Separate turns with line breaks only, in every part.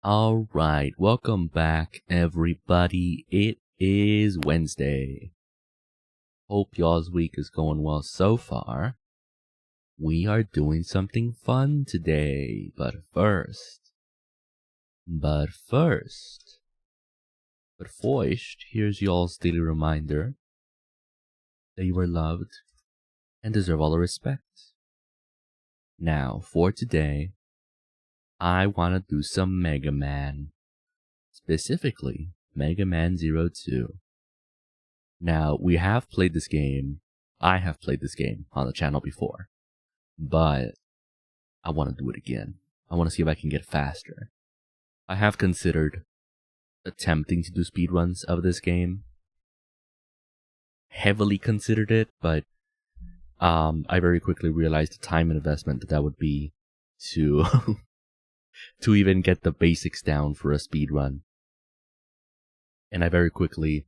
Alright, welcome back everybody. It is Wednesday. Hope y'all's week is going well so far. We are doing something fun today, but first, here's y'all's daily reminder that you are loved and deserve all the respect. Now, for today, I want to do some Megaman. Specifically, Megaman 02. Now, we have played this game. I have played this game on the channel before. But I want to do it again. I want to see if I can get faster. I have considered attempting to do speedruns of this game. Heavily considered it, but I very quickly realized the time and investment that would be to to even get the basics down for a speedrun. And I very quickly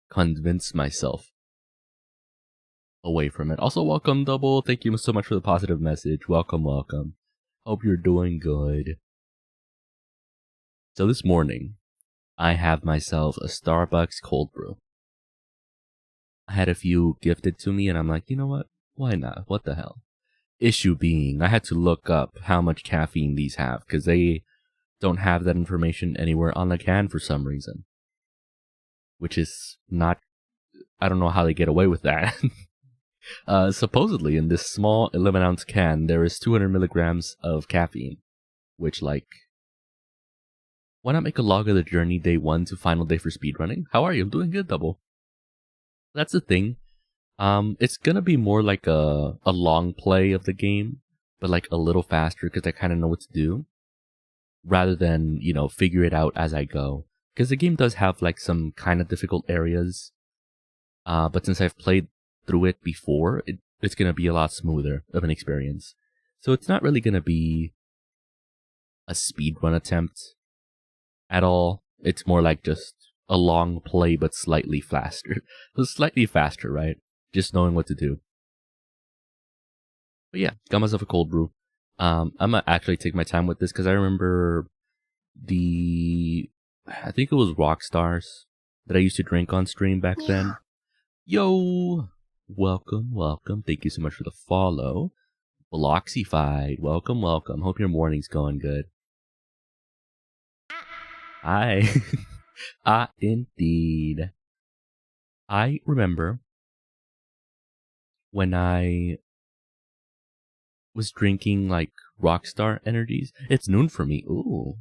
convinced myself away from it. Also, welcome, Double. Thank you so much for the positive message. Welcome, welcome. Hope you're doing good. So this morning, I have myself a Starbucks cold brew. I had a few gifted to me, and I'm like, you know what? Why not? What the hell? Issue being, I had to look up how much caffeine these have, because they don't have that information anywhere on the can for some reason. Which is not... I don't know how they get away with that. Supposedly, in this small 11-ounce can, there is 200 milligrams of caffeine. Which, like... Why not make a log of the journey day 1 to final day for speedrunning? How are you? I'm doing good, Double. That's the thing. It's gonna be more like a long play of the game, but like a little faster because I kind of know what to do, rather than, you know, figure it out as I go. Because the game does have like some kind of difficult areas, but since I've played through it before, it's gonna be a lot smoother of an experience. So it's not really gonna be a speedrun attempt at all. It's more like just a long play, but slightly faster. Slightly faster, right? Just knowing what to do. But yeah, got myself a cold brew. I'm gonna actually take my time with this because I remember I think it was Rockstars that I used to drink on stream back then. Yo! Welcome, welcome. Thank you so much for the follow. Bloxified, welcome, welcome. Hope your morning's going good. Hi. Indeed. I remember when I was drinking like Rockstar energies. It's noon for me. Ooh.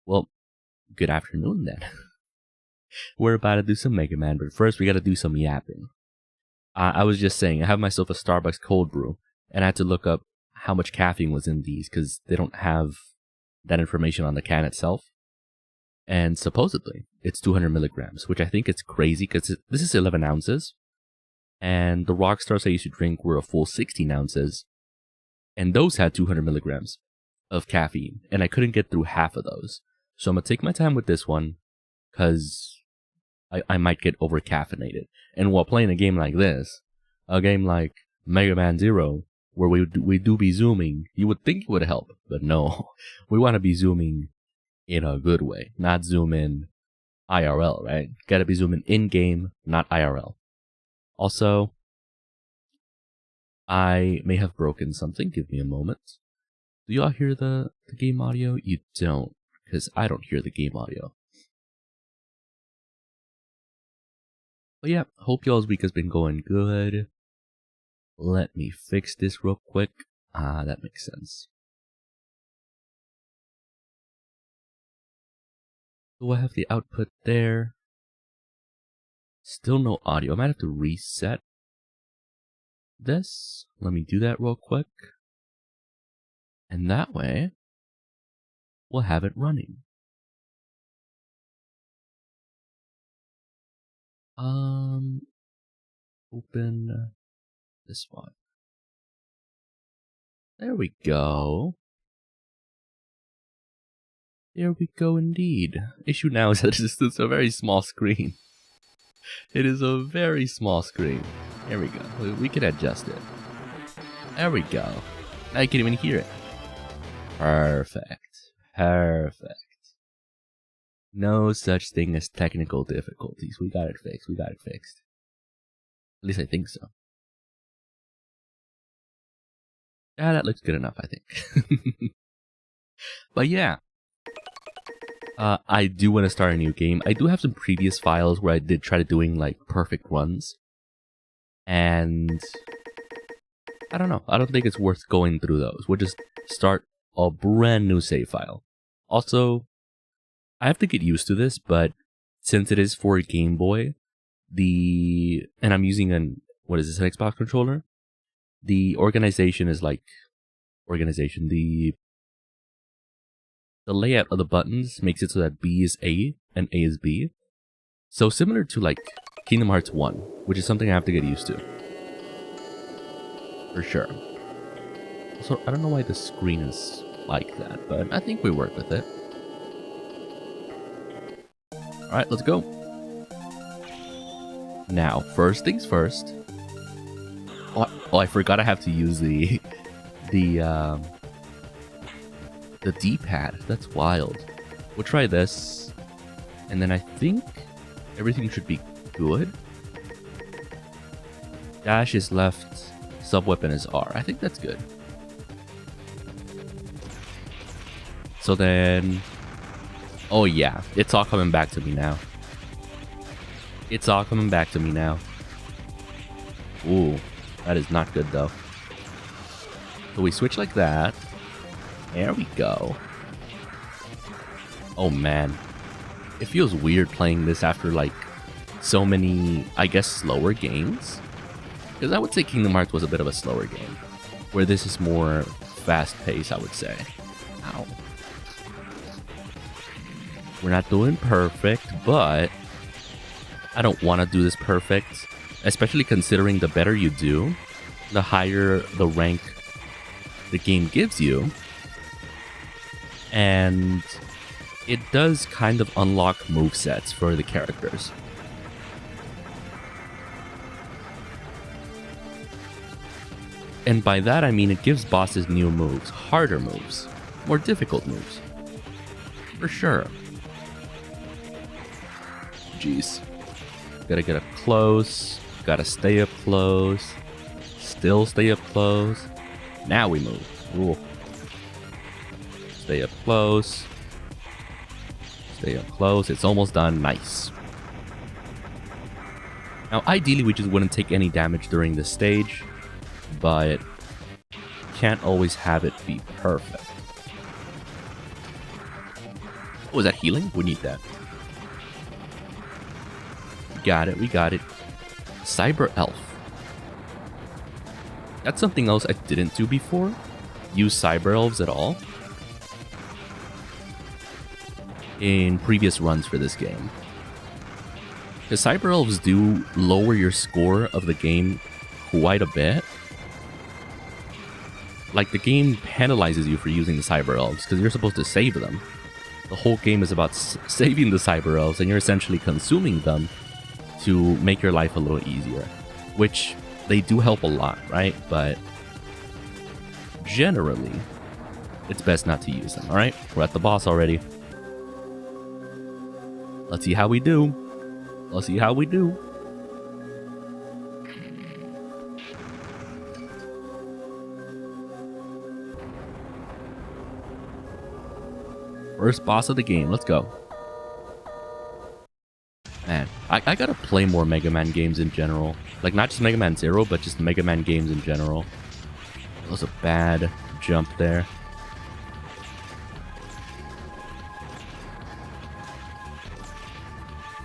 Well, good afternoon then. We're about to do some Mega Man, but first we gotta do some yapping. I was just saying, I have myself a Starbucks cold brew, and I had to look up how much caffeine was in these, because they don't have that information on the can itself. And supposedly, it's 200 milligrams, which I think is crazy, because this is 11 ounces. And the Rockstars I used to drink were a full 16 ounces. And those had 200 milligrams of caffeine, and I couldn't get through half of those. So I'm going to take my time with this one, because I might get over-caffeinated. And while playing a game like this, a game like Mega Man 0, where we do be zooming, you would think it would help, but no. We want to be zooming in a good way, not zoom in IRL, right? Gotta be zooming in-game, not IRL. Also, I may have broken something. Give me a moment. Do y'all hear the game audio? You don't, because I don't hear the game audio. But yeah, hope y'all's week has been going good. Let me fix this real quick. That makes sense. So I have the output there. Still no audio. I might have to reset this. Let me do that real quick. And that way, we'll have it running. open this one. There we go. There we go indeed. Issue now is that it's a very small screen. It is a very small screen. There we go. We can adjust it. There we go. Now you can even hear it. Perfect. Perfect. No such thing as technical difficulties. We got it fixed. We got it fixed. At least I think so. Yeah, that looks good enough, I think. But yeah. I do want to start a new game. I do have some previous files where I did try to doing like perfect runs. And I don't know. I don't think it's worth going through those. We'll just start a brand new save file. Also, I have to get used to this, but since it is for a Game Boy, and I'm using an Xbox controller, the organization is like the layout of the buttons makes it so that B is A and A is B. So similar to like Kingdom Hearts 1, which is something I have to get used to. For sure. So I don't know why the screen is like that, but I think we work with it. Alright, let's go. Now, first things first. Oh, I forgot I have to use the D-pad. That's wild. We'll try this. And then I think everything should be good. Dash is left. Sub-weapon is R. I think that's good. So then... Oh yeah, it's all coming back to me now. It's all coming back to me now. Ooh, that is not good though. So we switch like that. There we go. Oh man. It feels weird playing this after like so many, I guess, slower games. Because I would say Kingdom Hearts was a bit of a slower game. Where this is more fast-paced, I would say. Ow. We're not doing perfect, but I don't want to do this perfect. Especially considering the better you do, the higher the rank the game gives you. And it does kind of unlock movesets for the characters. And by that I mean it gives bosses new moves, harder moves, more difficult moves. For sure. Jeez. Gotta get up close, gotta stay up close, still stay up close. Now we move. Ooh. Stay up close. Stay up close. It's almost done. Nice. Now, ideally, we just wouldn't take any damage during this stage, but can't always have it be perfect. Oh, is that healing? We need that. We got it. We got it. Cyber Elf. That's something else I didn't do before. Use Cyber Elves at all. In previous runs for this game. Because Cyber Elves do lower your score of the game quite a bit. Like, the game penalizes you for using the Cyber Elves because you're supposed to save them. The whole game is about saving the Cyber Elves, and you're essentially consuming them to make your life a little easier. Which, they do help a lot, right? But generally, it's best not to use them, alright? We're at the boss already. Let's see how we do. Let's see how we do. First boss of the game. Let's go. Man, I gotta play more Mega Man games in general. Like, not just Mega Man 0, but just Mega Man games in general. That was a bad jump there.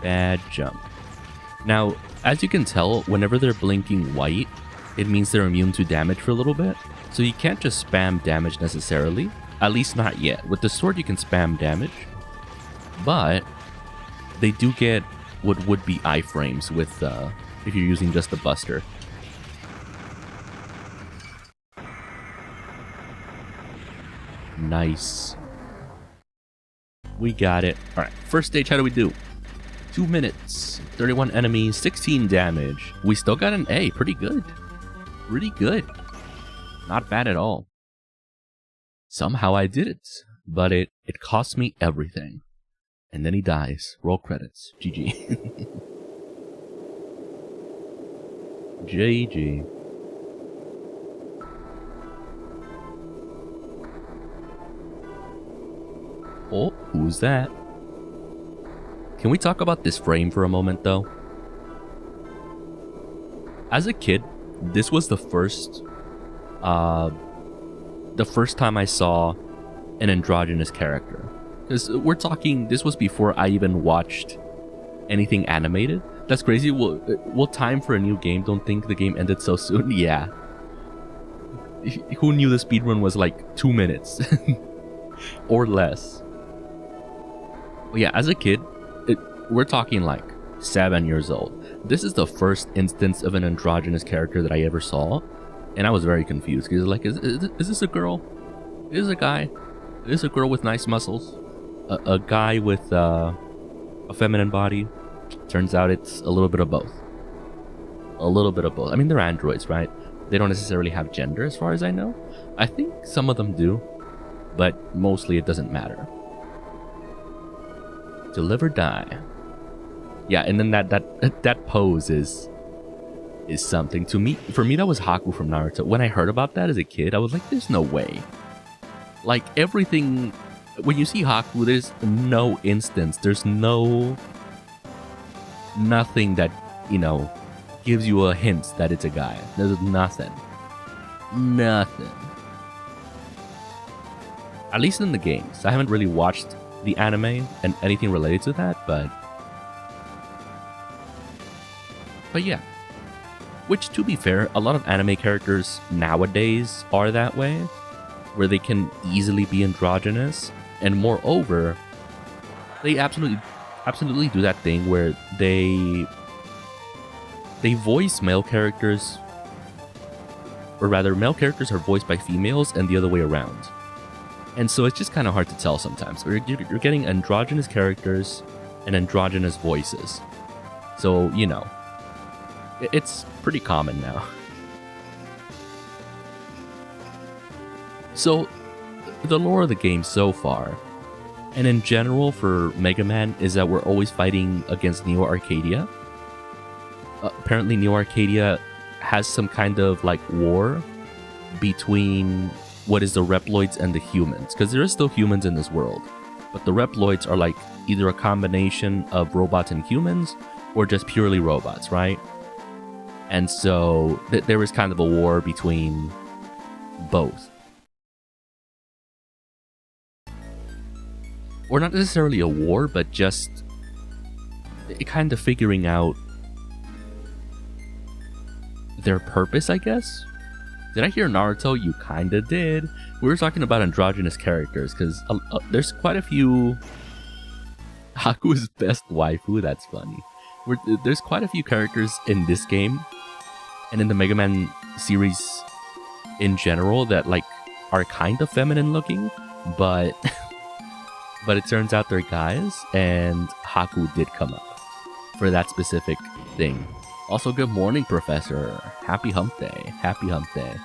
Bad jump. Now, as you can tell, whenever they're blinking white, it means they're immune to damage for a little bit. So you can't just spam damage necessarily. At least not yet. With the sword, you can spam damage. But they do get what would be iframes with if you're using just the Buster. Nice. We got it. Alright, first stage, how do we do? 2 minutes, 31 enemies, 16 damage. We still got an A. Pretty good. Pretty good. Not bad at all. Somehow I did it, but it cost me everything. And then he dies. Roll credits. GG. GG. Oh, who's that? Can we talk about this frame for a moment, though? As a kid, this was the first time I saw an androgynous character. Because we're talking, this was before I even watched anything animated. That's crazy. Will time for a new game? Don't think the game ended so soon. Yeah. Who knew the speedrun was like 2 minutes? Or less. But yeah, as a kid, we're talking like 7 years old. This is the first instance of an androgynous character that I ever saw. And I was very confused. Because like, is this a girl? Is this a guy? Is this a girl with nice muscles? A guy with a feminine body? Turns out it's a little bit of both. A little bit of both. I mean, they're androids, right? They don't necessarily have gender as far as I know. I think some of them do. But mostly it doesn't matter. Live or die. Yeah, and then that pose is something to me. For me, that was Haku from Naruto. When I heard about that as a kid, I was like, there's no way. Like, everything, when you see Haku, there's no instance, there's nothing that, you know, gives you a hint that it's a guy. There's nothing. Nothing. At least in the games. I haven't really watched the anime and anything related to that, but yeah. Which, to be fair, a lot of anime characters nowadays are that way, where they can easily be androgynous, and moreover, they absolutely do that thing where they voice male characters, or rather, male characters are voiced by females and the other way around. And so it's just kind of hard to tell sometimes. You're getting androgynous characters and androgynous voices. So, you know, it's pretty common now. So, the lore of the game so far, and in general for Megaman, is that we're always fighting against Neo Arcadia. Apparently Neo Arcadia has some kind of like war between what is the Reploids and the humans, because there is still humans in this world, but the Reploids are like either a combination of robots and humans or just purely robots, right? And so there is kind of a war between both, or not necessarily a war, but just kind of figuring out their purpose, I guess. Did I hear Naruto? You kinda did. We were talking about androgynous characters, because there's quite a few... Haku's best waifu, that's funny. There's quite a few characters in this game, and in the Mega Man series in general, that like are kind of feminine looking, but but it turns out they're guys, and Haku did come up for that specific thing. Also, good morning, Professor. Happy hump day. Happy hump day.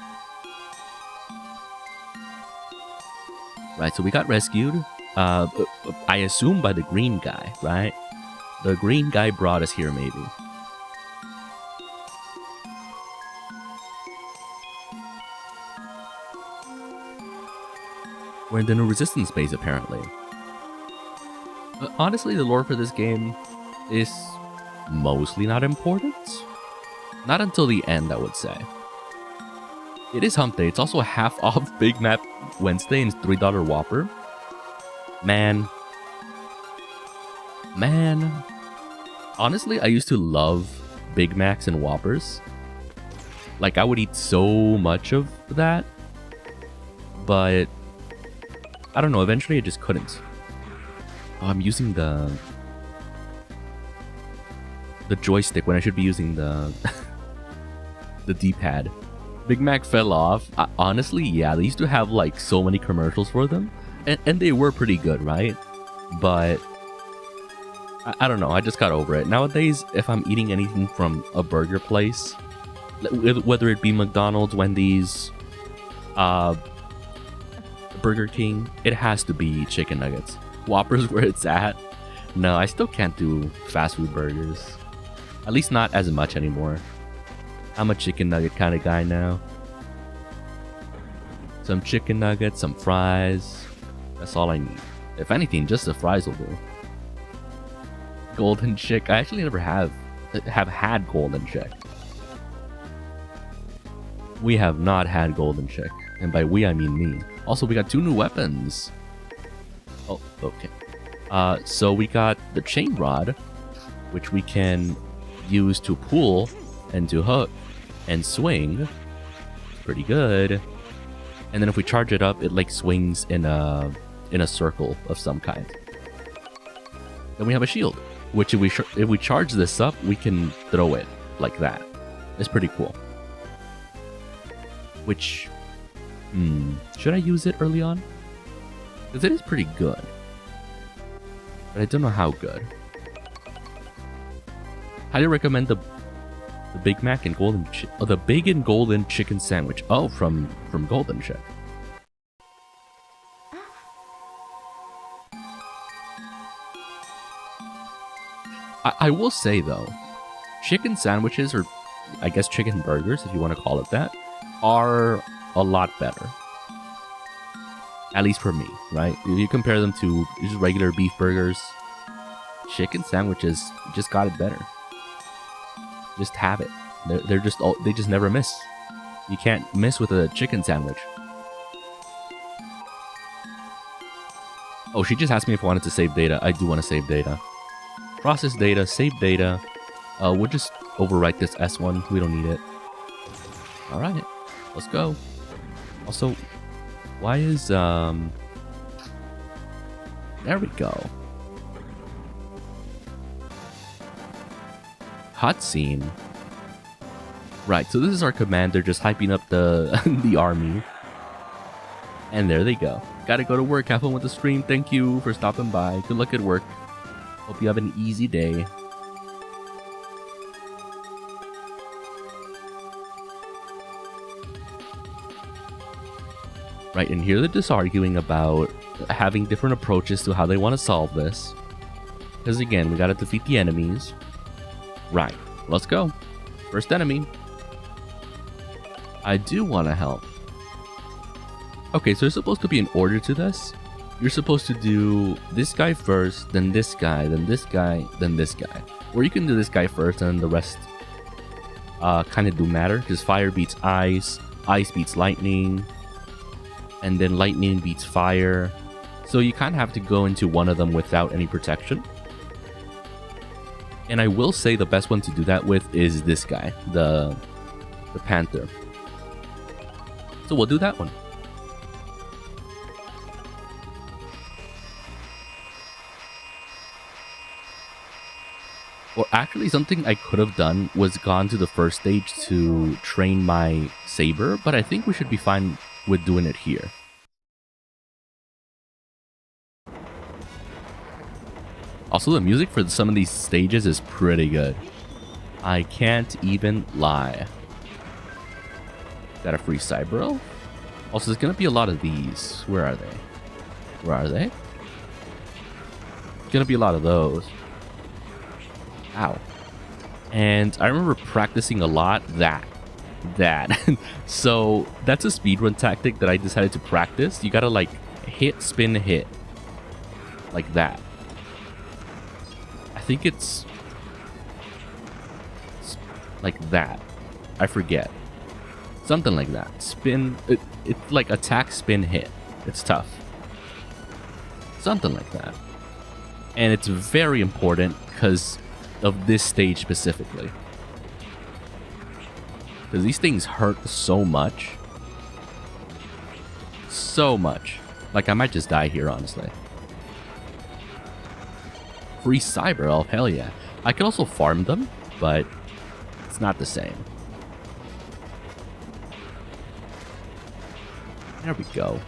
Right, so we got rescued. I assume by the green guy, right? The green guy brought us here, maybe. We're in the new resistance base, apparently. Honestly, the lore for this game is mostly not important. Not until the end, I would say. It is hump day. It's also half off Big Mac Wednesday and $3 Whopper. Man. Honestly, I used to love Big Macs and Whoppers. Like, I would eat so much of that. But I don't know, eventually I just couldn't. Oh, I'm using the the joystick when I should be using the the D-pad. Big Mac fell off. Honestly, yeah, they used to have like so many commercials for them, and they were pretty good, right? But I don't know, I just got over it. Nowadays, if I'm eating anything from a burger place, whether it be McDonald's, Wendy's, Burger King, it has to be chicken nuggets. Whoppers where it's at. No, I still can't do fast food burgers. At least not as much anymore. I'm a chicken nugget kind of guy now. Some chicken nuggets, some fries. That's all I need. If anything, just the fries will do. Golden Chick. I actually never have had Golden Chick. We have not had Golden Chick. And by we, I mean me. Also, we got 2 new weapons. Oh, okay. So we got the chain rod, which we can use to pull and to hook and swing. Pretty good. And then if we charge it up, it like swings in a circle of some kind. Then we have a shield, which if we charge this up, we can throw it like that. It's pretty cool. Which, should I use it early on? Because it is pretty good. But I don't know how good. Highly recommend the Big Mac and the Big and Golden Chicken Sandwich. Oh, from Golden Chick. I will say though, chicken sandwiches, or I guess chicken burgers, if you want to call it that, are a lot better. At least for me, right? If you compare them to just regular beef burgers, chicken sandwiches just got it better. Just have it. They just never miss. You can't miss with a chicken sandwich. Oh, she just asked me if I wanted to save data. I do want to save data. Process data, save data. We'll just overwrite this S1. We don't need it. Alright, let's go. Also, why is, there we go. Cutscene. Right, so this is our commander just hyping up the the army. And there they go. Gotta go to work. Have fun with the stream. Thank you for stopping by. Good luck at work. Hope you have an easy day. Right, and here they're just arguing about having different approaches to how they want to solve this. Because again, we gotta defeat the enemies. Right, let's go. First enemy. I do want to help. Okay, so there's supposed to be an order to this. You're supposed to do this guy first, then this guy, then this guy, then this guy. Or you can do this guy first and the rest kind of do matter. Because fire beats ice, ice beats lightning, and then lightning beats fire. So you kind of have to go into one of them without any protection. And I will say the best one to do that with is this guy, the Panther. So we'll do that one. Or actually, something I could have done was gone to the first stage to train my saber, but I think we should be fine with doing it here. Also, the music for some of these stages is pretty good. I can't even lie. Got a free cyber elf? Also, there's gonna be a lot of these. Where are they? Where are they? Gonna be a lot of those. Ow. And I remember practicing a lot that. So that's a speedrun tactic that I decided to practice. You gotta like hit, spin, hit. Like that. I think it's like that. I forget. Something like that. Spin. It's like attack, spin, hit. It's tough. Something like that. And it's very important because of this stage specifically. Because these things hurt so much. So much. Like, I might just die here, honestly. Free cyber elf, hell yeah. I can also farm them, but it's not the same. There we go.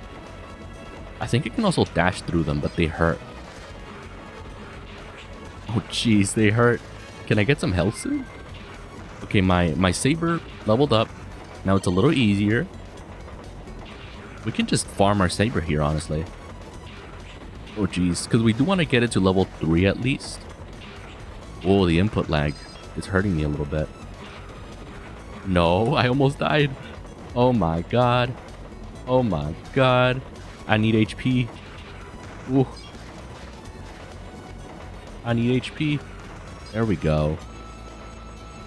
I think I can also dash through them, but they hurt. Oh jeez, they hurt. Can I get some health soon? Okay, my saber leveled up. Now it's a little easier. We can just farm our saber here, honestly. Oh jeez, because we do want to get it to level 3 at least. Oh, the input lag is hurting me a little bit. No, I almost died. Oh my god. Oh my god. I need HP. Ooh. I need HP. There we go.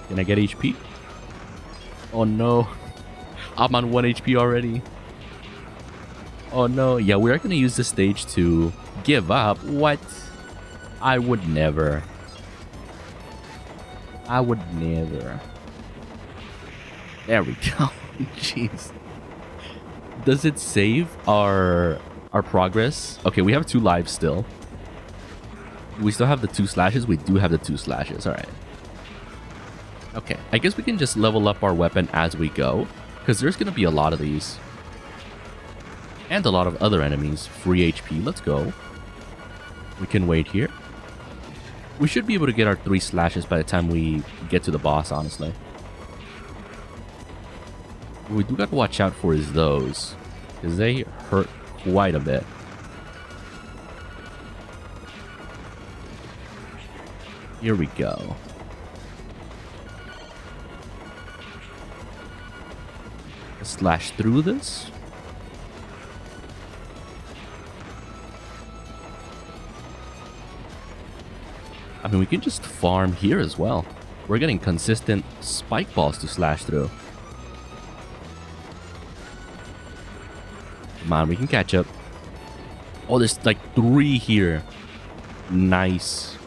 Can I get HP? Oh no. I'm on 1 HP already. Oh no. Yeah, we're going to use this stage to give up. What? I would never. I would never. There we go. Jeez. Does it save our progress? Okay, we have 2 lives still. We still have the 2 slashes. We do have the 2 slashes. All right. Okay, I guess we can just level up our weapon as we go, because there's going to be a lot of these. And a lot of other enemies. Free HP. Let's go. We can wait here. We should be able to get our 3 slashes by the time we get to the boss, honestly. What we do got to watch out for is those, because they hurt quite a bit. Here we go. Let's slash through this. I mean, we can just farm here as well. We're getting consistent spike balls to slash through. Come on, we can catch up. Oh, there's like 3 here. Nice.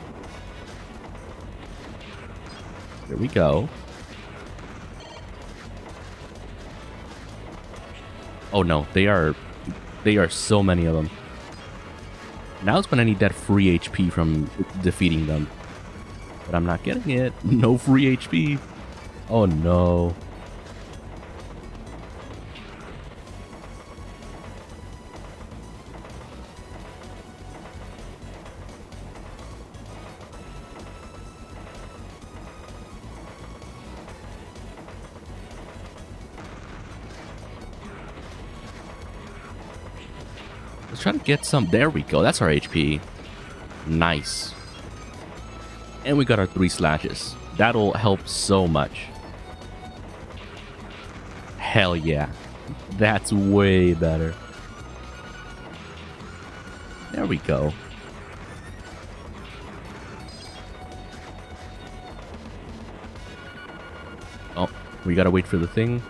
There we go. Oh no, they are so many of them. Now is when I need that free HP from defeating them. But I'm not getting it. No free HP. Oh no. Let's try to get some. There we go. That's our HP. Nice. And we got our 3 slashes. That'll help so much. Hell yeah. That's way better. There we go. Oh, we gotta wait for the thing.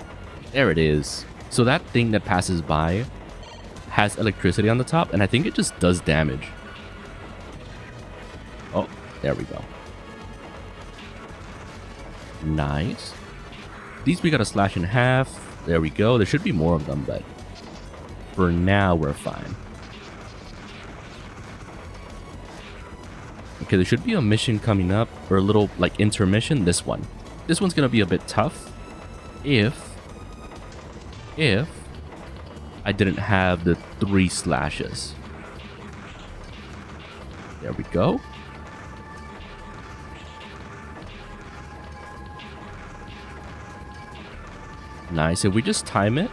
There it is. So that thing that passes by has electricity on the top, and I think it just does damage. Oh, there we go. Nice. These we gotta slash in half. There we go. There should be more of them, but for now we're fine. Okay, there should be a mission coming up, or a little like intermission. This one's gonna be a bit tough if I didn't have the 3 slashes. There we go. Nice. If we just time it,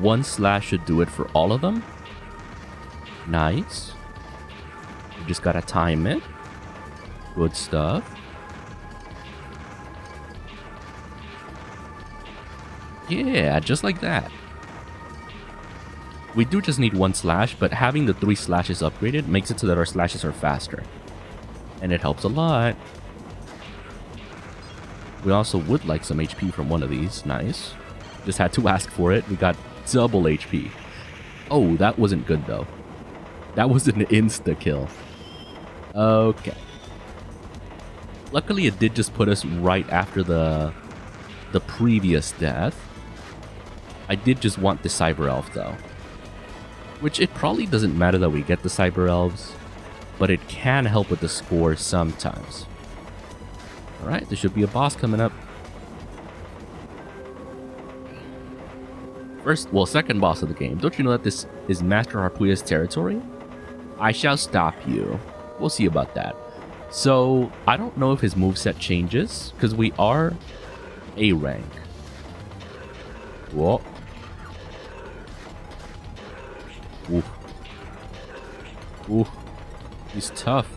1 slash should do it for all of them. Nice. We just gotta time it. Good stuff. Yeah, just like that. We do just need 1 slash, but having the 3 slashes upgraded makes it so that our slashes are faster. And it helps a lot. We also would like some HP from one of these. Nice. Just had to ask for it. We got double HP. Oh, that wasn't good though. That was an insta-kill. Okay. Luckily, it did just put us right after the previous death. I did just want the Cyber Elf though. Which it probably doesn't matter that we get the Cyber Elves, but it can help with the score sometimes. Alright, there should be a boss coming up. Second boss of the game. Don't you know that this is Master Harpuya's territory? I shall stop you. We'll see about that. So, I don't know if his moveset changes, because we are A rank. Whoa. Ooh. Ooh. He's tough.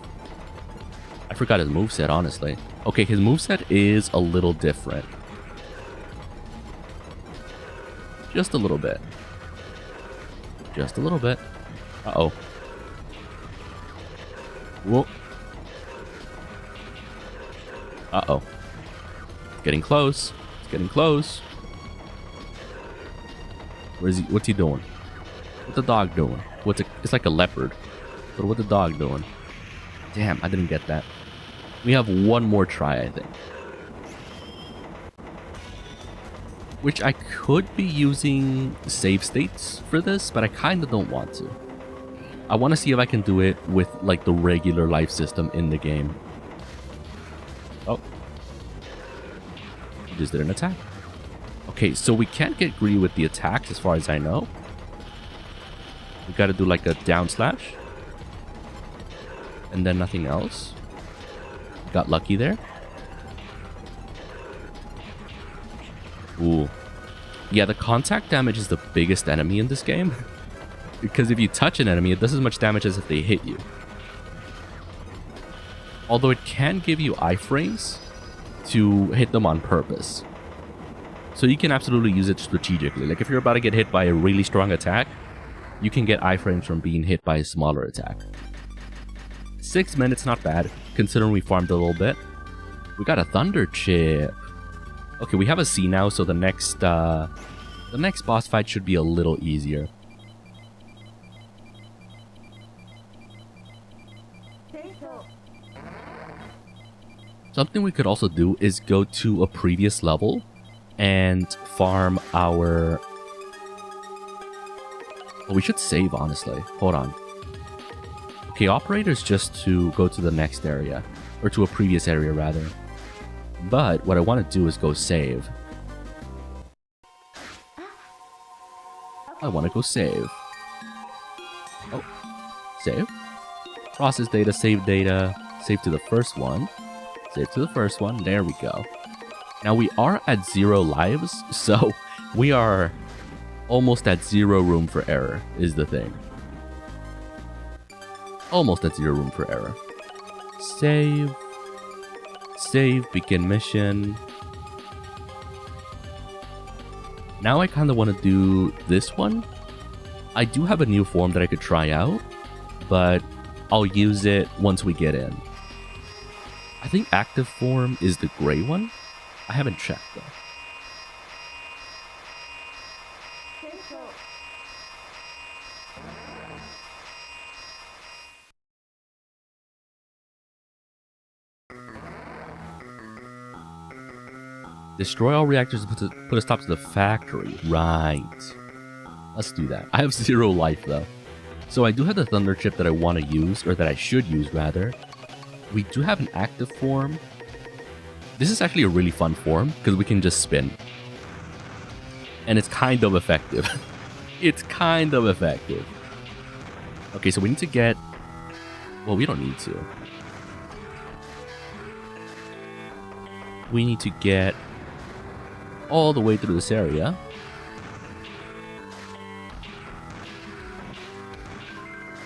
I forgot his moveset, honestly. Okay, his moveset is a little different. Just a little bit. Just a little bit. Uh-oh. Whoa. Uh-oh. It's getting close. It's getting close. Where's he? What's he doing? What's the dog doing? It's like a leopard. But what's the dog doing? Damn, I didn't get that. We have one more try, I think. Which I could be using save states for this, but I kind of don't want to. I want to see if I can do it with like the regular life system in the game. Oh. He just did an attack. Okay, so we can't get greedy with the attacks as far as I know. We got to do like a down slash. And then nothing else. Got lucky there. Ooh. Yeah, the contact damage is the biggest enemy in this game. Because if you touch an enemy, it does as much damage as if they hit you. Although it can give you iframes to hit them on purpose. So you can absolutely use it strategically. Like if you're about to get hit by a really strong attack, you can get iframes from being hit by a smaller attack. 6 minutes, not bad, considering we farmed a little bit. We got a thunder chip. Okay, we have a C now, so the next boss fight should be a little easier. Something we could also do is go to a previous level and farm our... Oh, we should save, honestly. Hold on. Okay, operator's just to go to the next area. Or to a previous area, rather. But what I want to do is go save. I want to go save. Oh. Save. Process data, save data. Save to the first one. Save to the first one. There we go. Now we are at 0 lives, so we are almost at 0 room for error, is the thing. Almost at 0 room for error. Save. Save, begin mission. Now I kind of want to do this one. I do have a new form that I could try out, but I'll use it once we get in. I think active form is the gray one. I haven't checked though. Destroy all reactors to put a stop to the factory. Right. Let's do that. I have 0 life though. So I do have the thunder chip that I want to use, or that I should use rather. We do have an active form. This is actually a really fun form because we can just spin. And it's kind of effective. It's kind of effective. Okay, so we need to get... Well, we don't need to. We need to get all the way through this area.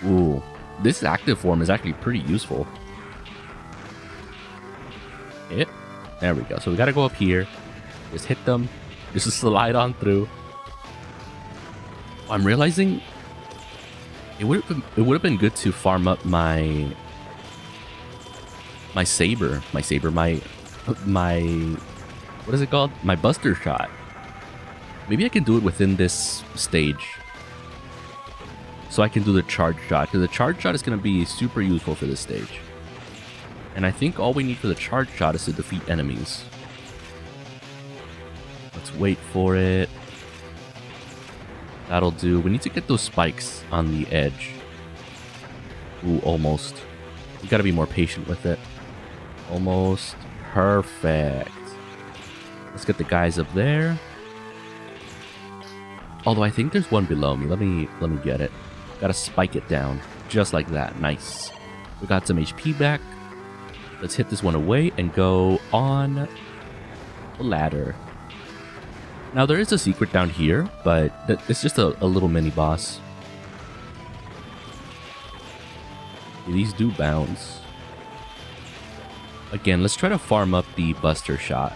Ooh, this active form is actually pretty useful. Yep, there we go. So we gotta go up here, just hit them, just slide on through. I'm realizing it would have been good to farm up my saber, what is it called? My buster shot. Maybe I can do it within this stage. So I can do the charge shot, because the charge shot is going to be super useful for this stage. And I think all we need for the charge shot is to defeat enemies. Let's wait for it. That'll do. We need to get those spikes on the edge. Ooh, almost. You gotta be more patient with it. Almost. Perfect. Let's get the guys up there. Although I think there's one below me. Let me get it. Gotta spike it down. Just like that. Nice. We got some HP back. Let's hit this one away and go on the ladder. Now there is a secret down here, but it's just a little mini boss. These do bounce. Again, let's try to farm up the Buster Shot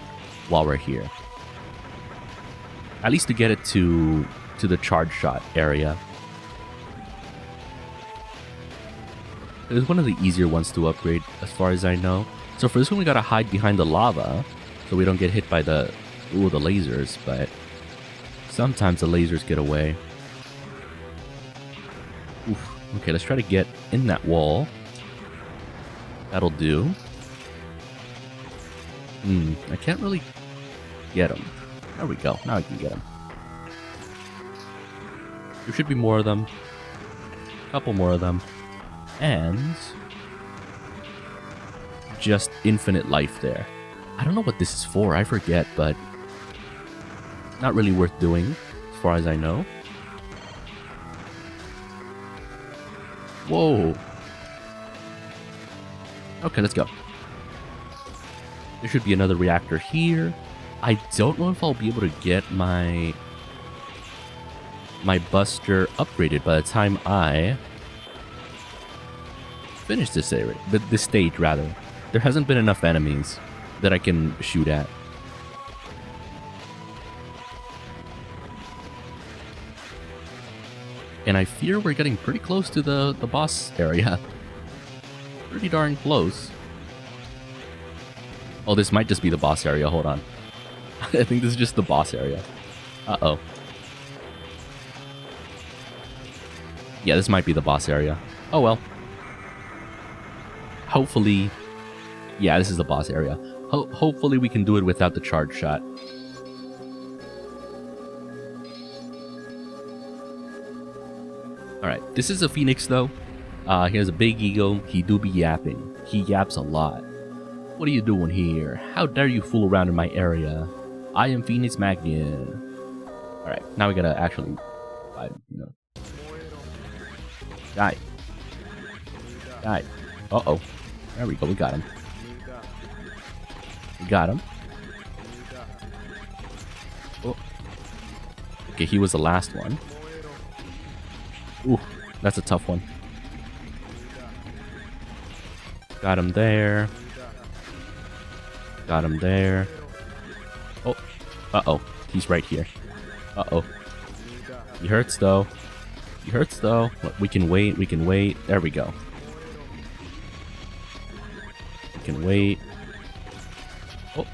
while we're here. At least to get it to the Charge Shot area. It is one of the easier ones to upgrade, as far as I know. So for this one, we gotta hide behind the lava, so we don't get hit by the lasers, but sometimes the lasers get away. Oof. Okay, let's try to get in that wall. That'll do. I can't really get him. There we go. Now I can get him. There should be more of them. A couple more of them. And just infinite life there. I don't know what this is for. I forget, but not really worth doing, as far as I know. Whoa. Okay, let's go. There should be another reactor here. I don't know if I'll be able to get my Buster upgraded by the time I finish this area, this stage rather. There hasn't been enough enemies that I can shoot at. And I fear we're getting pretty close to the boss area. Pretty darn close. Oh, this might just be the boss area. Hold on. I think this is just the boss area. Uh-oh. Yeah, this might be the boss area. Oh, well. Hopefully... Yeah, this is the boss area. Hopefully we can do it without the charge shot. Alright, this is a Phoenix, though. He has a big ego. He do be yapping. He yaps a lot. What are you doing here? How dare you fool around in my area? I am Phoenix Magnian. Alright, now we gotta actually... Die. Die. Uh-oh. There we go, we got him. We got him. Oh. Okay, he was the last one. Ooh, that's a tough one. Got him there. Got him there. Oh. Uh-oh. He's right here. Uh-oh. He hurts, though. He hurts, though. We can wait. We can wait. There we go. We can wait. Oh.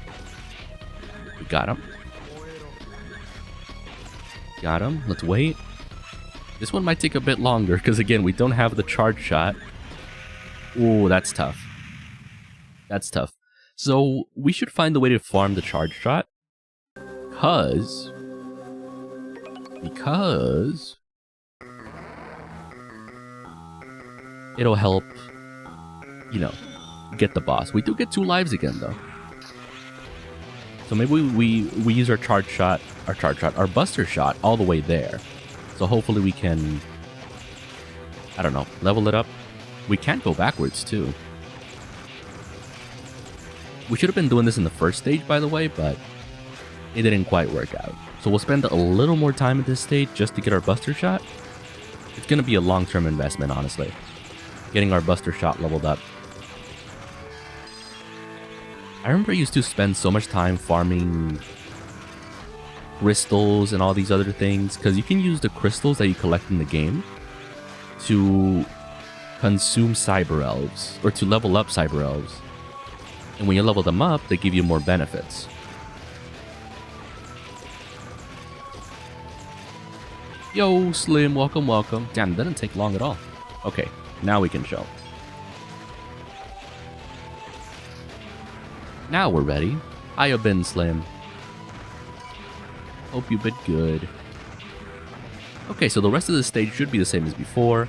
We got him. Got him. Let's wait. This one might take a bit longer, because, again, we don't have the charge shot. Ooh, that's tough. That's tough. So, we should find a way to farm the charge shot. Because it'll help, you know, get the boss. We do get 2 lives again, though. So maybe we use our our Buster Shot all the way there. So hopefully we can, I don't know, level it up. We can't go backwards, too. We should have been doing this in the first stage, by the way, but it didn't quite work out. So we'll spend a little more time at this stage just to get our Buster Shot. It's going to be a long-term investment, honestly. Getting our Buster Shot leveled up. I remember I used to spend so much time farming crystals and all these other things, because you can use the crystals that you collect in the game to consume cyber elves, or to level up cyber elves. And when you level them up, they give you more benefits. Yo, Slim, welcome, welcome. Damn, that didn't take long at all. Okay, now we can show. Now we're ready. Hiya, Ben Slim. Hope you've been good. Okay, so the rest of the stage should be the same as before.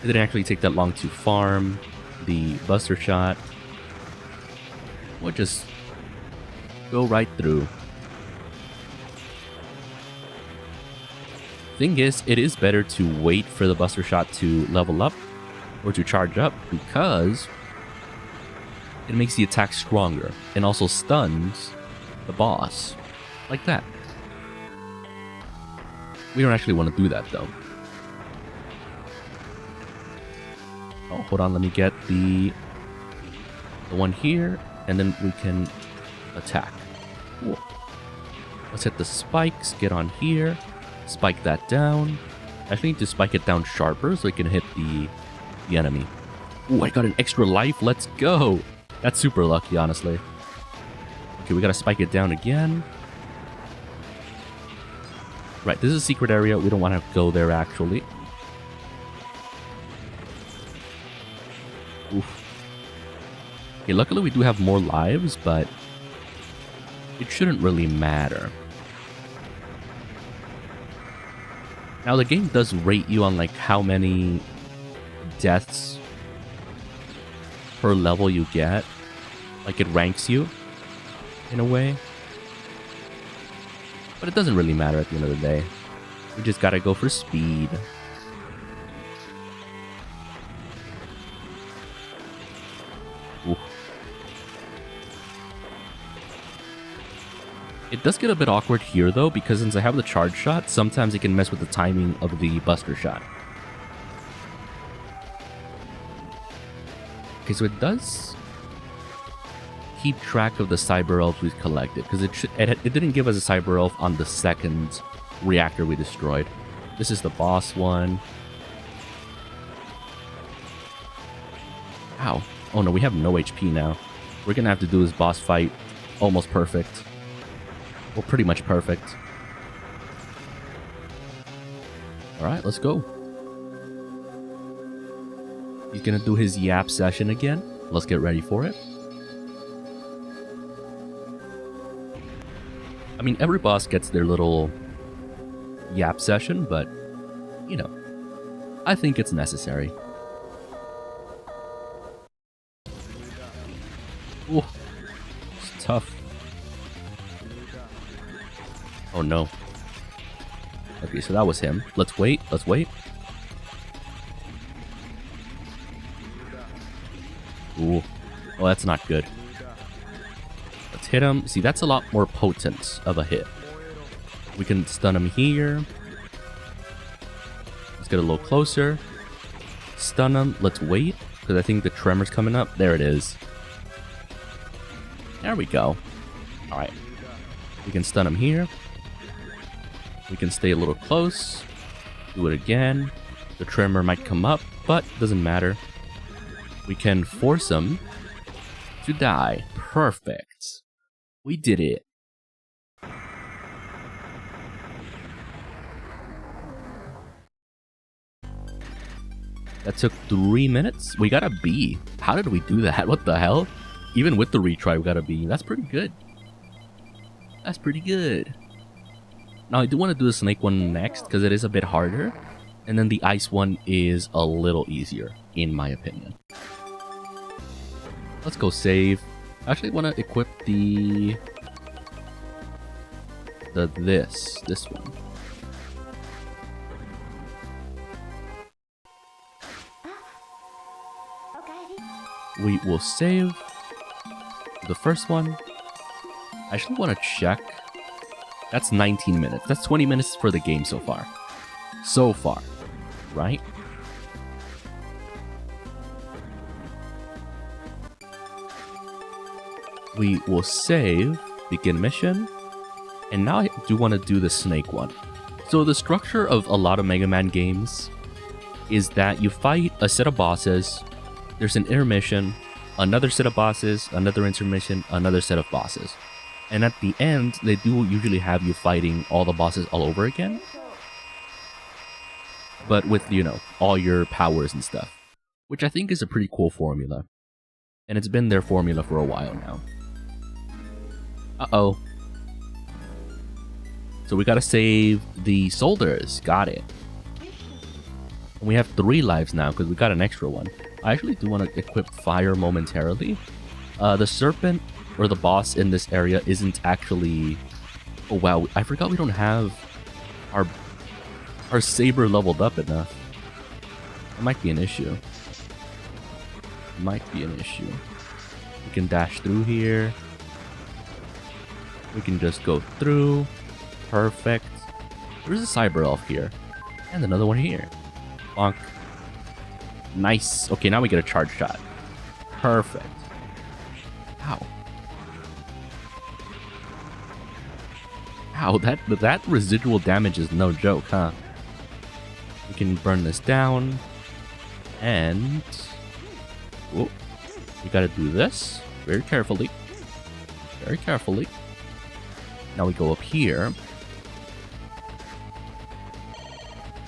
It didn't actually take that long to farm the Buster Shot. We'll just go right through. Thing is, it is better to wait for the Buster Shot to level up or to charge up because it makes the attack stronger and also stuns the boss like that. We don't actually want to do that though. Oh, hold on, let me get the one here and then we can attack. Cool. Let's hit the spikes, get on here, spike that down. I actually need to spike it down sharper so I can hit the enemy. Ooh, I got an extra life, let's go! That's super lucky, honestly. Okay, we gotta spike it down again. Right, this is a secret area, we don't want to go there actually. Oof. Okay, luckily we do have more lives, but it shouldn't really matter. Now the game does rate you on like how many deaths per level you get. Like it ranks you in a way. But it doesn't really matter at the end of the day. We just gotta go for speed. Ooh. It does get a bit awkward here though, because since I have the charge shot, sometimes it can mess with the timing of the Buster Shot. Okay, so it does keep track of the Cyber Elves we've collected, because it didn't give us a Cyber Elf on the second reactor we destroyed. This is the boss one. Ow. Oh no, we have no HP now. We're gonna have to do this boss fight almost perfect. Well, pretty much perfect. Alright, let's go. He's gonna do his yap session again. Let's get ready for it. I mean, every boss gets their little yap session, but, you know, I think it's necessary. Ooh, it's tough. Oh no. Okay, so that was him. Let's wait, let's wait. Ooh. Oh, that's not good. Let's hit him. See, that's a lot more potent of a hit. We can stun him here. Let's get a little closer. Stun him. Let's wait, because I think the tremor's coming up. There it is. There we go. Alright. We can stun him here. We can stay a little close. Do it again. The tremor might come up, but doesn't matter. We can force him to die. Perfect. We did it. That took 3 minutes. We got a B. How did we do that? What the hell? Even with the retry, we got a B. That's pretty good. That's pretty good. Now, I do want to do the snake one next, because it is a bit harder. And then the ice one is a little easier, in my opinion. Let's go save. I actually want to equip this one. We will save the first one. I actually want to check. That's 19 minutes. That's 20 minutes for the game so far. So far, right? We will save, begin mission, and now I do want to do the snake one. So the structure of a lot of Mega Man games is that you fight a set of bosses, there's an intermission, another set of bosses, another intermission, another set of bosses. And at the end, they do usually have you fighting all the bosses all over again. But with, you know, all your powers and stuff. Which I think is a pretty cool formula. And it's been their formula for a while now. Uh-oh. So we gotta save the soldiers. Got it. And we have 3 lives now because we got an extra one. I actually do want to equip fire momentarily. The serpent or the boss in this area isn't actually... Oh wow, I forgot we don't have our saber leveled up enough. That might be an issue. Might be an issue. We can dash through here. We can just go through. Perfect. There's a cyber elf here. And another one here. Bonk. Nice. Okay, now we get a charge shot. Perfect. Ow. Ow, that residual damage is no joke, huh? We can burn this down. And... Whoa. We gotta do this very carefully. Very carefully. Now we go up here.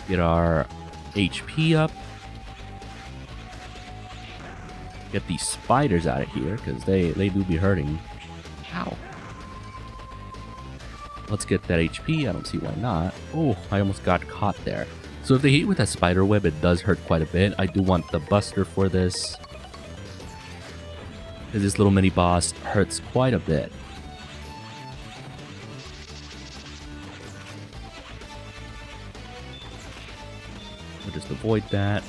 Get our HP up. Get these spiders out of here, because they do be hurting. Ow. Let's get that HP. I don't see why not. Oh, I almost got caught there. So if they hit with that spider web, it does hurt quite a bit. I do want the buster for this. Because this little mini boss hurts quite a bit. We'll just avoid that.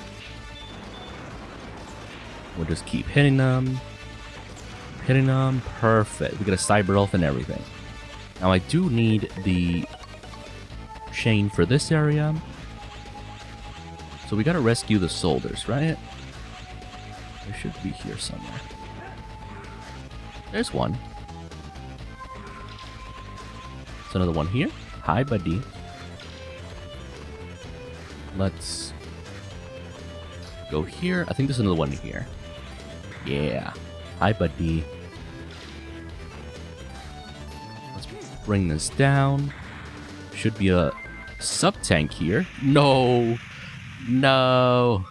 We'll just keep hitting them. Hitting them. Perfect. We get a cyber elf and everything. Now I do need the chain for this area. So we gotta rescue the soldiers, right? They should be here somewhere. There's one. There's another one here. Hi, buddy. Let's go here. I think there's another one here. Yeah. Hi, buddy. Let's bring this down. Should be a sub-tank here. No! No!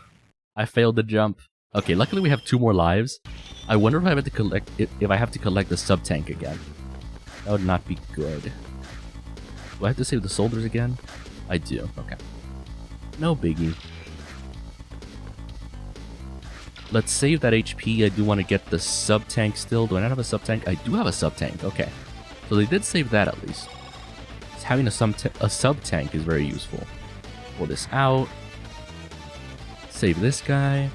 I failed the jump. Okay, luckily we have 2 more lives. I wonder if I have to collect the sub-tank again. That would not be good. Do I have to save the soldiers again? I do. Okay. No biggie. Let's save that HP. I do want to get the sub-tank still. Do I not have a sub-tank? I do have a sub-tank. Okay. So they did save that at least. Having a sub-tank is very useful. Pull this out. Save this guy.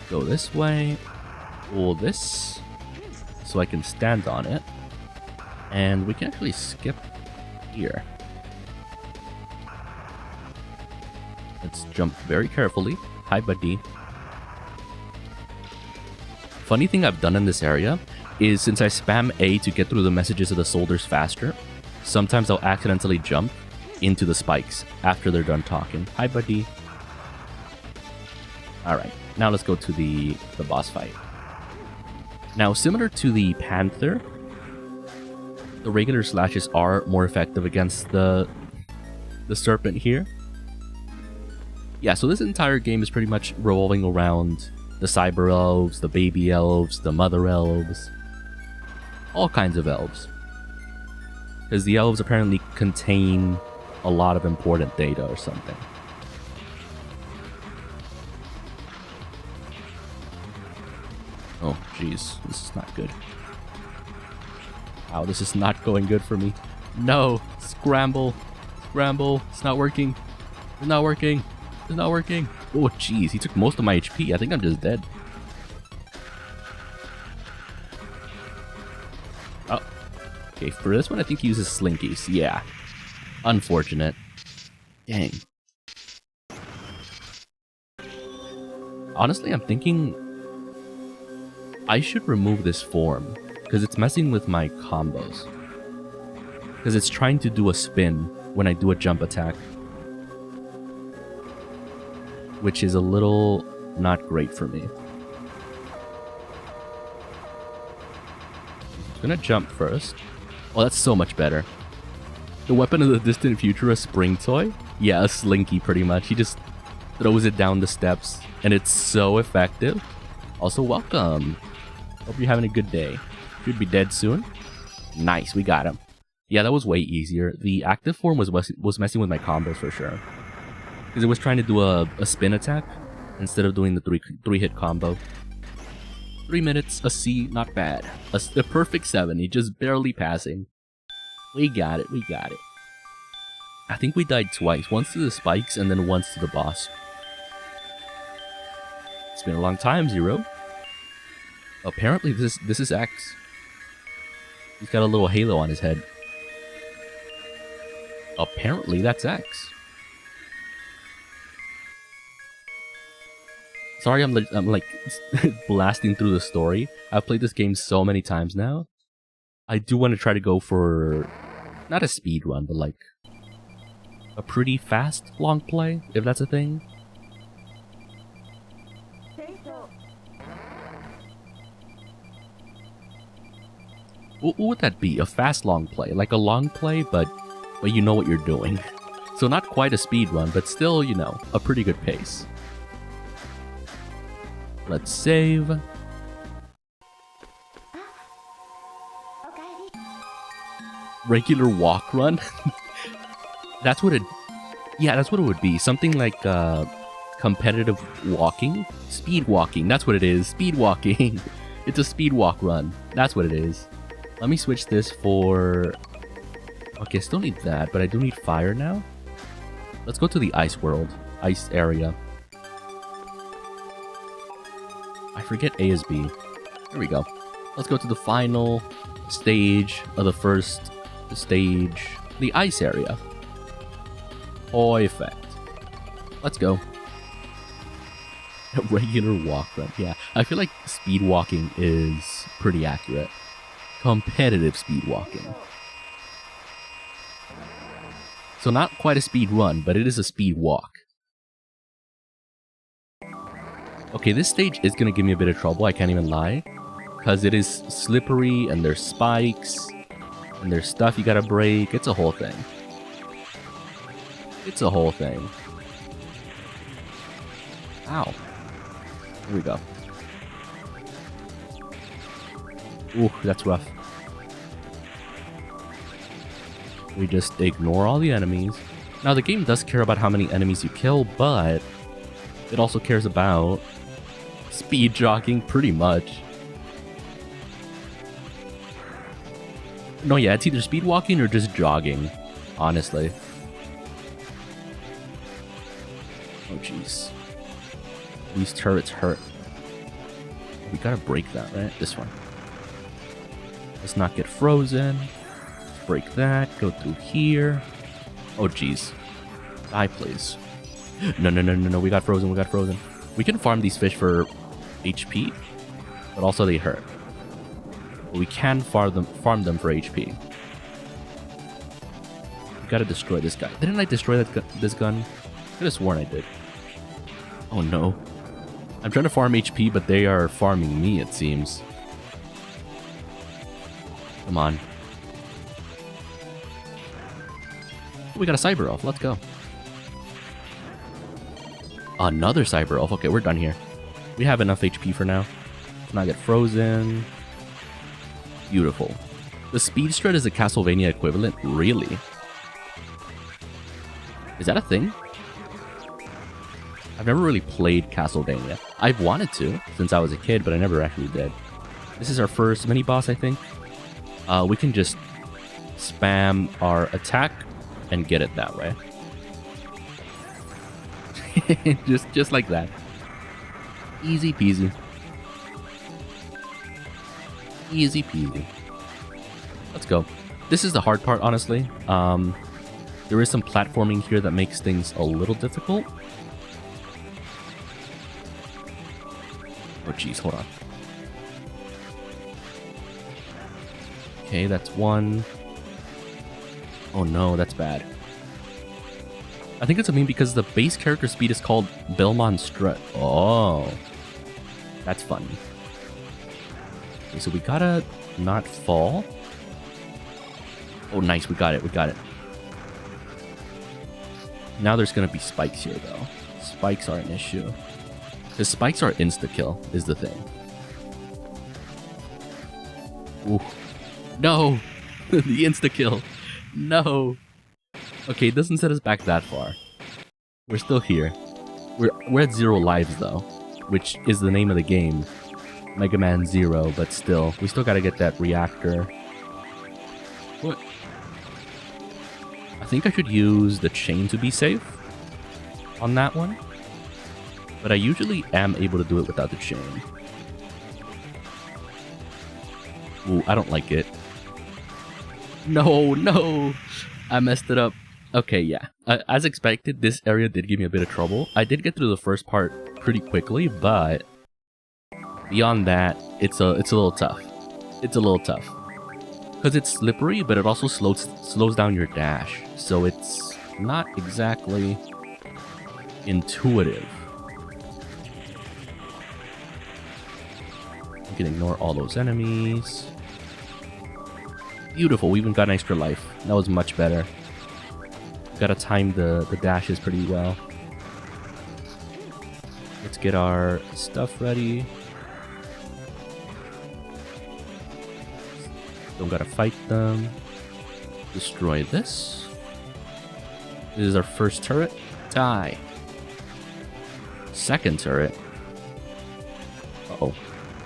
Go this way. Pull this. So I can stand on it. And we can actually skip here. Let's jump very carefully. Hi, buddy. Funny thing I've done in this area is since I spam A to get through the messages of the soldiers faster, sometimes I'll accidentally jump into the spikes after they're done talking. Hi, buddy. Alright, now let's go to the boss fight. Now, similar to the Panther, the regular slashes are more effective against the Serpent here. Yeah, so this entire game is pretty much revolving around the Cyber Elves, the Baby Elves, the Mother Elves, all kinds of elves. Because the elves apparently contain a lot of important data or something. Oh, jeez, this is not good. Wow, this is not going good for me. No! Scramble! Scramble! It's not working! It's not working! It's not working! Oh, jeez, he took most of my HP. I think I'm just dead. Oh. Okay, for this one, I think he uses Slinkies. Yeah. Unfortunate. Dang. Honestly, I'm thinking I should remove this form because it's messing with my combos. Because it's trying to do a spin when I do a jump attack. Which is a little not great for me. I'm gonna jump first. Oh, that's so much better. The weapon of the distant future, a spring toy? Yeah, a slinky pretty much. He just throws it down the steps and it's so effective. Also, welcome. Hope you're having a good day. Should be dead soon. Nice, we got him. Yeah, that was way easier. The active form was messing with my combos for sure. Because it was trying to do a spin attack instead of doing the three hit combo. 3 minutes, a C, not bad. A perfect 70, just barely passing. We got it, we got it. I think we died twice, once to the spikes and then once to the boss. It's been a long time, Zero. Apparently this is X. He's got a little halo on his head. Apparently that's X. Sorry, I'm like blasting through the story. I've played this game so many times now. I do want to try to go for not a speed run, but like a pretty fast long play, if that's a thing. What would that be? A fast long play, like a long play, but you know what you're doing. So not quite a speed run, but still, you know, a pretty good pace. Let's save. Regular walk run? That's what it... Yeah, that's what it would be. Something like competitive walking? Speed walking, that's what it is. Speed walking. It's a speed walk run. That's what it is. Let me switch this for... Okay, I still need that, but I do need fire now. Let's go to the ice world. Ice area. I forget A is B. There we go. Let's go to the final stage of the first stage. The ice area. Perfect. Let's go. A regular walk run. Yeah, I feel like speed walking is pretty accurate. Competitive speed walking. So not quite a speed run, but it is a speed walk. Okay, this stage is gonna give me a bit of trouble, I can't even lie. Because it is slippery, and there's spikes, and there's stuff you gotta break. It's a whole thing. It's a whole thing. Ow. Here we go. Ooh, that's rough. We just ignore all the enemies. Now, the game does care about how many enemies you kill, but it also cares about speed jogging, pretty much. No, yeah, it's either speed walking or just jogging, honestly. Oh, jeez. These turrets hurt. We gotta break that, right? This one. Let's not get frozen. Let's break that. Go through here. Oh, jeez. Die, please. No. We got frozen. We got frozen. We can farm these fish for HP, but also they hurt. But we can farm them for HP. We gotta destroy this guy. Didn't I destroy this gun? I could have sworn I did. Oh, no. I'm trying to farm HP, but they are farming me, it seems. Come on. We got a Cyber Elf. Let's go. Another Cyber Elf. Okay, we're done here. We have enough HP for now. Let's not get frozen. Beautiful. The speed strut is a Castlevania equivalent? Really? Is that a thing? I've never really played Castlevania. I've wanted to since I was a kid, but I never actually did. This is our first mini-boss, I think. We can just spam our attack and get it that way. just like that. Easy peasy. Easy peasy. Let's go. This is the hard part, honestly. There is some platforming here that makes things a little difficult. Oh, jeez, hold on. Okay, that's one. Oh no, that's bad. I think it's a meme because the base character speed is called Belmont Strut. Oh. That's funny. Okay, so we gotta not fall. Oh, nice, we got it, we got it. Now there's gonna be spikes here, though. Spikes are an issue. Because spikes are insta-kill, is the thing. Ooh. No! The insta-kill. No! Okay, it doesn't set us back that far. We're still here. We're at 0 lives, though. Which is the name of the game. Megaman 0, but still. We still gotta get that reactor. What? I think I should use the chain to be safe on that one. But I usually am able to do it without the chain. Ooh, I don't like it. No, no! I messed it up. Okay, yeah. As expected, this area did give me a bit of trouble. I did get through the first part pretty quickly, but beyond that, it's a little tough. It's a little tough. Because it's slippery, but it also slows down your dash. So it's not exactly intuitive. You can ignore all those enemies. Beautiful, we even got an extra life. That was much better. Gotta time the dashes pretty well. Let's get our stuff ready. Don't gotta fight them. Destroy this. This is our first turret. Die. Second turret. Uh-oh.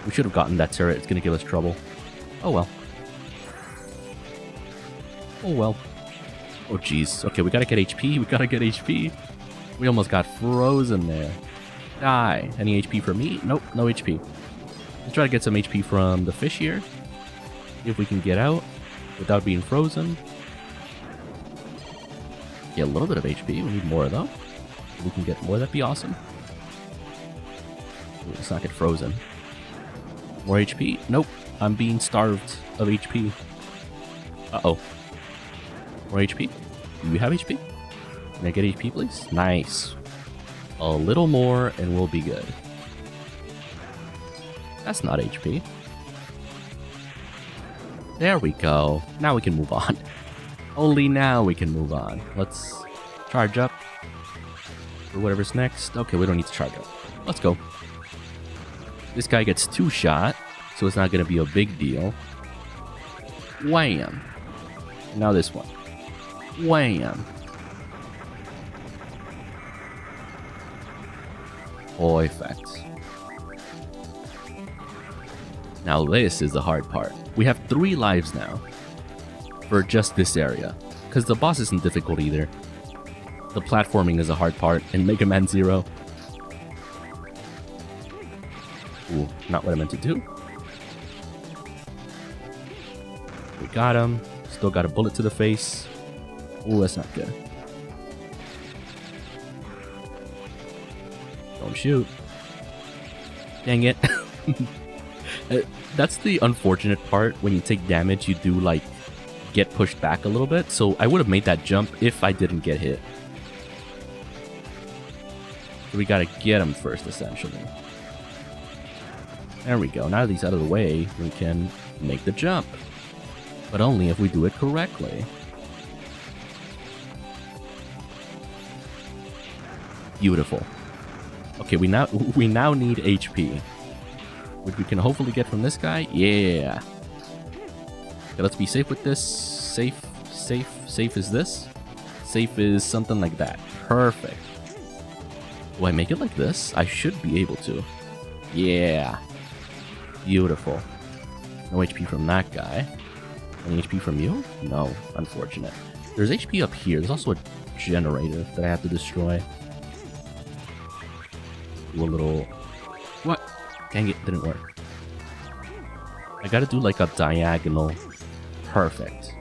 We should have gotten that turret. It's gonna give us trouble. Oh well. Oh well. Oh jeez. Okay, we gotta get HP. We gotta get HP. We almost got frozen there. Die. Any HP for me? Nope, no HP. Let's try to get some HP from the fish here. See if we can get out without being frozen. Get a little bit of HP. We need more though. If we can get more, that'd be awesome. Ooh, let's not get frozen. More HP? Nope. I'm being starved of HP. Uh-oh. More HP? Do you have HP? Can I get HP, please? Nice. A little more and we'll be good. That's not HP. There we go. Now we can move on. Only now we can move on. Let's charge up for whatever's next. Okay, we don't need to charge up. Let's go. This guy gets 2 shot, so it's not going to be a big deal. Wham! Now this one. Wham! Perfect. Now this is the hard part. We have 3 lives now for just this area, because the boss isn't difficult either. The platforming is a hard part in Mega Man 0. Ooh, not what I meant to do. We got him. Still got a bullet to the face. Ooh, that's not good. Don't shoot. Dang it. That's the unfortunate part. When you take damage, you do, like, get pushed back a little bit. So I would have made that jump if I didn't get hit. So we gotta get him first, essentially. There we go. Now that he's out of the way, we can make the jump. But only if we do it correctly. Beautiful. Okay, we now need HP. Which we can hopefully get from this guy. Yeah. Okay, let's be safe with this. Safe is this. Safe is something like that. Perfect. Do I make it like this? I should be able to. Yeah. Beautiful. No HP from that guy. Any HP from you? No, unfortunate. There's HP up here. There's also a generator that I have to destroy. Do a little... What? Dang it, didn't work. I gotta do like a diagonal. Perfect.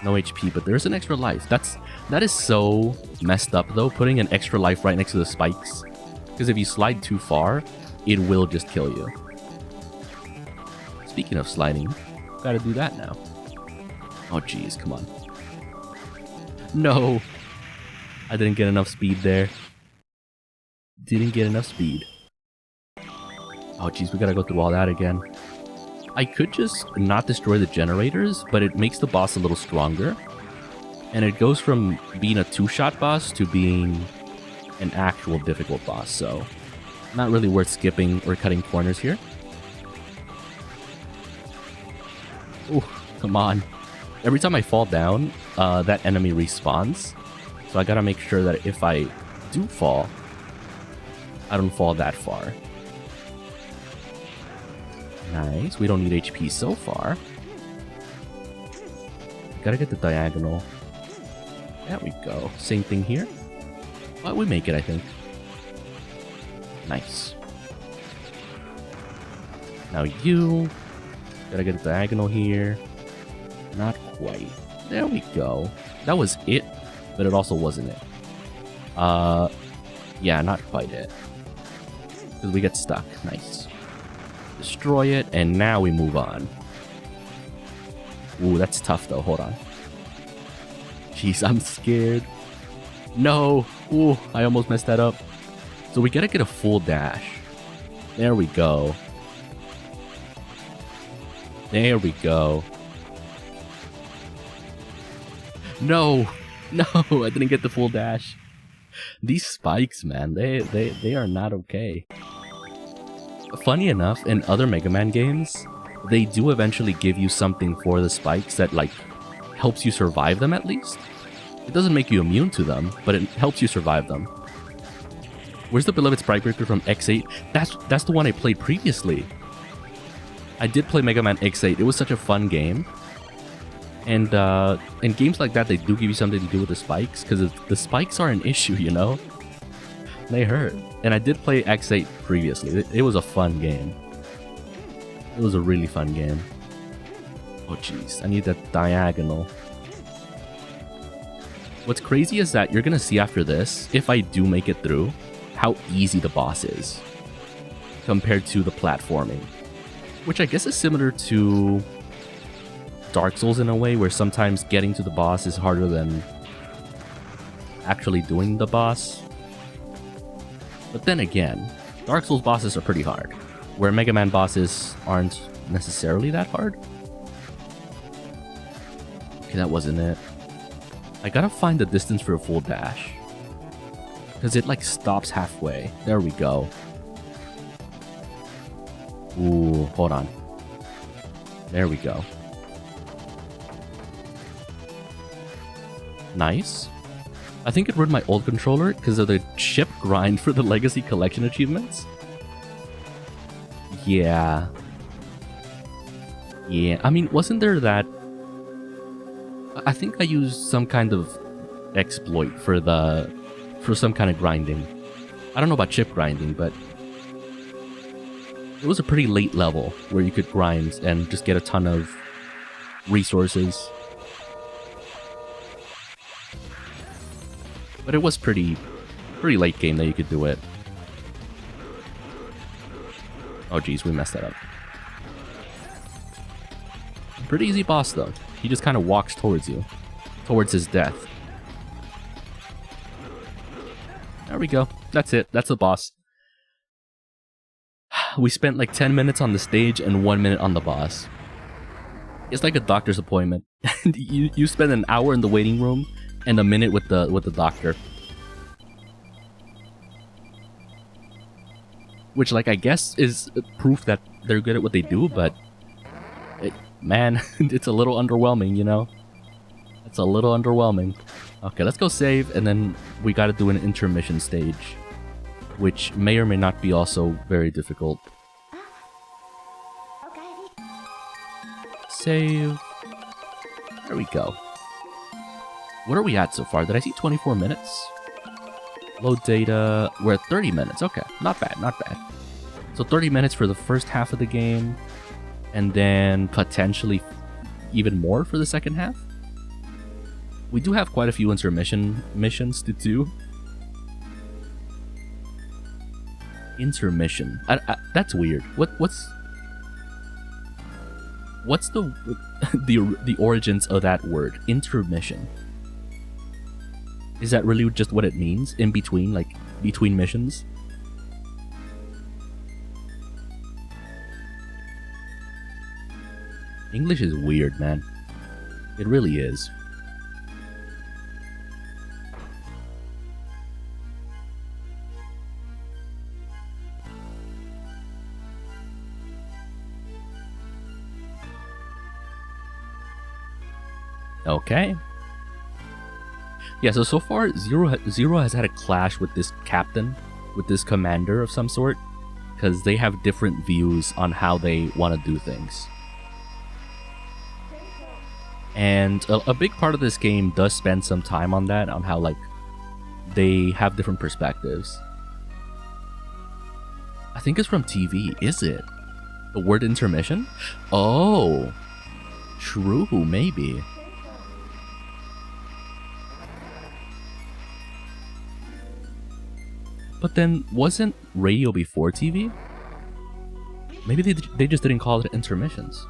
No HP, but there's an extra life. That is so messed up though, putting an extra life right next to the spikes. Because if you slide too far, it will just kill you. Speaking of sliding, gotta do that now. Oh jeez, come on. No! I didn't get enough speed there. Didn't get enough speed. Oh jeez, we gotta go through all that again. I could just not destroy the generators, but it makes the boss a little stronger. And it goes from being a 2-shot boss to being an actual difficult boss, so not really worth skipping or cutting corners here. Ooh, come on. Every time I fall down, that enemy respawns. So I gotta make sure that if I do fall, I don't fall that far. Nice. We don't need HP so far. Gotta get the diagonal. There we go. Same thing here. But we make it, I think. Nice. Now you. Gotta get the diagonal here. Not quite. There we go. That was it, but it also wasn't it. Yeah, not quite it. Because we get stuck. Nice. Destroy it, and now we move on. Ooh, that's tough though. Hold on. Jeez, I'm scared. No. Ooh, I almost messed that up. So we gotta get a full dash. There we go. There we go. No. No, I didn't get the full dash. These spikes, man, they are not okay. Funny enough, in other Mega Man games, they do eventually give you something for the spikes that, like, helps you survive them at least. It doesn't make you immune to them, but it helps you survive them. Where's the beloved sprite breaker from X8? That's the one I played previously. I did play Mega Man X8. It was such a fun game. And in games like that, they do give you something to do with the spikes, because the spikes are an issue, you know? They hurt. And I did play X8 previously. It was a fun game. It was a really fun game. Oh jeez, I need that diagonal. What's crazy is that you're gonna see after this, if I do make it through, how easy the boss is compared to the platforming. Which I guess is similar to Dark Souls in a way, where sometimes getting to the boss is harder than actually doing the boss. But then again, Dark Souls bosses are pretty hard, where Mega Man bosses aren't necessarily that hard. Okay, that wasn't it. I gotta find the distance for a full dash, because it like stops halfway. There we go. Ooh, hold on. There we go. Nice. I think it ruined my old controller because of the chip grind for the Legacy Collection achievements. Yeah. Yeah, I mean, wasn't there that... I think I used some kind of exploit for some kind of grinding. I don't know about chip grinding, but it was a pretty late level where you could grind and just get a ton of resources. But it was pretty late game that you could do it. Oh geez, we messed that up. Pretty easy boss though. He just kind of walks towards you. Towards his death. There we go. That's it. That's the boss. We spent like 10 minutes on the stage and 1 minute on the boss. It's like a doctor's appointment. you spend an hour in the waiting room and a minute with the doctor. Which, like, I guess is proof that they're good at what they do, but man, it's a little underwhelming, you know? It's a little underwhelming. Okay, let's go save, and then we gotta do an intermission stage, which may or may not be also very difficult. Save. There we go. What are we at so far? Did I see 24 minutes? Load data. We're at 30 minutes. Okay, not bad, not bad. So 30 minutes for the first half of the game, and then potentially even more for the second half. We do have quite a few intermission missions to do. Intermission. That's weird. What's the origins of that word? Intermission. Is that really just what it means? In between, like between missions? English is weird, man. It really is. Okay. Yeah, so far, Zero has had a clash with this captain, with this commander of some sort. because they have different views on how they want to do things. And a big part of this game does spend some time on that, on how like they have different perspectives. I think it's from TV, is it? The word intermission? Oh, true, maybe. But then, wasn't radio before TV? Maybe they just didn't call it intermissions.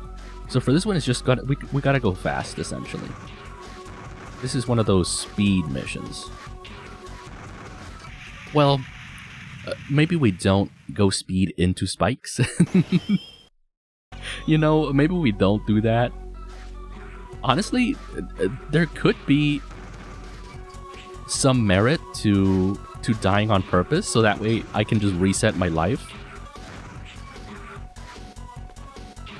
So for this one, it's just we gotta go fast, essentially. This is one of those speed missions. Well, maybe we don't go speed into spikes. You know, maybe we don't do that. Honestly, there could be some merit to dying on purpose, so that way I can just reset my life.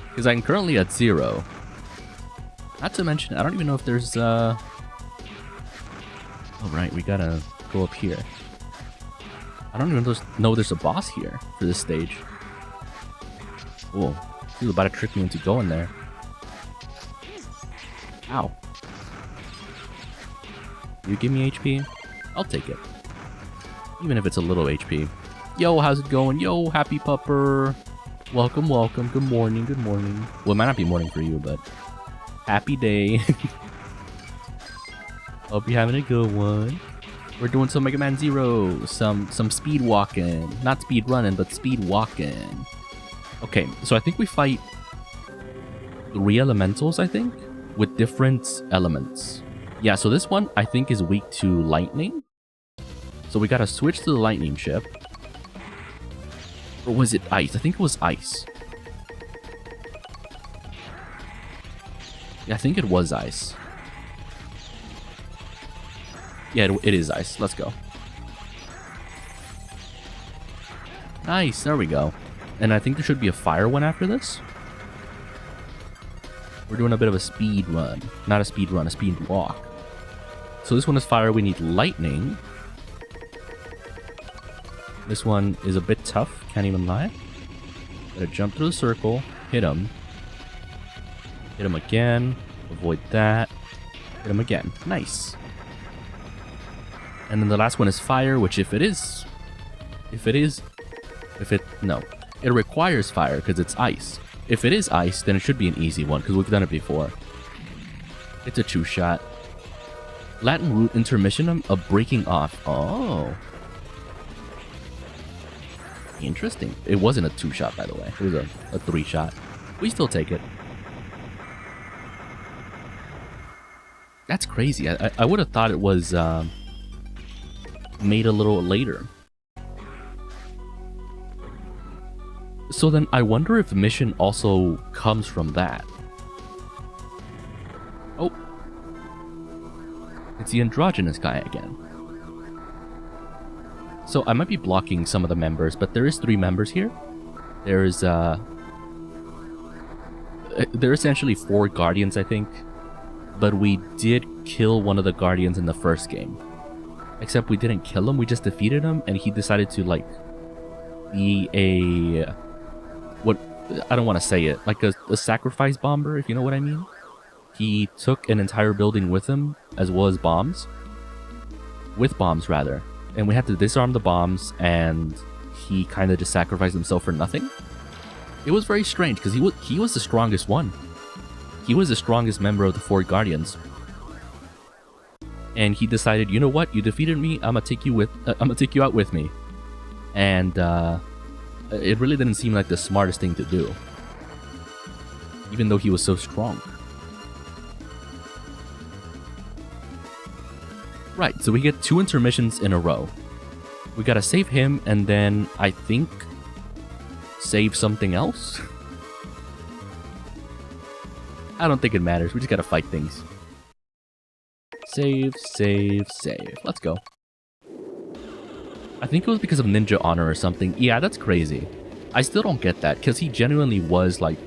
Because I'm currently at 0. Not to mention, I don't even know if there's oh right, we gotta go up here. I don't even know there's a boss here for this stage. Cool. He was about to trick me into going there. Ow. You give me HP? I'll take it. Even if it's a little HP. Yo, how's it going? Yo, happy pupper. Welcome, welcome. Good morning, good morning. Well, it might not be morning for you, but happy day. Hope you're having a good one. We're doing some Mega Man 0, some speed walking. Not speed running, but speed walking. Okay, so I think we fight 3 elementals, I think, with different elements. Yeah, so this one, I think, is weak to lightning. So we gotta switch to the lightning ship. Or was it ice? I think it was ice. Yeah, I think it was ice. Yeah, it is ice. Let's go. Nice, there we go. And I think there should be a fire one after this. We're doing a bit of a speed run. Not a speed run, a speed walk. So this one is fire, we need lightning. This one is a bit tough, can't even lie. Gotta jump through the circle, hit him. Hit him again, avoid that. Hit him again, nice. And then the last one is fire, which no. It requires fire because it's ice. If it is ice, then it should be an easy one because we've done it before. It's a 2-shot. Latin root intermissionum, a breaking off. Oh. Interesting. It wasn't a 2-shot, by the way. It was a 3-shot. We still take it. That's crazy. I would have thought it was made a little later. So then I wonder if the mission also comes from that. Oh. It's the androgynous guy again. So I might be blocking some of the members, but there is 3 members here. There's there are essentially 4 guardians, I think. But we did kill one of the guardians in the first game. Except we didn't kill him, we just defeated him, and he decided to, like, be a... what... I don't want to say it. Like a sacrifice bomber, if you know what I mean. He took an entire building with him, as well as bombs. With bombs, rather. And we had to disarm the bombs, and he kind of just sacrificed himself for nothing. It was very strange, because he was the strongest one. He was the strongest member of the 4 guardians. And he decided, you know what? You defeated me. I'm gonna take you out with me. And it really didn't seem like the smartest thing to do, even though he was so strong. Right. So we get 2 intermissions in a row. We gotta save him, and then I think save something else. I don't think it matters. We just gotta fight things. Save, save, save. Let's go. I think it was because of Ninja Honor or something. Yeah, that's crazy. I still don't get that, because he genuinely was, like...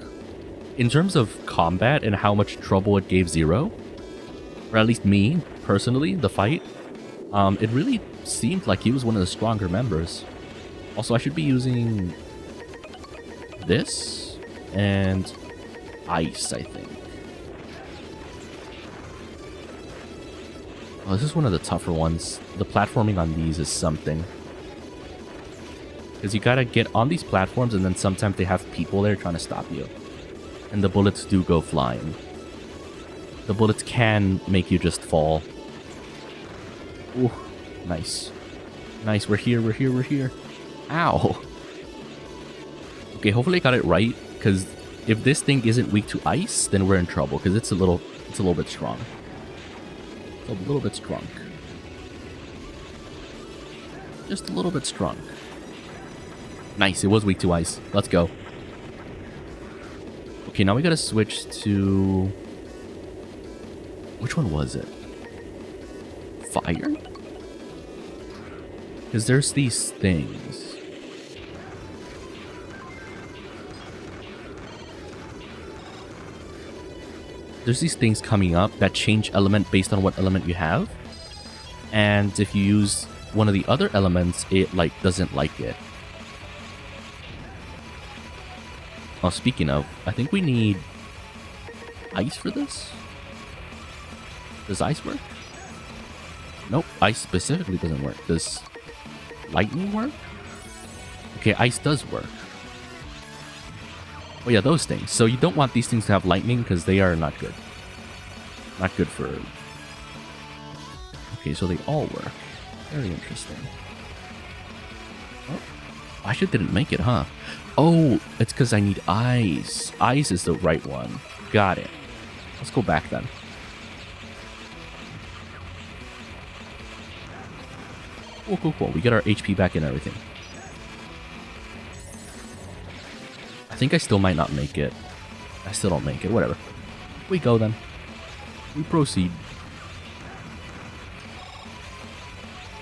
in terms of combat and how much trouble it gave Zero, or at least me, personally, the fight, it really seemed like he was one of the stronger members. Also, I should be using this and ice, I think. Oh, this is one of the tougher ones. The platforming on these is something. Because you gotta get on these platforms, and then sometimes they have people there trying to stop you. And the bullets do go flying. The bullets can make you just fall. Ooh, nice. Nice, we're here, we're here, we're here. Ow. Okay, hopefully I got it right, because if this thing isn't weak to ice, then we're in trouble, because it's a little bit strong. It's a little bit strong. Just a little bit strong. Nice, it was weak to ice. Let's go. Okay, now we gotta switch to... Which one was it? Fire? Because there's these things. There's these things coming up that change element based on what element you have. And if you use one of the other elements, it like doesn't like it. Oh, speaking of, I think we need ice for this? Does ice work? Nope, ice specifically doesn't work. Does lightning work? Okay, ice does work. Oh yeah, those things. So you don't want these things to have lightning because they are not good. Not good for... Okay, so they all work. Very interesting. Oh, I should didn't make it, huh? Oh, it's because I need ice. Ice is the right one. Got it. Let's go back then. Cool, cool, cool. We get our HP back and everything. I think I still might not make it. I still don't make it. Whatever. We go then. We proceed.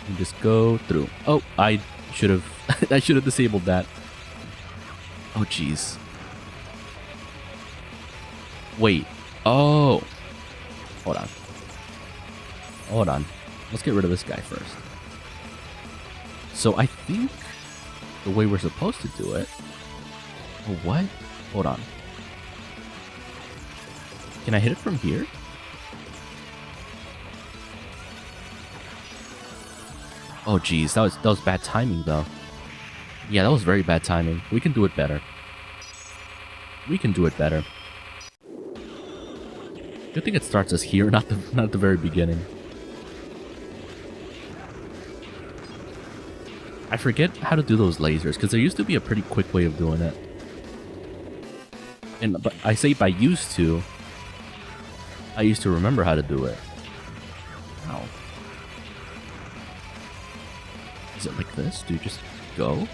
We just go through. Oh, I should have... I should have disabled that. Oh, jeez. Wait. Oh. Hold on. Hold on. Let's get rid of this guy first. So I think the way we're supposed to do it... Oh, what? Hold on. Can I hit it from here? Oh, jeez. That was bad timing, though. Yeah, that was very bad timing. We can do it better. We can do it better. Good thing it starts us here, not the very beginning. I forget how to do those lasers, because there used to be a pretty quick way of doing it. And but I say by used to, I used to remember how to do it. Ow. Is it like this? Do you just go? Well,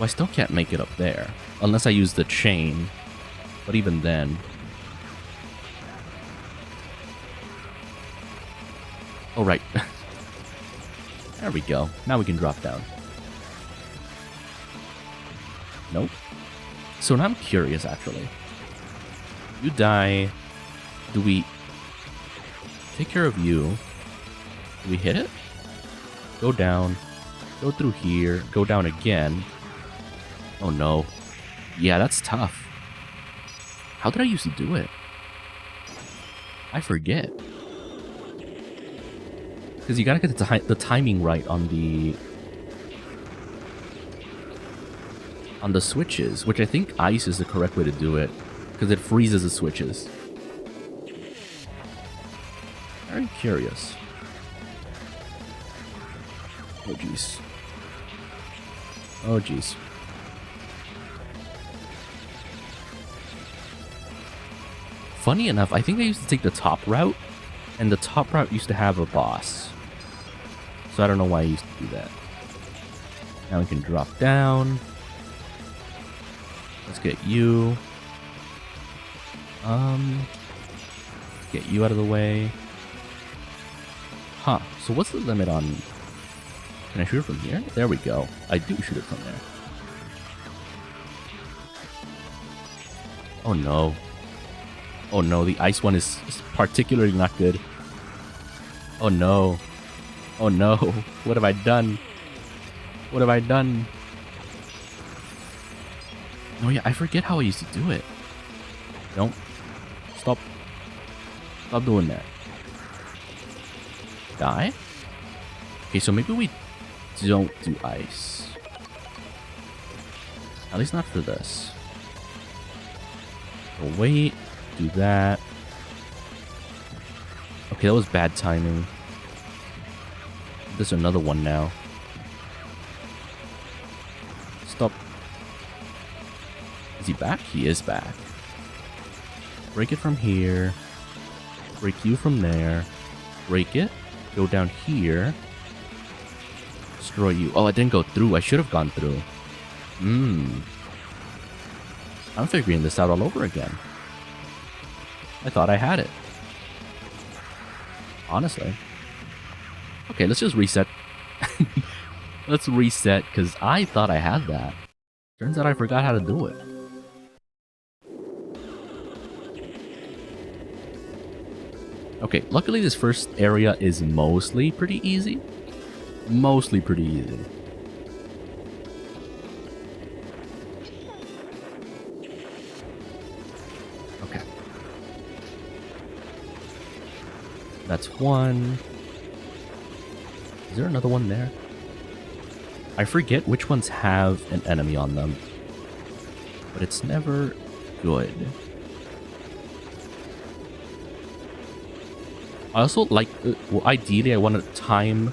I still can't make it up there. Unless I use the chain. But even then... Oh, right. There we go. Now we can drop down. Nope. So now I'm curious, actually. You die. Do we take care of you? Do we hit it? Go down. Go through here. Go down again. Oh no. Yeah, that's tough. How did I used to do it? I forget. Because you gotta get the timing right on the switches, which I think ice is the correct way to do it, because it freezes the switches. Very curious. Oh jeez. Oh jeez. Funny enough, I think I used to take the top route, and the top route used to have a boss. So I don't know why I used to do that. Now we can drop down. Let's get you. Get you out of the way. Huh. So what's the limit on... Can I shoot it from here? There we go. I do shoot it from there. Oh no. Oh no, the ice one is particularly not good. Oh no. Oh no. What have I done? What have I done? Oh yeah, I forget how I used to do it. Don't. Stop. Stop doing that. Die? Okay, so maybe we don't do ice. At least not for this. So wait. Do that. Okay, that was bad timing. There's another one now. Stop. Is he back? He is back. Break it from here. Break you from there. Break it. Go down here. Destroy you. Oh, I didn't go through. I should have gone through. I'm figuring this out all over again. I thought I had it. Honestly. Okay, let's just reset. Let's reset, because I thought I had that. Turns out I forgot how to do it. Okay, luckily this first area is mostly pretty easy. Mostly pretty easy. Okay. That's one. Is there another one there? I forget which ones have an enemy on them. But it's never good. I also like, well, ideally I want to time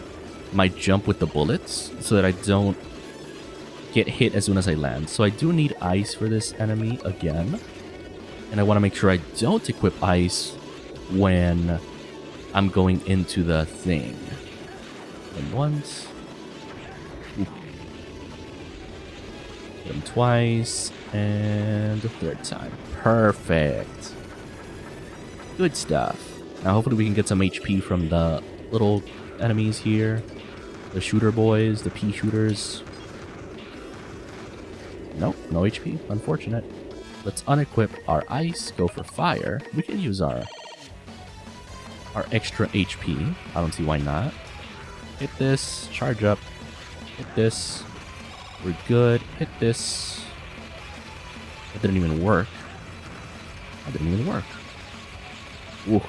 my jump with the bullets so that I don't get hit as soon as I land. So I do need ice for this enemy again. And I want to make sure I don't equip ice when I'm going into the thing. And once. Ooh. Hit him twice. And the third time. Perfect. Good stuff. Now hopefully we can get some HP from the little enemies here. The shooter boys, the pea shooters. Nope, no HP. Unfortunate. Let's unequip our ice, go for fire. We can use our extra HP. I don't see why not. Hit this, charge up. Hit this. We're good. Hit this. That didn't even work. That didn't even work. Ooh.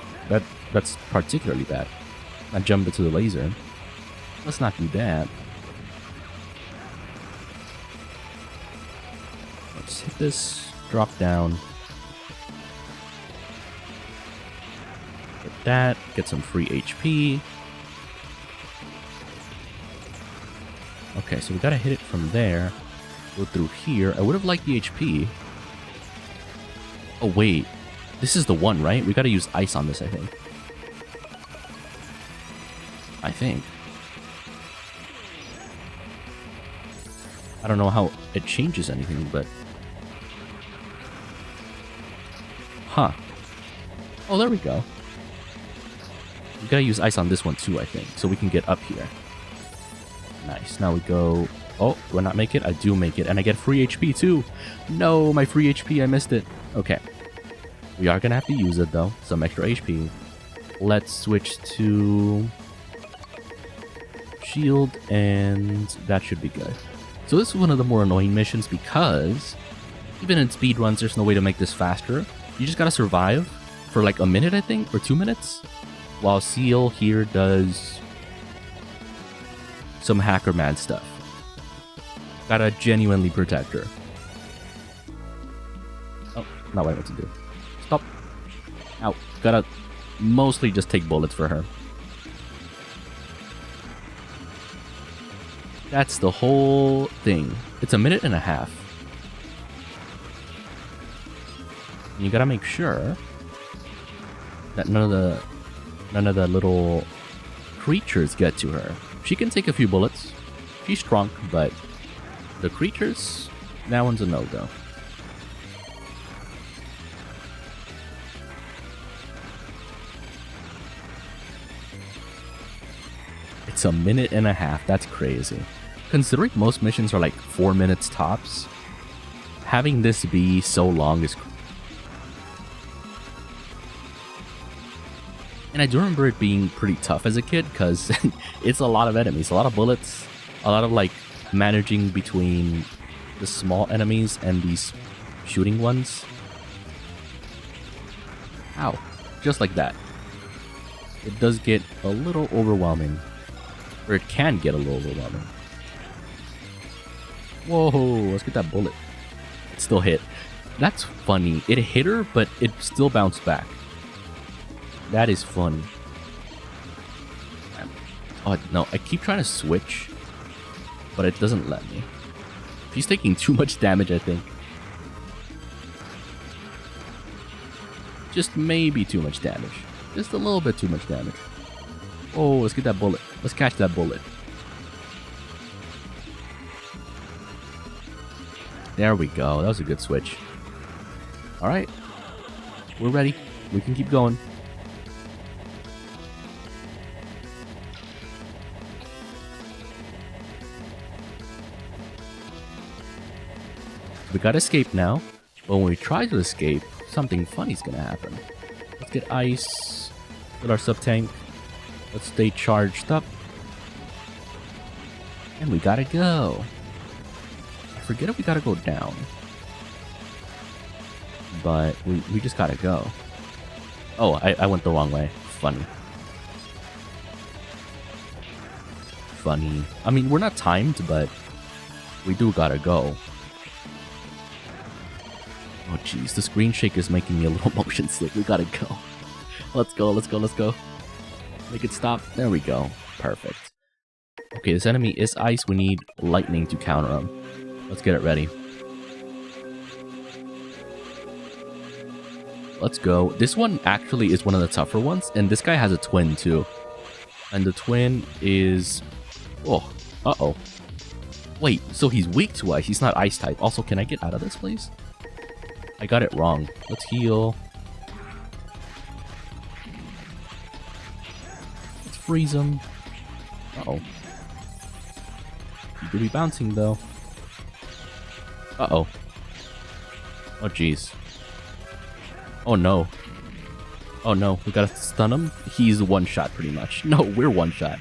That's particularly bad. I jump into the laser. Let's not do that. Let's hit this. Drop down. Hit that. Get some free HP. Okay, so we gotta hit it from there. Go through here. I would have liked the HP. Oh, wait. This is the one, right? We gotta use ice on this, I think. I don't know how it changes anything, but... Huh. Oh, there we go. We gotta use ice on this one too, I think, so we can get up here. Nice. Now we go... Oh, do I not make it? I do make it, and I get free HP too! No, my free HP, I missed it. Okay. We are gonna have to use it though. Some extra HP. Let's switch to... shield, and that should be good. So this is one of the more annoying missions because even in speedruns, there's no way to make this faster. You just gotta survive for like a minute, I think, or 2 minutes, while Seal here does some hacker man stuff. Gotta genuinely protect her. Oh, not what I meant to do. Stop. Ow. Gotta mostly just take bullets for her. That's the whole thing. It's a minute and a half. And you gotta make sure that none of the little creatures get to her. She can take a few bullets. She's strong, but the creatures, that one's a no-go. It's a minute and a half. That's crazy. Considering most missions are like 4 minutes tops, having this be so long is... And I do remember it being pretty tough as a kid because it's a lot of enemies, a lot of bullets, a lot of like managing between the small enemies and these shooting ones. Ow. Just like that. It does get a little overwhelming. Or it can get a little overwhelming. Whoa, let's get that bullet. It still hit. That's funny. It hit her, but it still bounced back. That is funny. Oh, no. I keep trying to switch, but it doesn't let me. She's taking too much damage, I think. Just maybe too much damage. Just a little bit too much damage. Oh, let's get that bullet. Let's catch that bullet. There we go. That was a good switch. Alright. We're ready. We can keep going. We gotta escape now. But when we try to escape, something funny's gonna happen. Let's get ice. Get our sub-tank. Let's stay charged up. And we gotta go. I forget if we gotta go down. But we just gotta go. Oh, I went the wrong way. Funny. Funny. I mean, we're not timed, but we do gotta go. Oh jeez, the screen shake is making me a little motion sick. We gotta go. Let's go, let's go, let's go. Make it stop. There we go. Perfect. Okay, this enemy is ice. We need lightning to counter him. Let's get it ready. Let's go. This one actually is one of the tougher ones, and this guy has a twin too. And the twin is... Oh, uh-oh. Wait, so he's weak to ice. He's not ice type. Also, can I get out of this, please? I got it wrong. Let's heal. Let's freeze him. Uh-oh. He could be bouncing, though. Uh-oh. Oh, jeez. Oh, no. Oh, no. We gotta stun him? He's one-shot, pretty much. No, we're one-shot.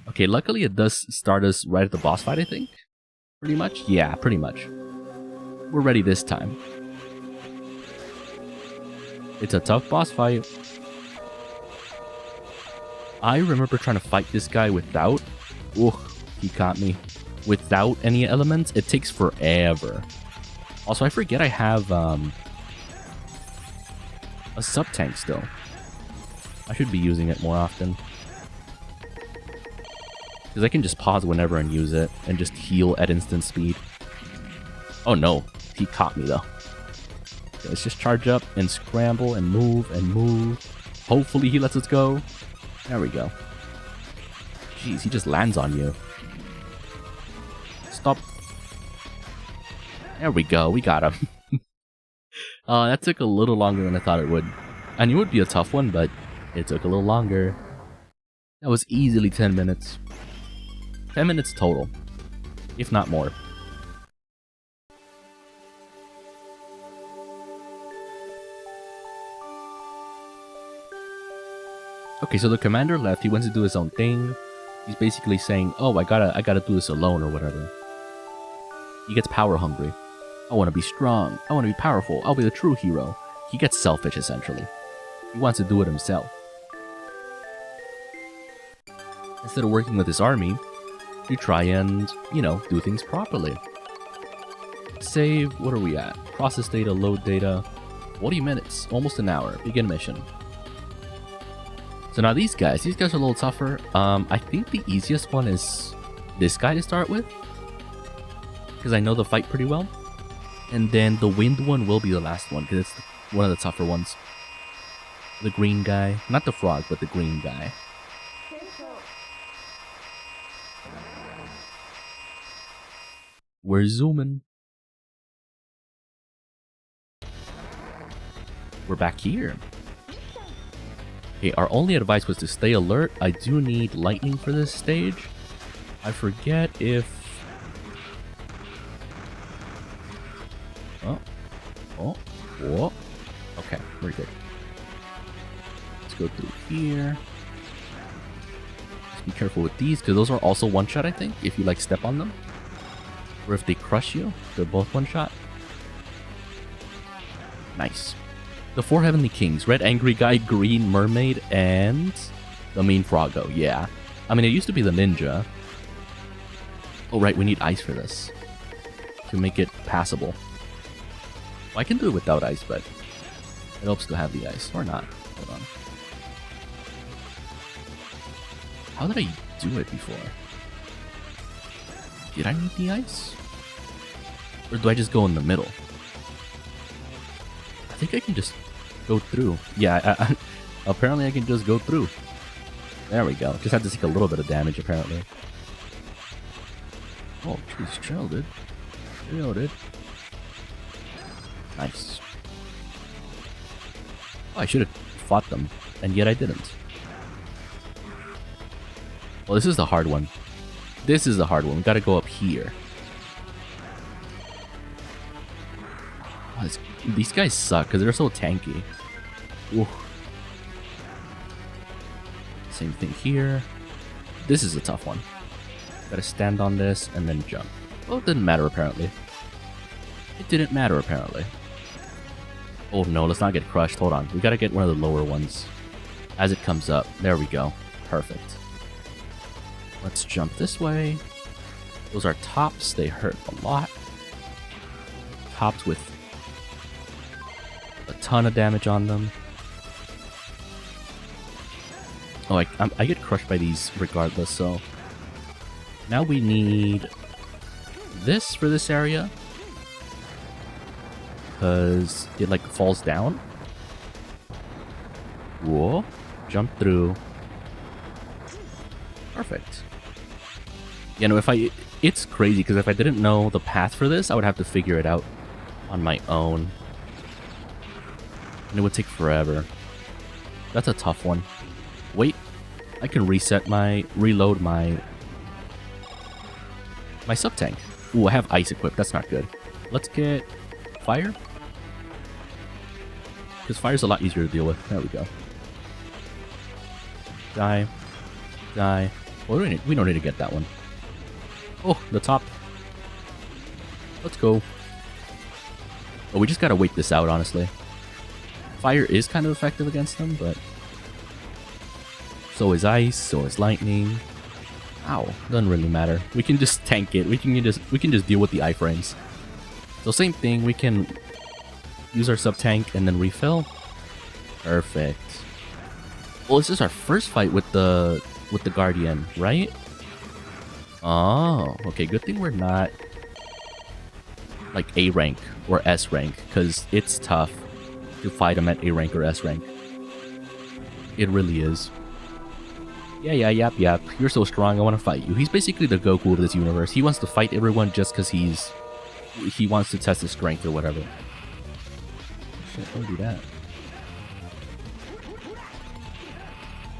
Okay, luckily it does start us right at the boss fight, I think. Pretty much? Yeah, pretty much. We're ready this time. It's a tough boss fight. I remember trying to fight this guy without... Ooh, he caught me. Without any elements, it takes forever. Also, I forget I have a sub-tank still. I should be using it more often. Because I can just pause whenever and use it, and just heal at instant speed. Oh no, he caught me though. Okay, let's just charge up and scramble and move and move. Hopefully he lets us go. There we go. Jeez, he just lands on you. Stop. There we go, we got him. That took a little longer than I thought it would. I knew it would be a tough one, but it took a little longer. That was easily 10 minutes. 10 minutes total, if not more. Okay, so the commander left. He went to do his own thing. He's basically saying, "Oh, I gotta do this alone or whatever." He gets power hungry. I want to be strong. I want to be powerful. I'll be the true hero. He gets selfish essentially. He wants to do it himself. Instead of working with his army, to try and, you know, do things properly. Save, what are we at? Process data, load data. 40 minutes, almost an hour. Begin mission. So now these guys are a little tougher. I think the easiest one is this guy to start with, because I know the fight pretty well. And then the wind one will be the last one, because it's one of the tougher ones. The green guy. Not the frog, but the green guy. We're zooming. We're back here. Okay, our only advice was to stay alert. I do need lightning for this stage. I forget if... Oh. Okay, we're good. Let's go through here. Just be careful with these, because those are also one-shot, I think, if you, like, step on them. Or if they crush you, they're both one shot. Nice. The 4 Heavenly Kings. Red Angry Guy, Green Mermaid, and the Mean Froggo. Yeah. I mean, it used to be the Ninja. Oh, right. We need ice for this. To make it passable. Well, I can do it without ice, but it helps to have the ice. Or not. Hold on. How did I do it before? Did I need the ice? Or do I just go in the middle? I think I can just go through. Yeah, apparently I can just go through. There we go. Just had to take a little bit of damage, apparently. Oh, jeez, chill, dude. Chill, dude. Nice. Oh, I should have fought them, and yet I didn't. Well, this is the hard one. This is the hard one. We gotta go up here. Oh, these guys suck because they're so tanky. Ooh. Same thing here. This is a tough one. Gotta stand on this and then jump. Oh, it didn't matter apparently. It didn't matter apparently. Oh no, let's not get crushed. Hold on. We gotta get one of the lower ones as it comes up. There we go. Perfect. Let's jump this way. Those are tops. They hurt a lot. Tops with a ton of damage on them. Oh, I get crushed by these regardless, so... Now we need this for this area. Because it, like, falls down. Whoa. Jump through. Perfect. You know, it's crazy, because if I didn't know the path for this, I would have to figure it out on my own. And it would take forever. That's a tough one. Wait, I can reload my sub-tank. Ooh, I have ice equipped, that's not good. Let's get fire. Because fire's a lot easier to deal with. There we go. Die. Die. Well, we don't need to get that one. Oh, the top. Let's go. Oh, we just gotta wait this out, honestly. Fire is kind of effective against them, but... So is ice, so is lightning. Ow, doesn't really matter. We can just tank it. We can just deal with the iframes. So same thing, we can use our sub-tank and then refill. Perfect. Well, this is our first fight with the Guardian, right? Oh, okay, good thing we're not like A rank or S rank, because it's tough to fight him at A rank or S rank. It really is. Yeah, yap. You're so strong, I want to fight you. He's basically the Goku of this universe. He wants to fight everyone just because he wants to test his strength or whatever. Shit, don't do that.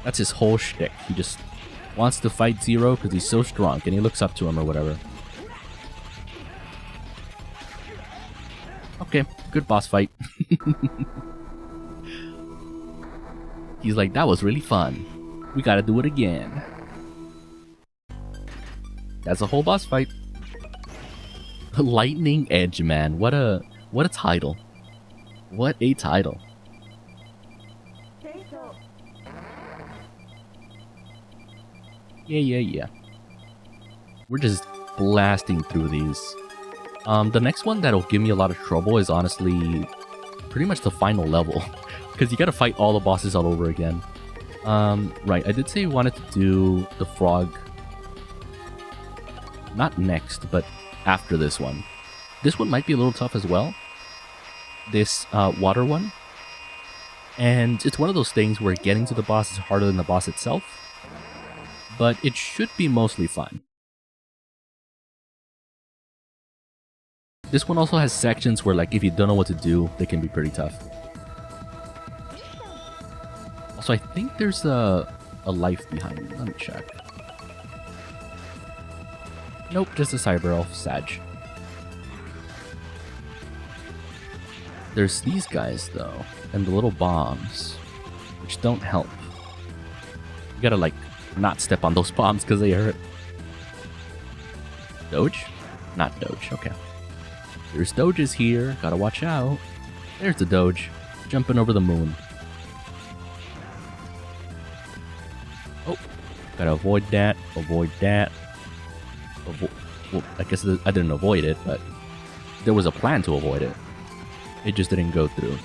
That's his whole shtick. He just wants to fight Zero because he's so strong and he looks up to him or whatever. Okay, good boss fight. He's like, that was really fun. We gotta do it again. That's a whole boss fight. Lightning Edge, man. What a title. What a title. Yeah. We're just blasting through these. The next one that'll give me a lot of trouble is honestly pretty much the final level. Because you gotta fight all the bosses all over again. Right, I did say we wanted to do the frog. Not next, but after this one. This one might be a little tough as well. This water one. And it's one of those things where getting to the boss is harder than the boss itself. But it should be mostly fun. This one also has sections where, like, if you don't know what to do, they can be pretty tough. Also, I think there's a life behind me. Let me check. Nope, just a cyber elf, Sag. There's these guys, though, and the little bombs, which don't help. You gotta, like, not step on those bombs because they hurt. Doge? Not Doge, okay. There's Doges here, gotta watch out. There's the Doge, jumping over the moon. Oh, gotta avoid that, avoid that. Well, I guess I didn't avoid it, but there was a plan to avoid it. It just didn't go through.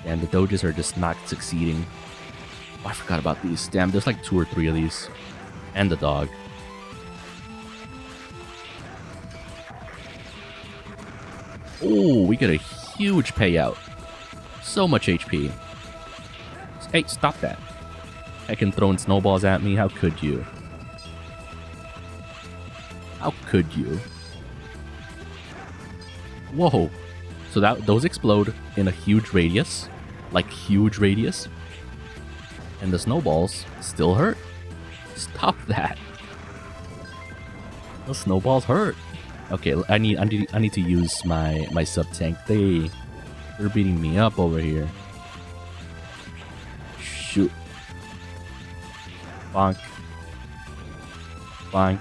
And the Doges are just not succeeding. Oh, I forgot about these. Damn, there's like 2 or 3 of these. And the dog. Oh, we get a huge payout. So much HP. Hey, stop that. Heckin' throwing snowballs at me. How could you? How could you? Whoa. So those explode in a huge radius. Like, huge radius. And the snowballs still hurt. Stop that. The snowballs hurt. Okay, I need to use my sub tank. They're beating me up over here. Shoot. Bonk. Bonk.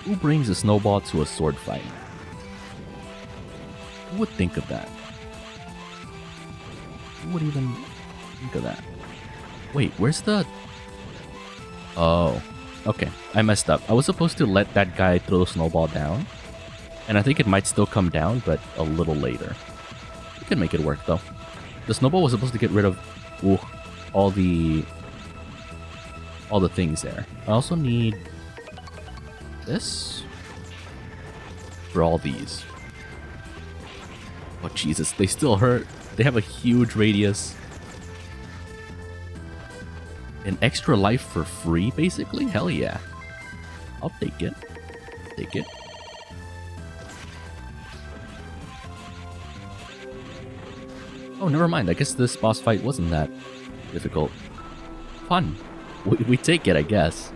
Who brings a snowball to a sword fight? Who would think of that? Who would even think of that? Wait, where's the... Oh. Okay, I messed up. I was supposed to let that guy throw the snowball down. And I think it might still come down, but a little later. We can make it work, though. The snowball was supposed to get rid of all the things there. I also need this for all these. Oh, Jesus, they still hurt. They have a huge radius. An extra life for free, basically? Hell yeah. I'll take it. Take it. Oh, never mind. I guess this boss fight wasn't that difficult. Fun. We take it, I guess.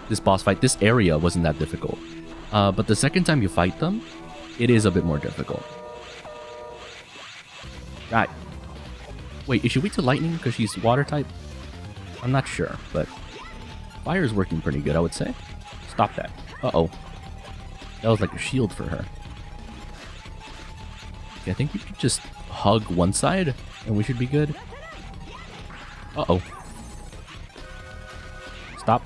This boss fight, this area wasn't that difficult. But the second time you fight them, it is a bit more difficult. Right. Wait, is she weak to lightning because she's water type? I'm not sure, but fire is working pretty good, I would say. Stop that. Uh-oh. That was like a shield for her. Okay, I think we could just hug one side and we should be good. Uh-oh. Stop.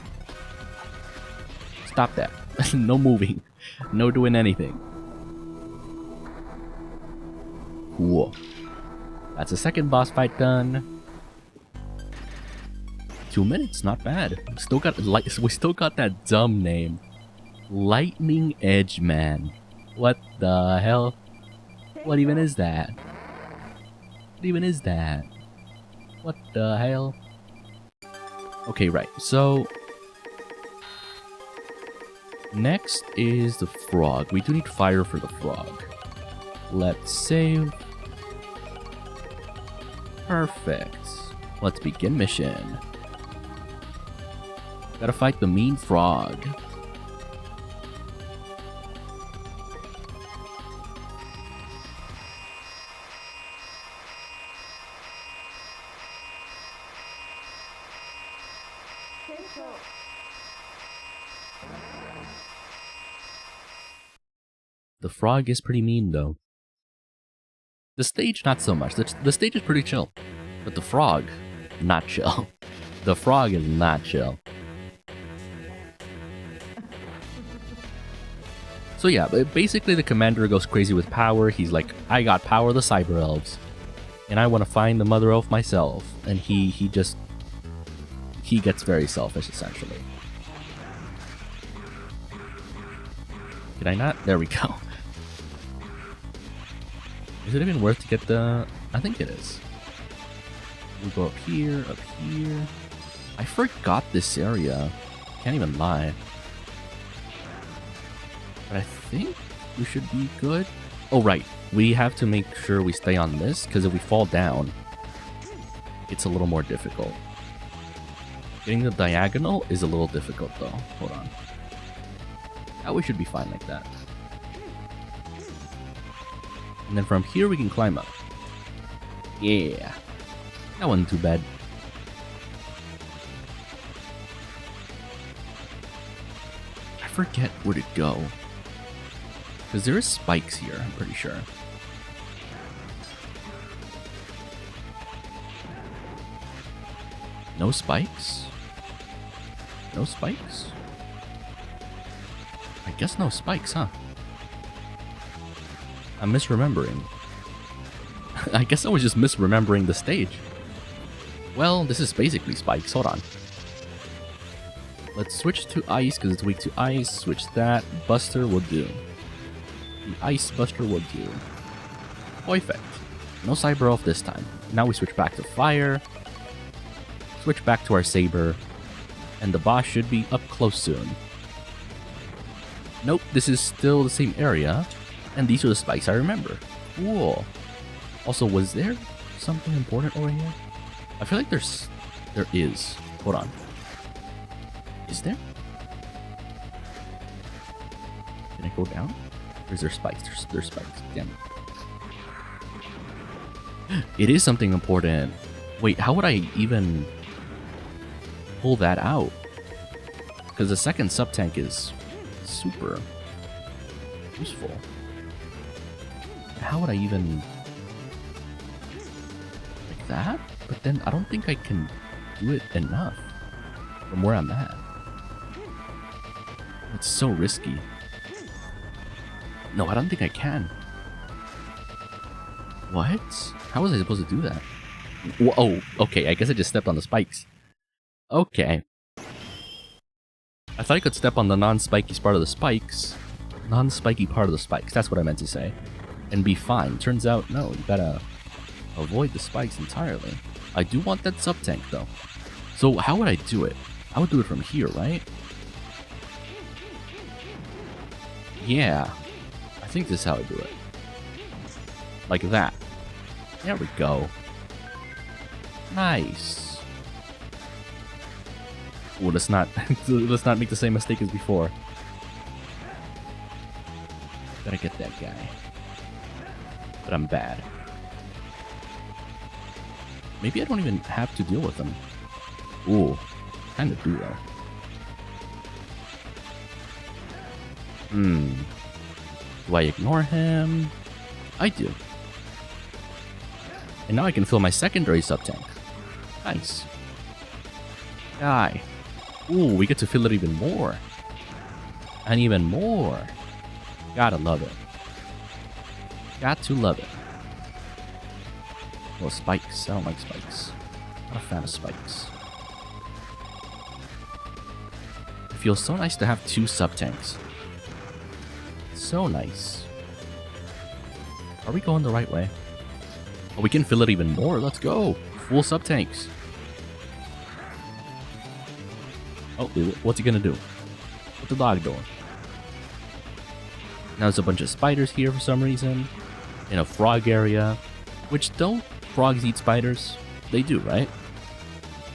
Stop that. No moving. No doing anything. Cool. That's a second boss fight done. 2 minutes, not bad. We still got that dumb name. Lightning Edge Man. What the hell? What even is that? What even is that? What the hell? Okay, right. So next is the frog. We do need fire for the frog. Let's save. Perfect. Let's begin mission. Gotta fight the mean frog. The frog is pretty mean though. The stage, not so much. The stage is pretty chill. But the frog, not chill. The frog is not chill. So yeah, basically the commander goes crazy with power. He's like, I got power of the cyber elves. And I want to find the mother elf myself. And he gets very selfish, essentially. Did I not? There we go. Is it even worth to get the... I think it is. We go up here, up here. I forgot this area. Can't even lie. But I think we should be good. Oh, right. We have to make sure we stay on this, because if we fall down, it's a little more difficult. Getting the diagonal is a little difficult, though. Hold on. Oh, we should be fine like that. And then from here we can climb up. Yeah. That wasn't too bad. forget where to go. Because there is spikes here, I'm pretty sure. No spikes? No spikes? I guess no spikes, huh? I'm misremembering. I guess I was just misremembering the stage. Well, this is basically spikes. Hold on. Let's switch to ice because it's weak to ice. Switch that. Buster will do. The ice buster will do. Perfect. No cyber elf this time. Now we switch back to fire. Switch back to our saber. And the boss should be up close soon. Nope, this is still the same area. And these are the spikes I remember. Cool. Also, was there something important over here? I feel like there is. Hold on. Is there? Can I go down? Or is there spikes? There's spikes. Damn it. It is something important. Wait, how would I even pull that out? Because the second sub-tank is super useful. How would I even... like that? But then I don't think I can do it enough from where I'm at. It's so risky. No, I don't think I can. What? How was I supposed to do that? Oh, okay, I guess I just stepped on the spikes. Okay. I thought I could step on the non-spiky part of the spikes. Non-spiky part of the spikes, that's what I meant to say. And be fine. Turns out, no, you gotta avoid the spikes entirely. I do want that sub-tank, though. So how would I do it? I would do it from here, right? Yeah. I think this is how I do it. Like that. There we go. Nice. Ooh, let's not make the same mistake as before. Gotta get that guy. But I'm bad. Maybe I don't even have to deal with him. Ooh, kinda do though. Do I ignore him? I do. And now I can fill my secondary sub-tank. Nice. Die. Ooh, we get to fill it even more. And even more. Gotta love it. Got to love it. Well, spikes. I don't like spikes. Not a fan of spikes. It feels so nice to have two sub-tanks. So nice. Are we going the right way? Oh, we can fill it even more. Let's go. Full sub-tanks. Oh, what's he gonna do? What's the dog doing? Now there's a bunch of spiders here for some reason. In a frog area. Which, don't frogs eat spiders? They do, right?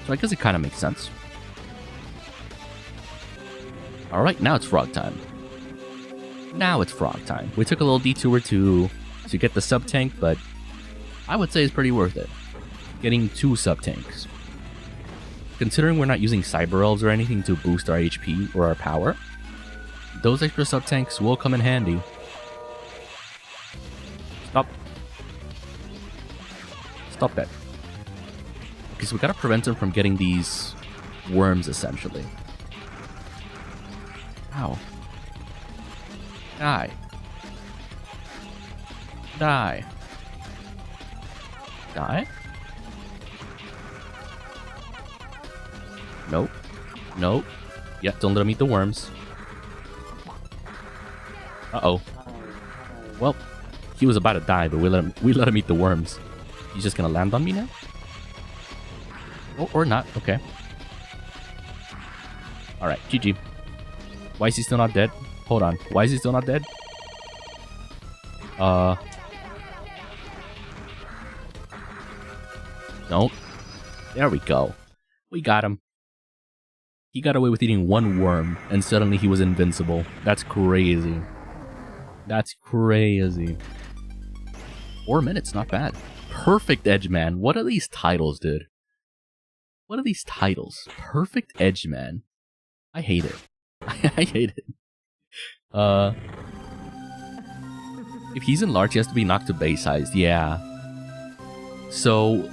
So I guess it kind of makes sense. Alright, now it's frog time. Now it's frog time. We took a little detour to get the sub-tank, but I would say it's pretty worth it. Getting two sub-tanks. Considering we're not using cyber elves or anything to boost our HP or our power, those extra sub-tanks will come in handy. Stop. Stop that. Okay, so we gotta prevent him from getting these worms, essentially. Ow. Die. Die. Die? Nope. Nope. Yeah, don't let him eat the worms. Uh-oh. Well, he was about to die, but we let him eat the worms. He's just gonna land on me now? Oh, or not. Okay. Alright, GG. Why is he still not dead? Hold on. Why is he still not dead? Don't. There we go. We got him. He got away with eating one worm, and suddenly he was invincible. That's crazy. That's crazy. 4 minutes, not bad. Perfect Edge Man. What are these titles, dude? What are these titles? Perfect Edge Man. I hate it. I hate it. If he's enlarged, he has to be knocked to base size. Yeah. So